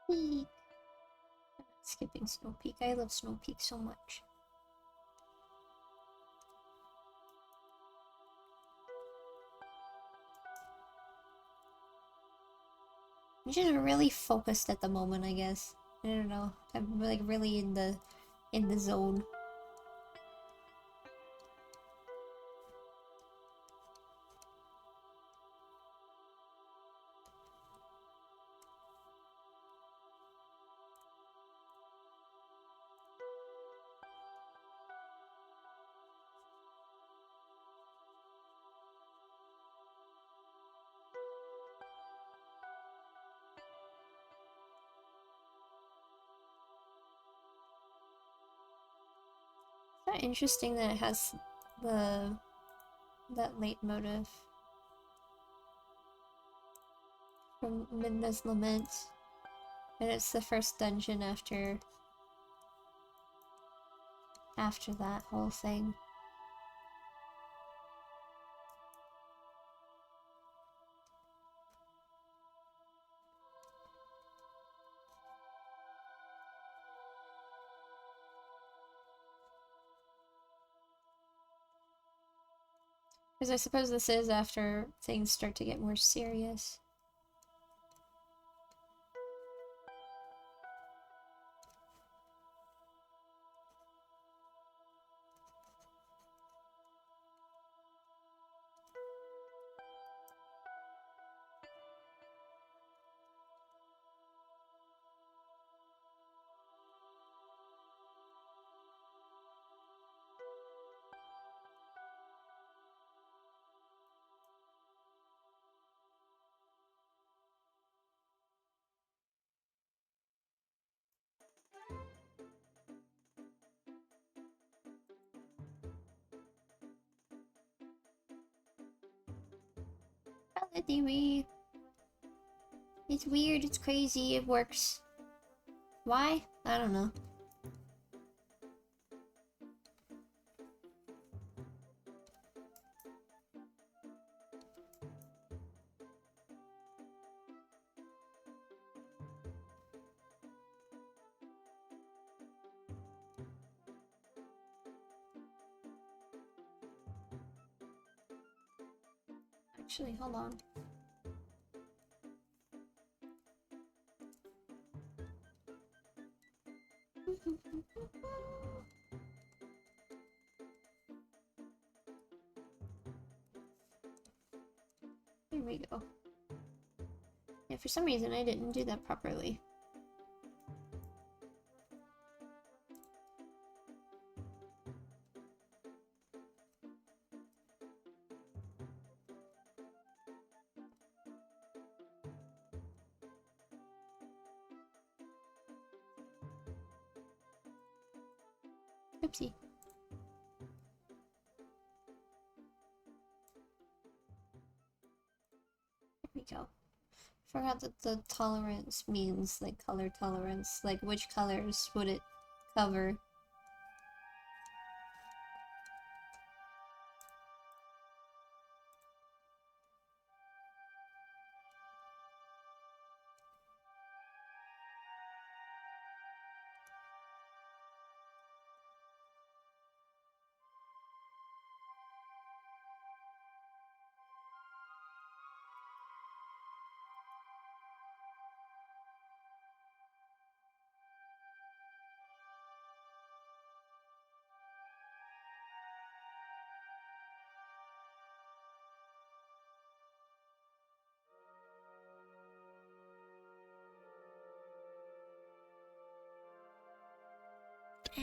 Peak. Skipping Snow Peak. I love Snow Peak so much. I'm just really focused at the moment, I guess. I don't know. I'm like really in the zone. It's so interesting that it has that leitmotif from Midna's Lament, and it's the first dungeon after that whole thing. Because I suppose this is after things start to get more serious. Anyway, it's weird, it's crazy, it works. Why? I don't know. Actually, hold on. Here we go. Yeah, for some reason I didn't do that properly. Oopsie. There we go. Forgot that the tolerance means like color tolerance. Like which colors would it cover?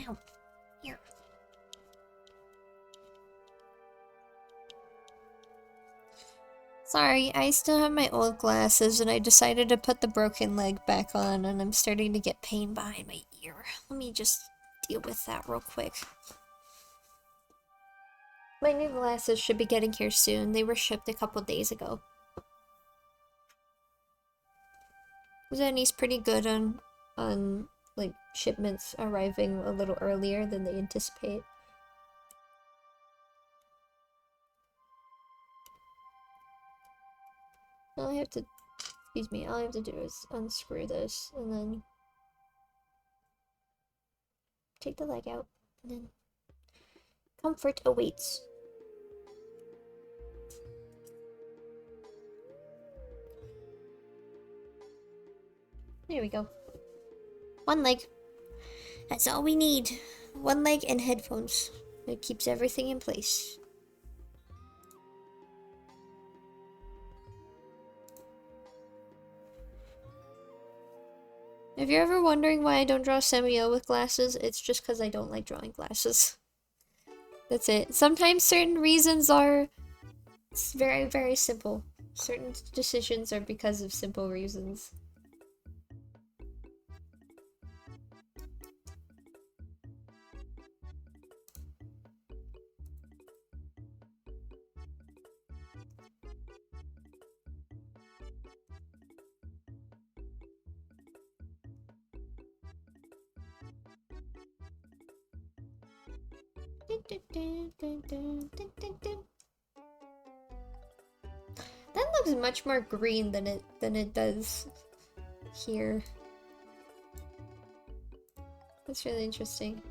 Ow. Here. Sorry, I still have my old glasses and I decided to put the broken leg back on and I'm starting to get pain behind my ear. Let me just deal with that real quick. My new glasses should be getting here soon. They were shipped a couple days ago. Zenny's pretty good on like shipments arriving a little earlier than they anticipate. All I have to, excuse me, all I have to do is unscrew this and then take the leg out and then comfort awaits. There we go. One leg. That's all we need. One leg and headphones. It keeps everything in place. If you're ever wondering why I don't draw SAMIEL with glasses, it's just because I don't like drawing glasses. That's it. Sometimes certain reasons are very, very simple. Certain decisions are because of simple reasons. That looks much more green than it does here. That's really interesting.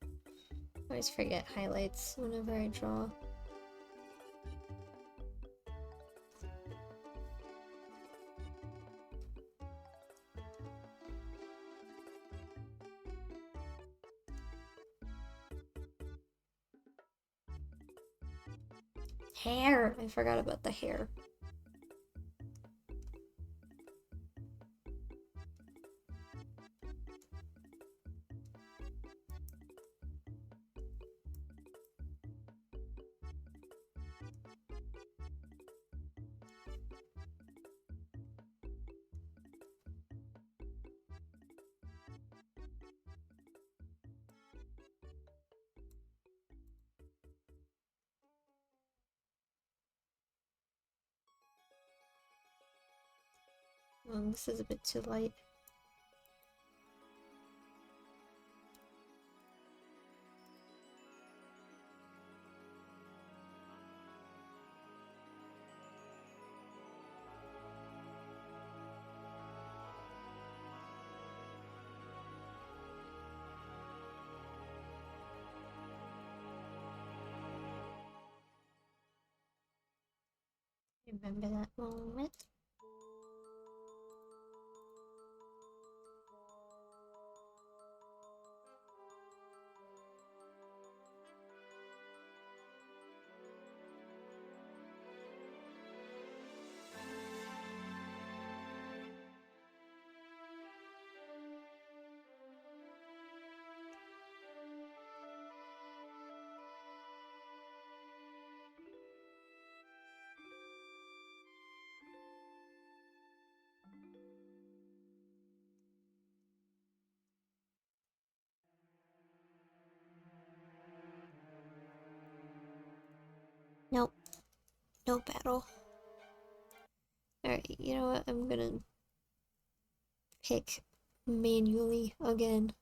I always forget highlights whenever I draw. Hair! I forgot about the hair. This is a bit too light. remember that moment. Nope. No battle. Alright, you know what? I'm gonna pick manually again.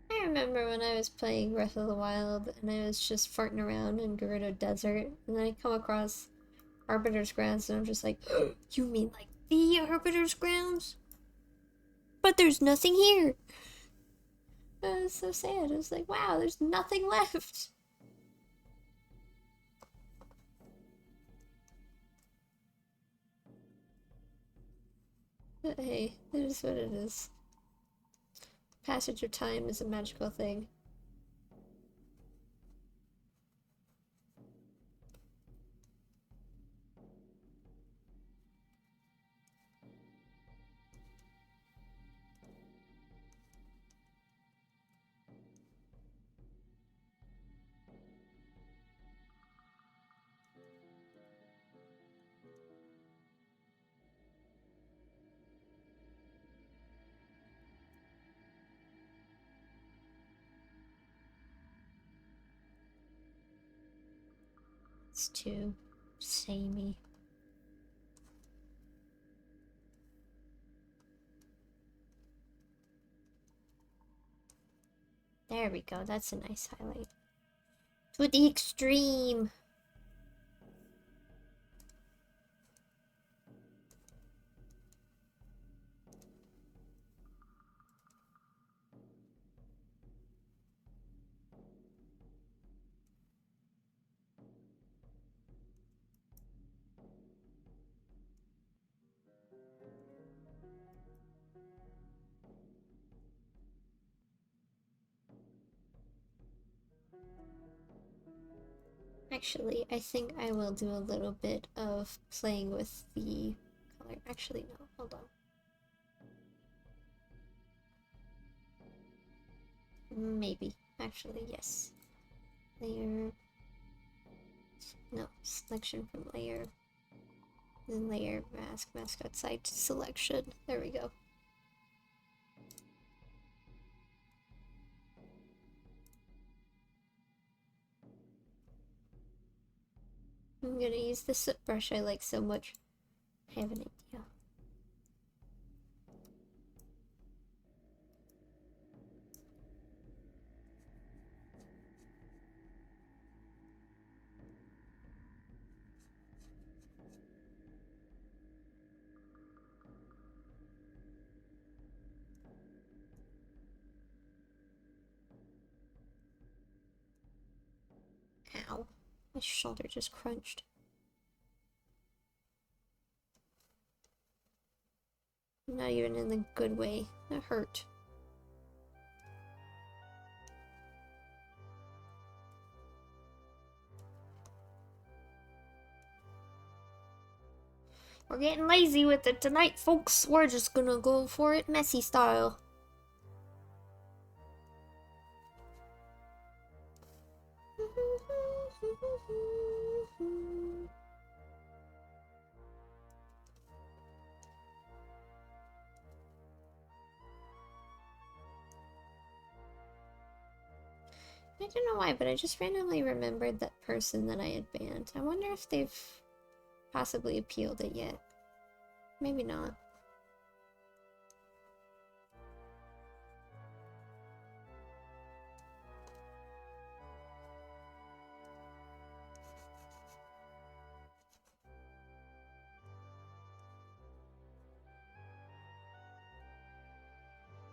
I remember when I was playing Breath of the Wild and I was just farting around in Gerudo Desert, and then I come across Arbiter's Grounds and I'm just like, you mean like the Arbiter's Grounds? But there's nothing here! It was so sad. I was like, wow, there's nothing left! But hey, it is what it is. Passage of time is a magical thing. It's too samey. There we go, that's a nice highlight. To the extreme! Actually, I think I will do a little bit of playing with the color. Actually, no, hold on. Maybe. Actually, yes. Layer. No, selection from layer. Then layer, mask, mask outside selection. There we go. I'm gonna use the soot brush I like so much. I have an idea. Ow. My shoulder just crunched. Not even in the good way. That hurt. We're getting lazy with it tonight, folks. We're just gonna go for it messy style. I don't know why, but I just randomly remembered that person that I had banned. I wonder if they've possibly appealed it yet. Maybe not.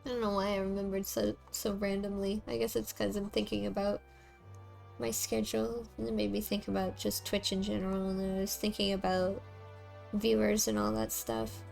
I don't know why I remembered so randomly. I guess it's because I'm thinking about my schedule, and it made me think about just Twitch in general, and I was thinking about viewers and all that stuff.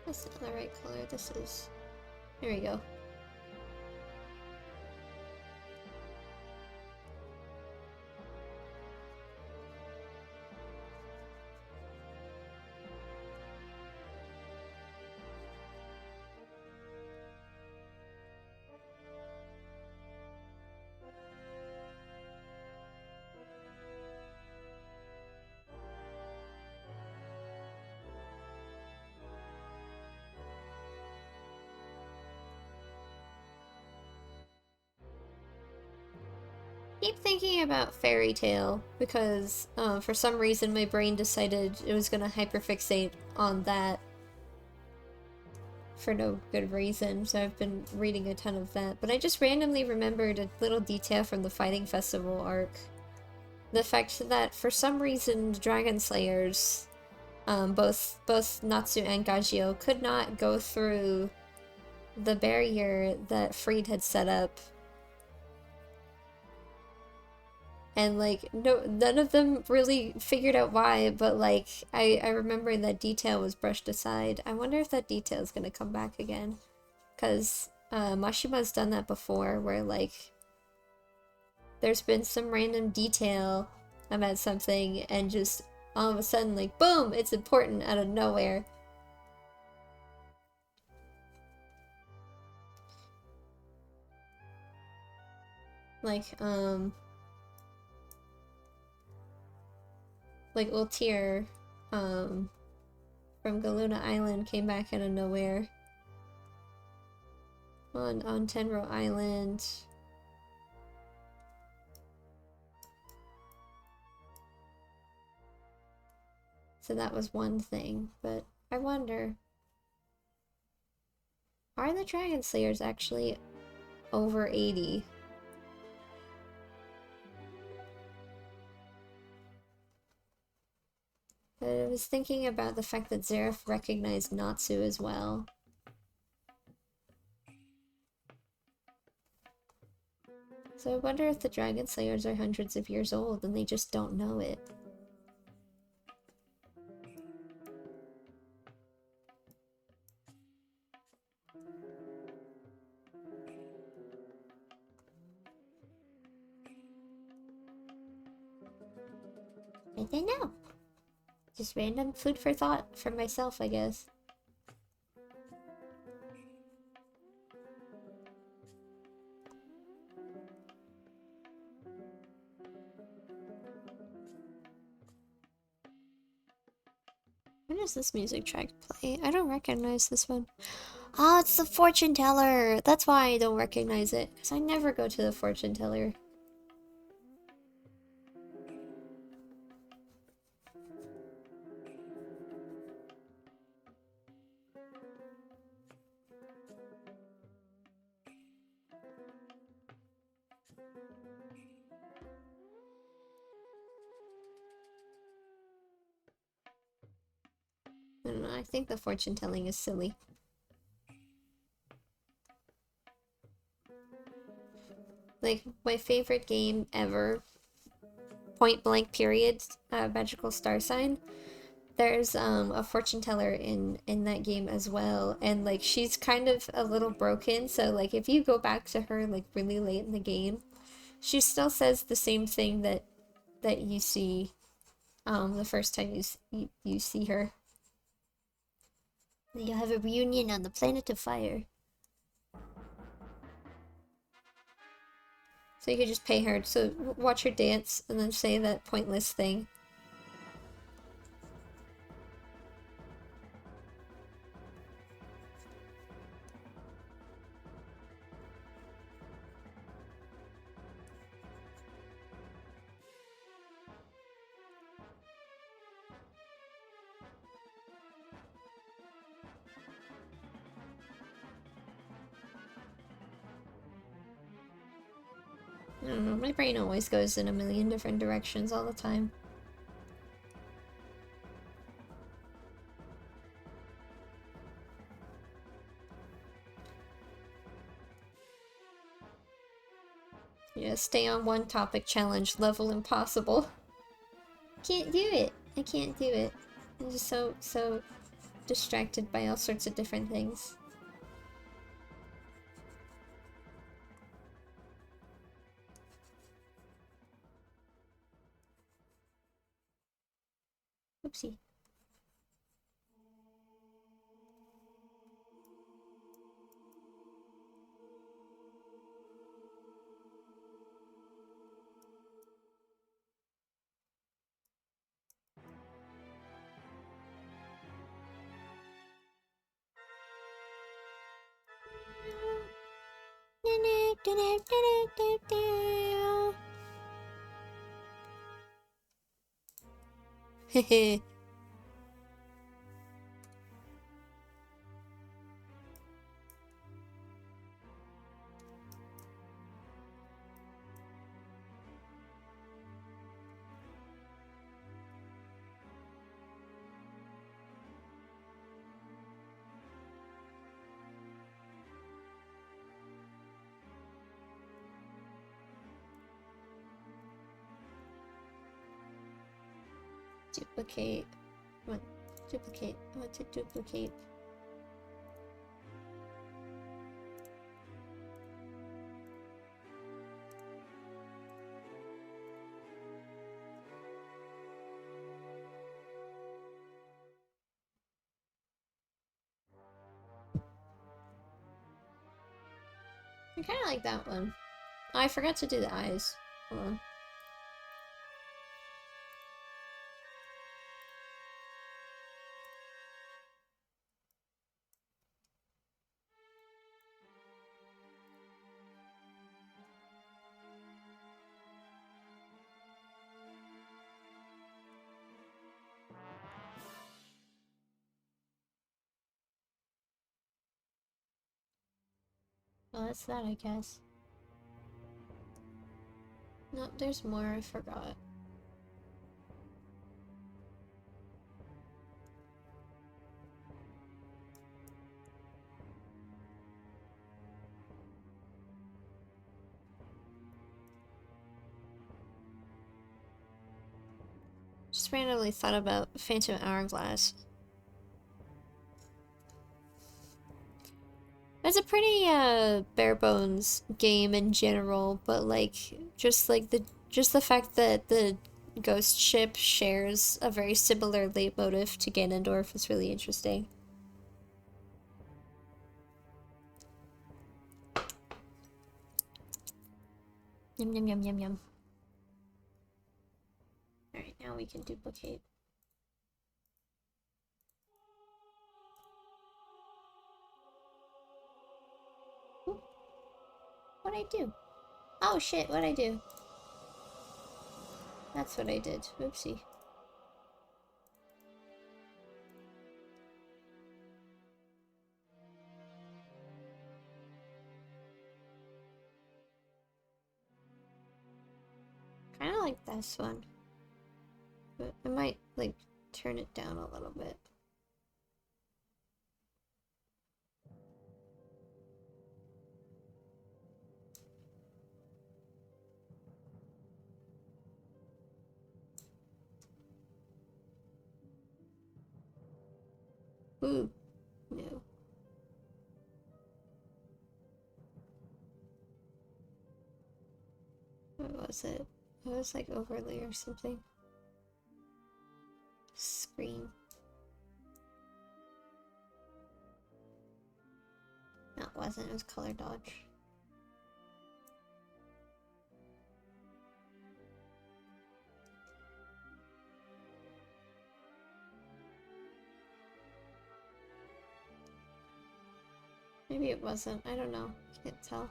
That's not the right color. This is... There we go. Keep thinking about Fairy Tale because for some reason my brain decided it was gonna hyperfixate on that for no good reason, so I've been reading a ton of that. But I just randomly remembered a little detail from the Fighting Festival arc. The fact that for some reason the Dragon Slayers, both Natsu and Gajio, could not go through the barrier that Freed had set up. And, like, none of them really figured out why, but, like, I remember that detail was brushed aside. I wonder if that detail is gonna come back again. Because, Mashima's done that before, where, like, there's been some random detail about something, and just all of a sudden, like, boom! It's important out of nowhere. Like Ultir, from Galuna Island came back out of nowhere. On Tenro Island. So that was one thing, but I wonder, are the Dragon Slayers actually over 80? I was thinking about the fact that Zeref recognized Natsu as well. So I wonder if the Dragon Slayers are hundreds of years old and they just don't know it. I don't know. Just random food for thought for myself, I guess. When does this music track play? I don't recognize this one. Oh, it's the fortune teller! That's why I don't recognize it, because I never go to the fortune teller. I don't know, I think the fortune telling is silly. Like, my favorite game ever, point blank period, Magical Star Sign. there's a fortune teller in that game as well, and like she's kind of a little broken, so like if you go back to her like really late in the game, she still says the same thing that you see the first time you see her. You'll have a reunion on the planet of fire. So you could just pay her, so watch her dance and then say that pointless thing. I don't know, my brain always goes in a million different directions all the time. Yeah, stay on one topic challenge, level impossible. Can't do it. I can't do it. I'm just so distracted by all sorts of different things. Oopsie. Hehe. Duplicate. I want duplicate. I want to duplicate. I kind of like that one. Oh, I forgot to do the eyes. Hold on. Well, that's that, I guess. No, there's more. I forgot. Just randomly thought about Phantom Hourglass. It's a pretty bare bones game in general, but like just the fact that the ghost ship shares a very similar leitmotif to Ganondorf is really interesting. Yum yum yum yum yum. Alright, now we can duplicate. Ooh. What'd I do? Oh shit, what'd I do? That's what I did. Oopsie. Kinda like this one. But I might, like, turn it down a little bit. Ooh, no. What was it? It was like overlay or something. Screen. No, it wasn't. It was color dodge. Maybe it wasn't. I don't know. Can't tell.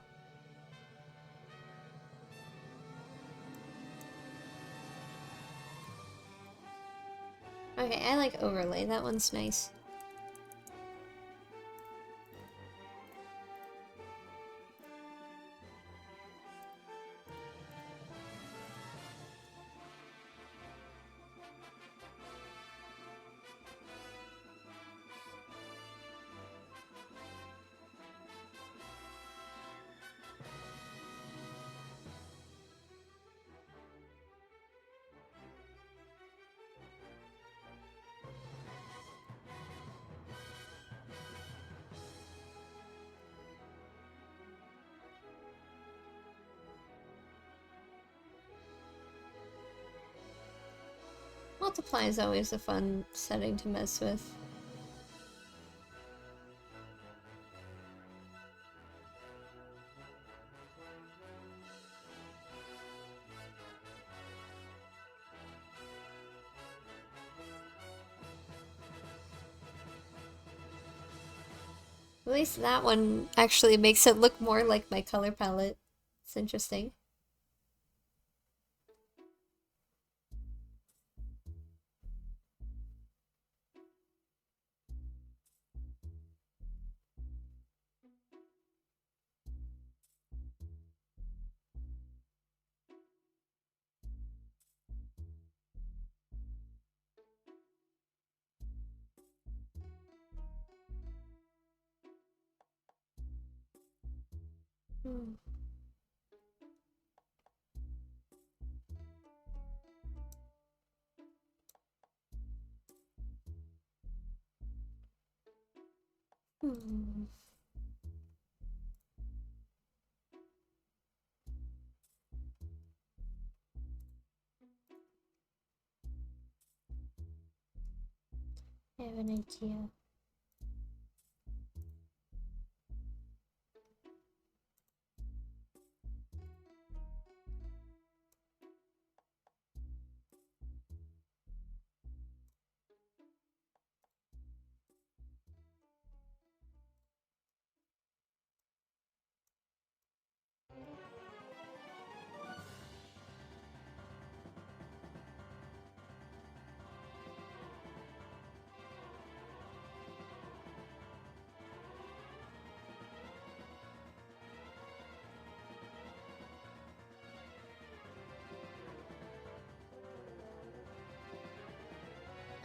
Okay, I like overlay. That one's nice. Multiply is always a fun setting to mess with. At least that one actually makes it look more like my color palette. It's interesting. Hmm. Hmm. I have an idea.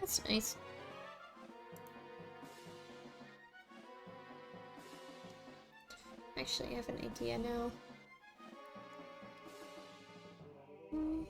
That's nice. Actually, I have an idea now. Hmm.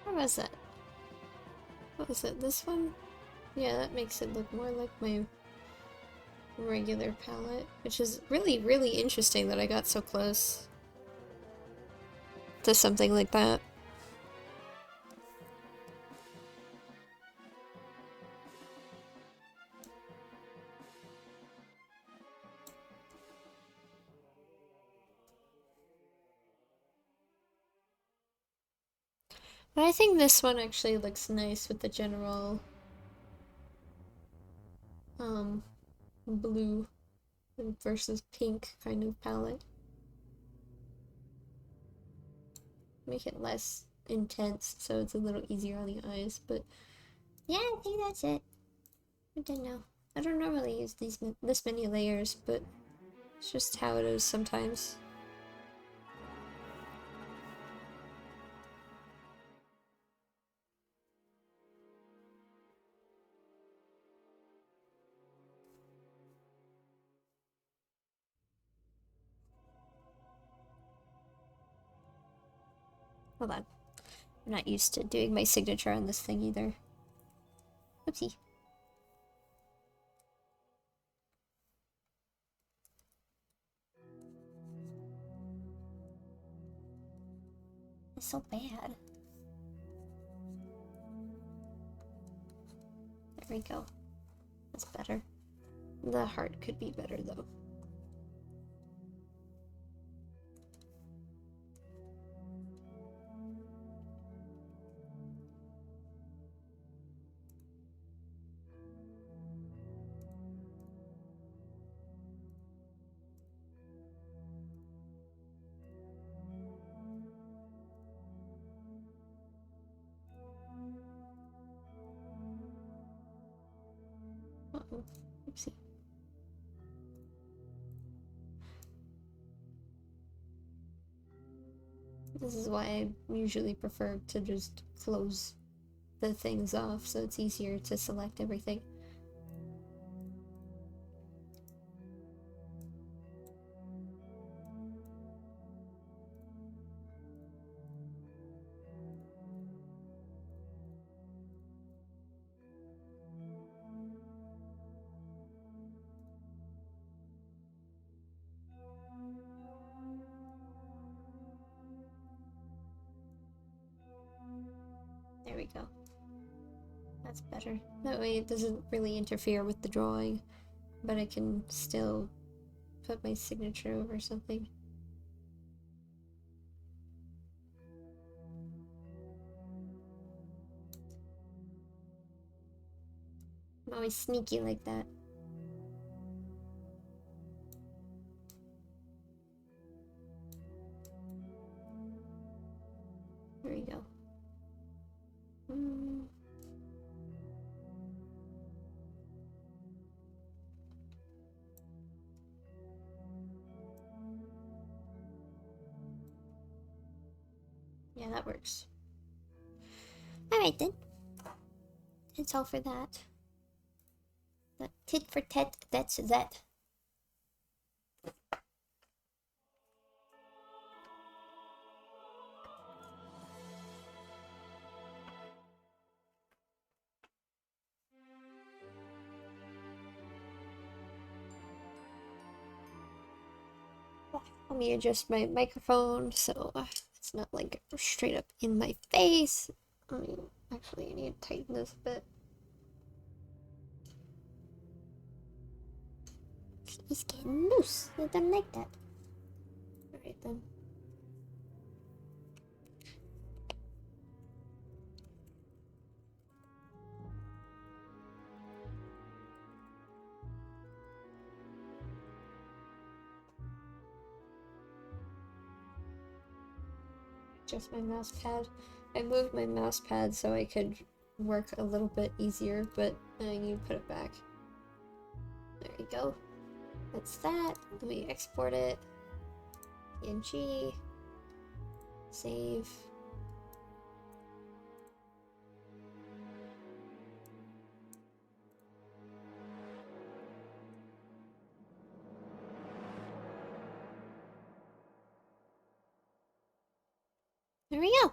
Where was that? What was it? This one? Yeah, that makes it look more like my regular palette, which is really, really interesting that I got so close to something like that. But I think this one actually looks nice with the general blue versus pink kind of palette. Make it less intense, so it's a little easier on the eyes, but yeah, I think that's it. I don't know. I don't normally use this many layers, but it's just how it is sometimes. Hold on. I'm not used to doing my signature on this thing either. Oopsie. It's so bad. There we go. That's better. The heart could be better though. Uh-oh. Oopsie. This is why I usually prefer to just close the things off so it's easier to select everything. There we go. That's better. That way it doesn't really interfere with the drawing, but I can still put my signature over something. I'm always sneaky like that. There we go. Yeah, that works. Alright then. That's all for that. The tit for tat, that's that. Let me adjust my microphone so it's not like straight up in my face. I mean, actually, I need to tighten this a bit. It's getting loose. I don't like that. Alright then. Just my mouse pad. I moved my mouse pad so I could work a little bit easier, but I need to put it back. There you go. That's that. Let me export it. PNG. Save. There we go.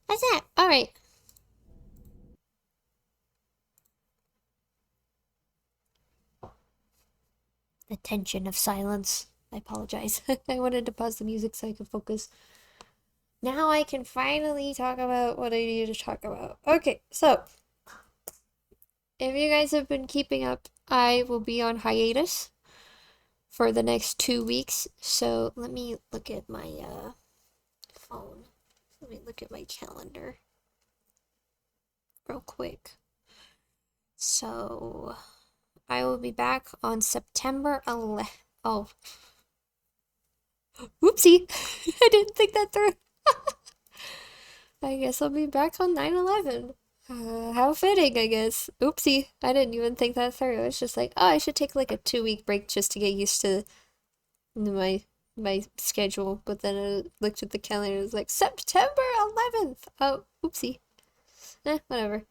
That's it. Alright. The tension of silence. I apologize. I wanted to pause the music so I could focus. Now I can finally talk about what I need to talk about. Okay, so if you guys have been keeping up, I will be on hiatus for the next 2 weeks. So let me look at my phone. Let me look at my calendar real quick. So I will be back on September 11th. Oh. Whoopsie. I didn't think that through. I guess I'll be back on 9/11. How fitting, I guess. Oopsie, I didn't even think that through. It's just like, oh, I should take like a 2 week break just to get used to my schedule. But then I looked at the calendar and it was like September 11th. Oh, oopsie. Whatever.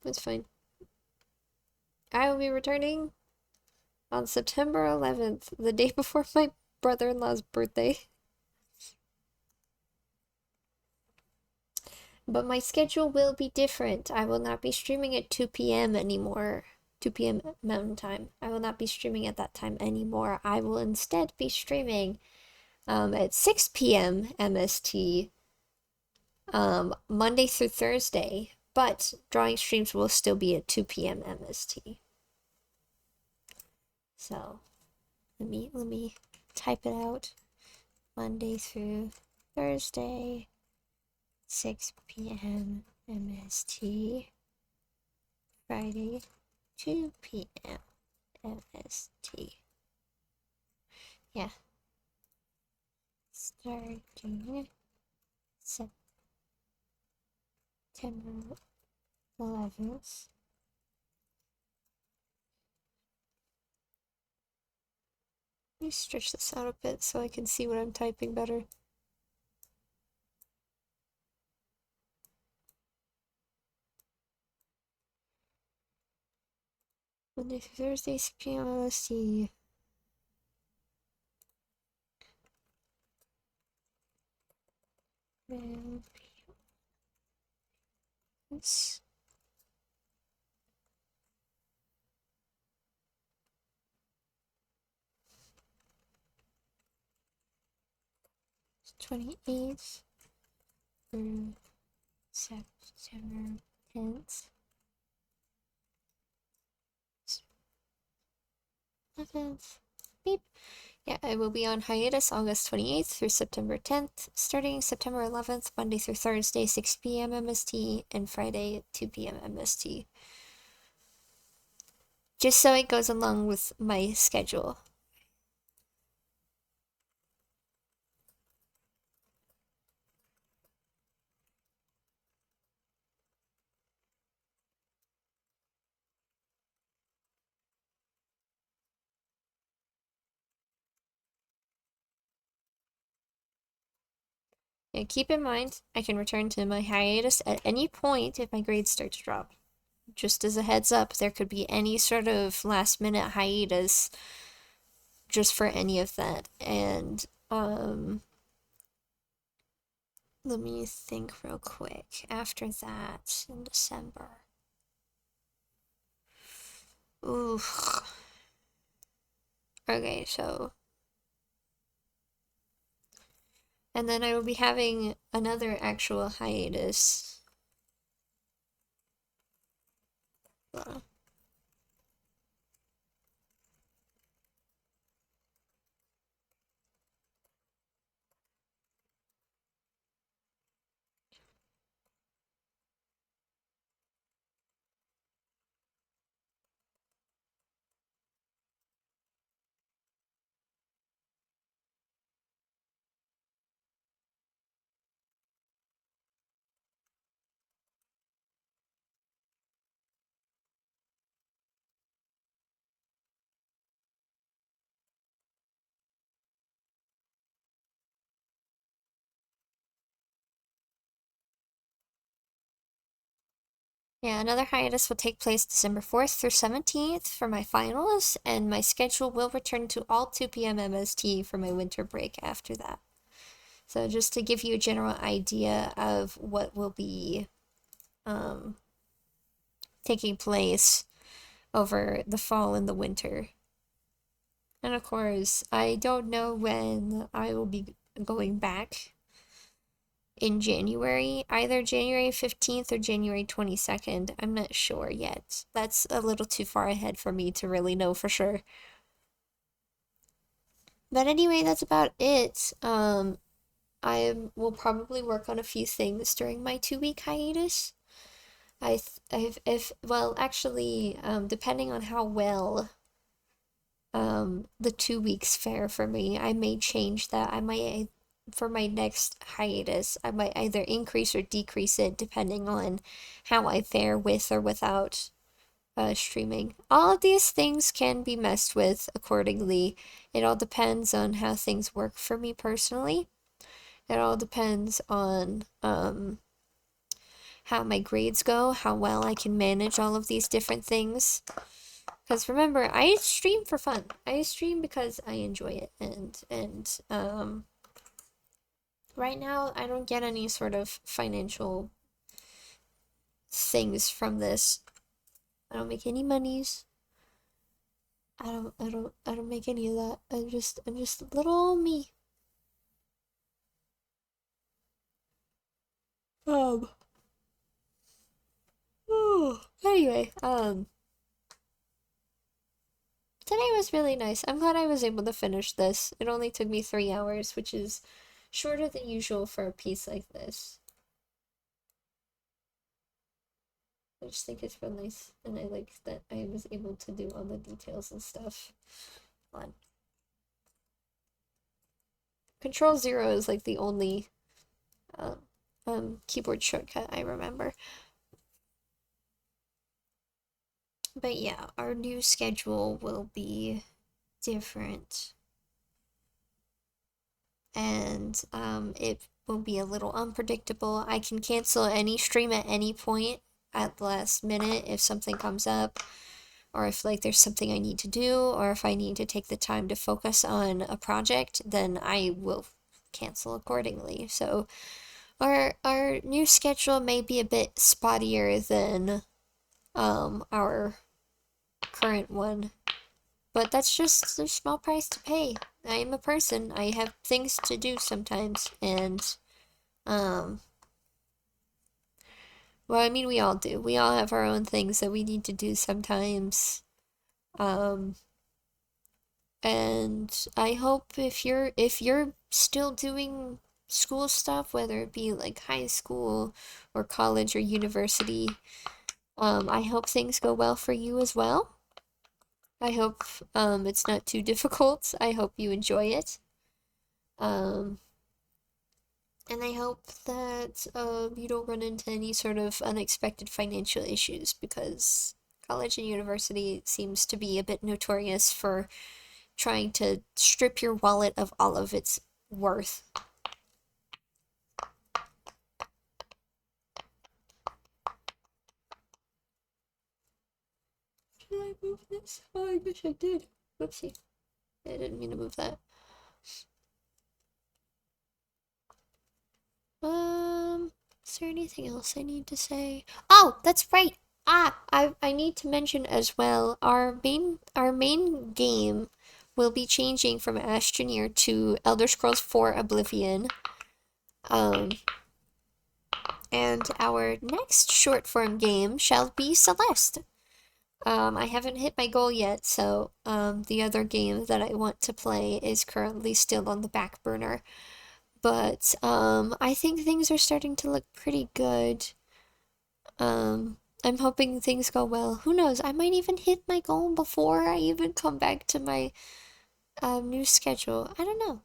It's fine. I will be returning on September 11th, the day before my brother-in-law's birthday. But my schedule will be different. I will not be streaming at 2 p.m. anymore. 2 p.m. Mountain Time. I will not be streaming at that time anymore. I will instead be streaming at 6 p.m. MST Monday through Thursday. But drawing streams will still be at 2 p.m. MST. So let me type it out. Monday through Thursday, 6 p.m. MST. Friday, 2 p.m. MST. Yeah. Starting September 11th. Let me stretch this out a bit so I can see what I'm typing better. Monday through Thursday, 6 p.m. MST. This. It's 28th through September 10th. 11th. Beep. Yeah, I will be on hiatus August 28th through September 10th, starting September 11th, Monday through Thursday, 6 p.m. MST, and Friday, 2 p.m. MST. Just so it goes along with my schedule. And keep in mind, I can return to my hiatus at any point if my grades start to drop. Just as a heads up, there could be any sort of last minute hiatus just for any of that. And, let me think real quick. After that, in December. Ooh. Okay, so. And then I will be having another actual hiatus. Yeah, another hiatus will take place December 4th through 17th for my finals, and my schedule will return to all 2 p.m. MST for my winter break after that. So just to give you a general idea of what will be taking place over the fall and the winter. And of course, I don't know when I will be going back in January, either January 15th or January 22nd. I'm not sure yet. That's a little too far ahead for me to really know for sure. But anyway, that's about it. I will probably work on a few things during my 2 week hiatus. Well, actually, depending on how well the 2 weeks fare for me, I may change that. I might for my next hiatus, I might either increase or decrease it depending on how I fare with or without streaming. All of these things can be messed with accordingly. It all depends on how things work for me personally. It all depends on how my grades go, how well I can manage all of these different things. Because remember, I stream for fun. I stream because I enjoy it, and right now I don't get any sort of financial things from this. I don't make any monies. I don't make any of that. I'm just little me. Um. Anyway, today was really nice. I'm glad I was able to finish this. It only took me 3 hours, which is shorter than usual for a piece like this. I just think it's real nice, and I like that I was able to do all the details and stuff. On Control 0 is like the only keyboard shortcut I remember. But yeah, our new schedule will be different. And it will be a little unpredictable. I can cancel any stream at any point at the last minute if something comes up, or if like there's something I need to do, or if I need to take the time to focus on a project, then I will cancel accordingly. So our new schedule may be a bit spottier than our current one. But that's just a small price to pay. I am a person. I have things to do sometimes, and well, I mean, we all do. We all have our own things that we need to do sometimes. Um, and I hope if you're still doing school stuff, whether it be like high school or college or university, I hope things go well for you as well. I hope it's not too difficult. I hope you enjoy it. Um, and I hope that you don't run into any sort of unexpected financial issues, because college and university seems to be a bit notorious for trying to strip your wallet of all of its worth. Should I move this? Oh, I wish I did. Whoopsie. I didn't mean to move that. Is there anything else I need to say? Oh, that's right. I need to mention as well, our main game will be changing from Astroneer to Elder Scrolls 4 Oblivion. And our next short form game shall be Celeste. I haven't hit my goal yet, so the other game that I want to play is currently still on the back burner. But I think things are starting to look pretty good. I'm hoping things go well. Who knows? I might even hit my goal before I even come back to my new schedule. I don't know.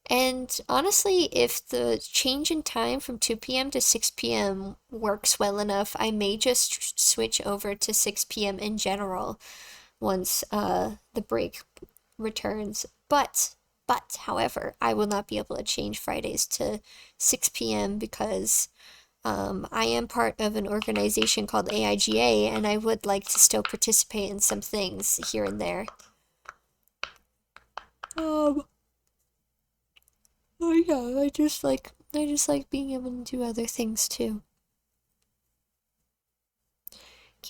And honestly, if the change in time from 2 p.m. to 6 p.m. works well enough, I may just switch over to 6 p.m. in general once the break returns. But, however, I will not be able to change Fridays to 6 p.m. because I am part of an organization called AIGA, and I would like to still participate in some things here and there. Oh yeah, I just like being able to do other things too.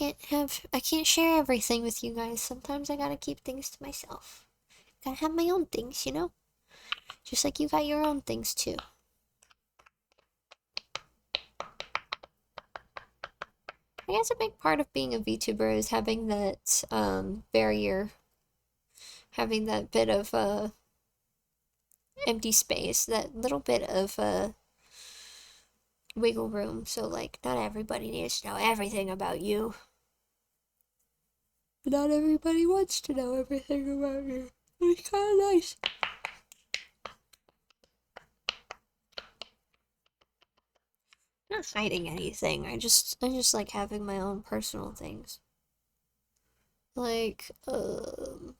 I can't share everything with you guys. Sometimes I gotta keep things to myself. Gotta have my own things, you know? Just like you got your own things too. I guess a big part of being a VTuber is having that barrier, having that bit of empty space, that little bit of wiggle room, so like not everybody needs to know everything about you. But not everybody wants to know everything about you. It's kind of nice. not hiding anything. I just like having my own personal things. Like, I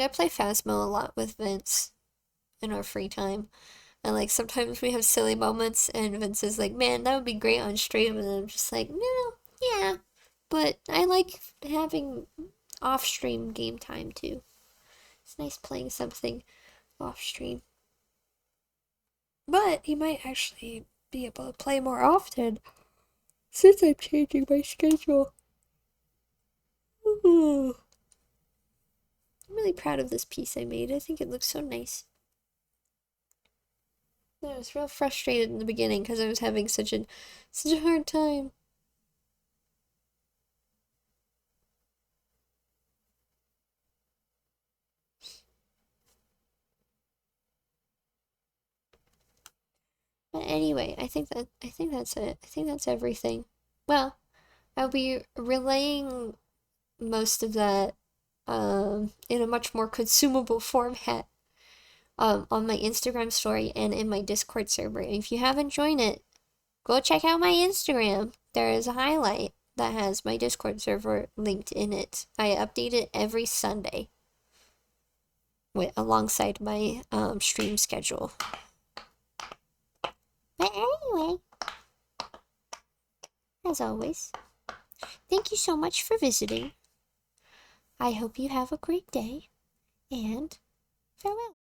play Phasmo a lot with Vince in our free time. And like sometimes we have silly moments and Vince is like, man, that would be great on stream, and I'm just like, no, yeah. But I like having off stream game time too. It's nice playing something off stream. But you might actually be able to play more often since I'm changing my schedule. Ooh. I'm really proud of this piece I made. I think it looks so nice. I was real frustrated in the beginning because I was having such a hard time. But anyway, I think that's it. I think that's everything. Well, I'll be relaying most of that in a much more consumable format on my Instagram story and in my Discord server. And if you haven't joined it, go check out my Instagram. There is a highlight that has my Discord server linked in it. I update it every Sunday alongside my stream schedule. But anyway, as always, thank you so much for visiting. I hope you have a great day, and farewell.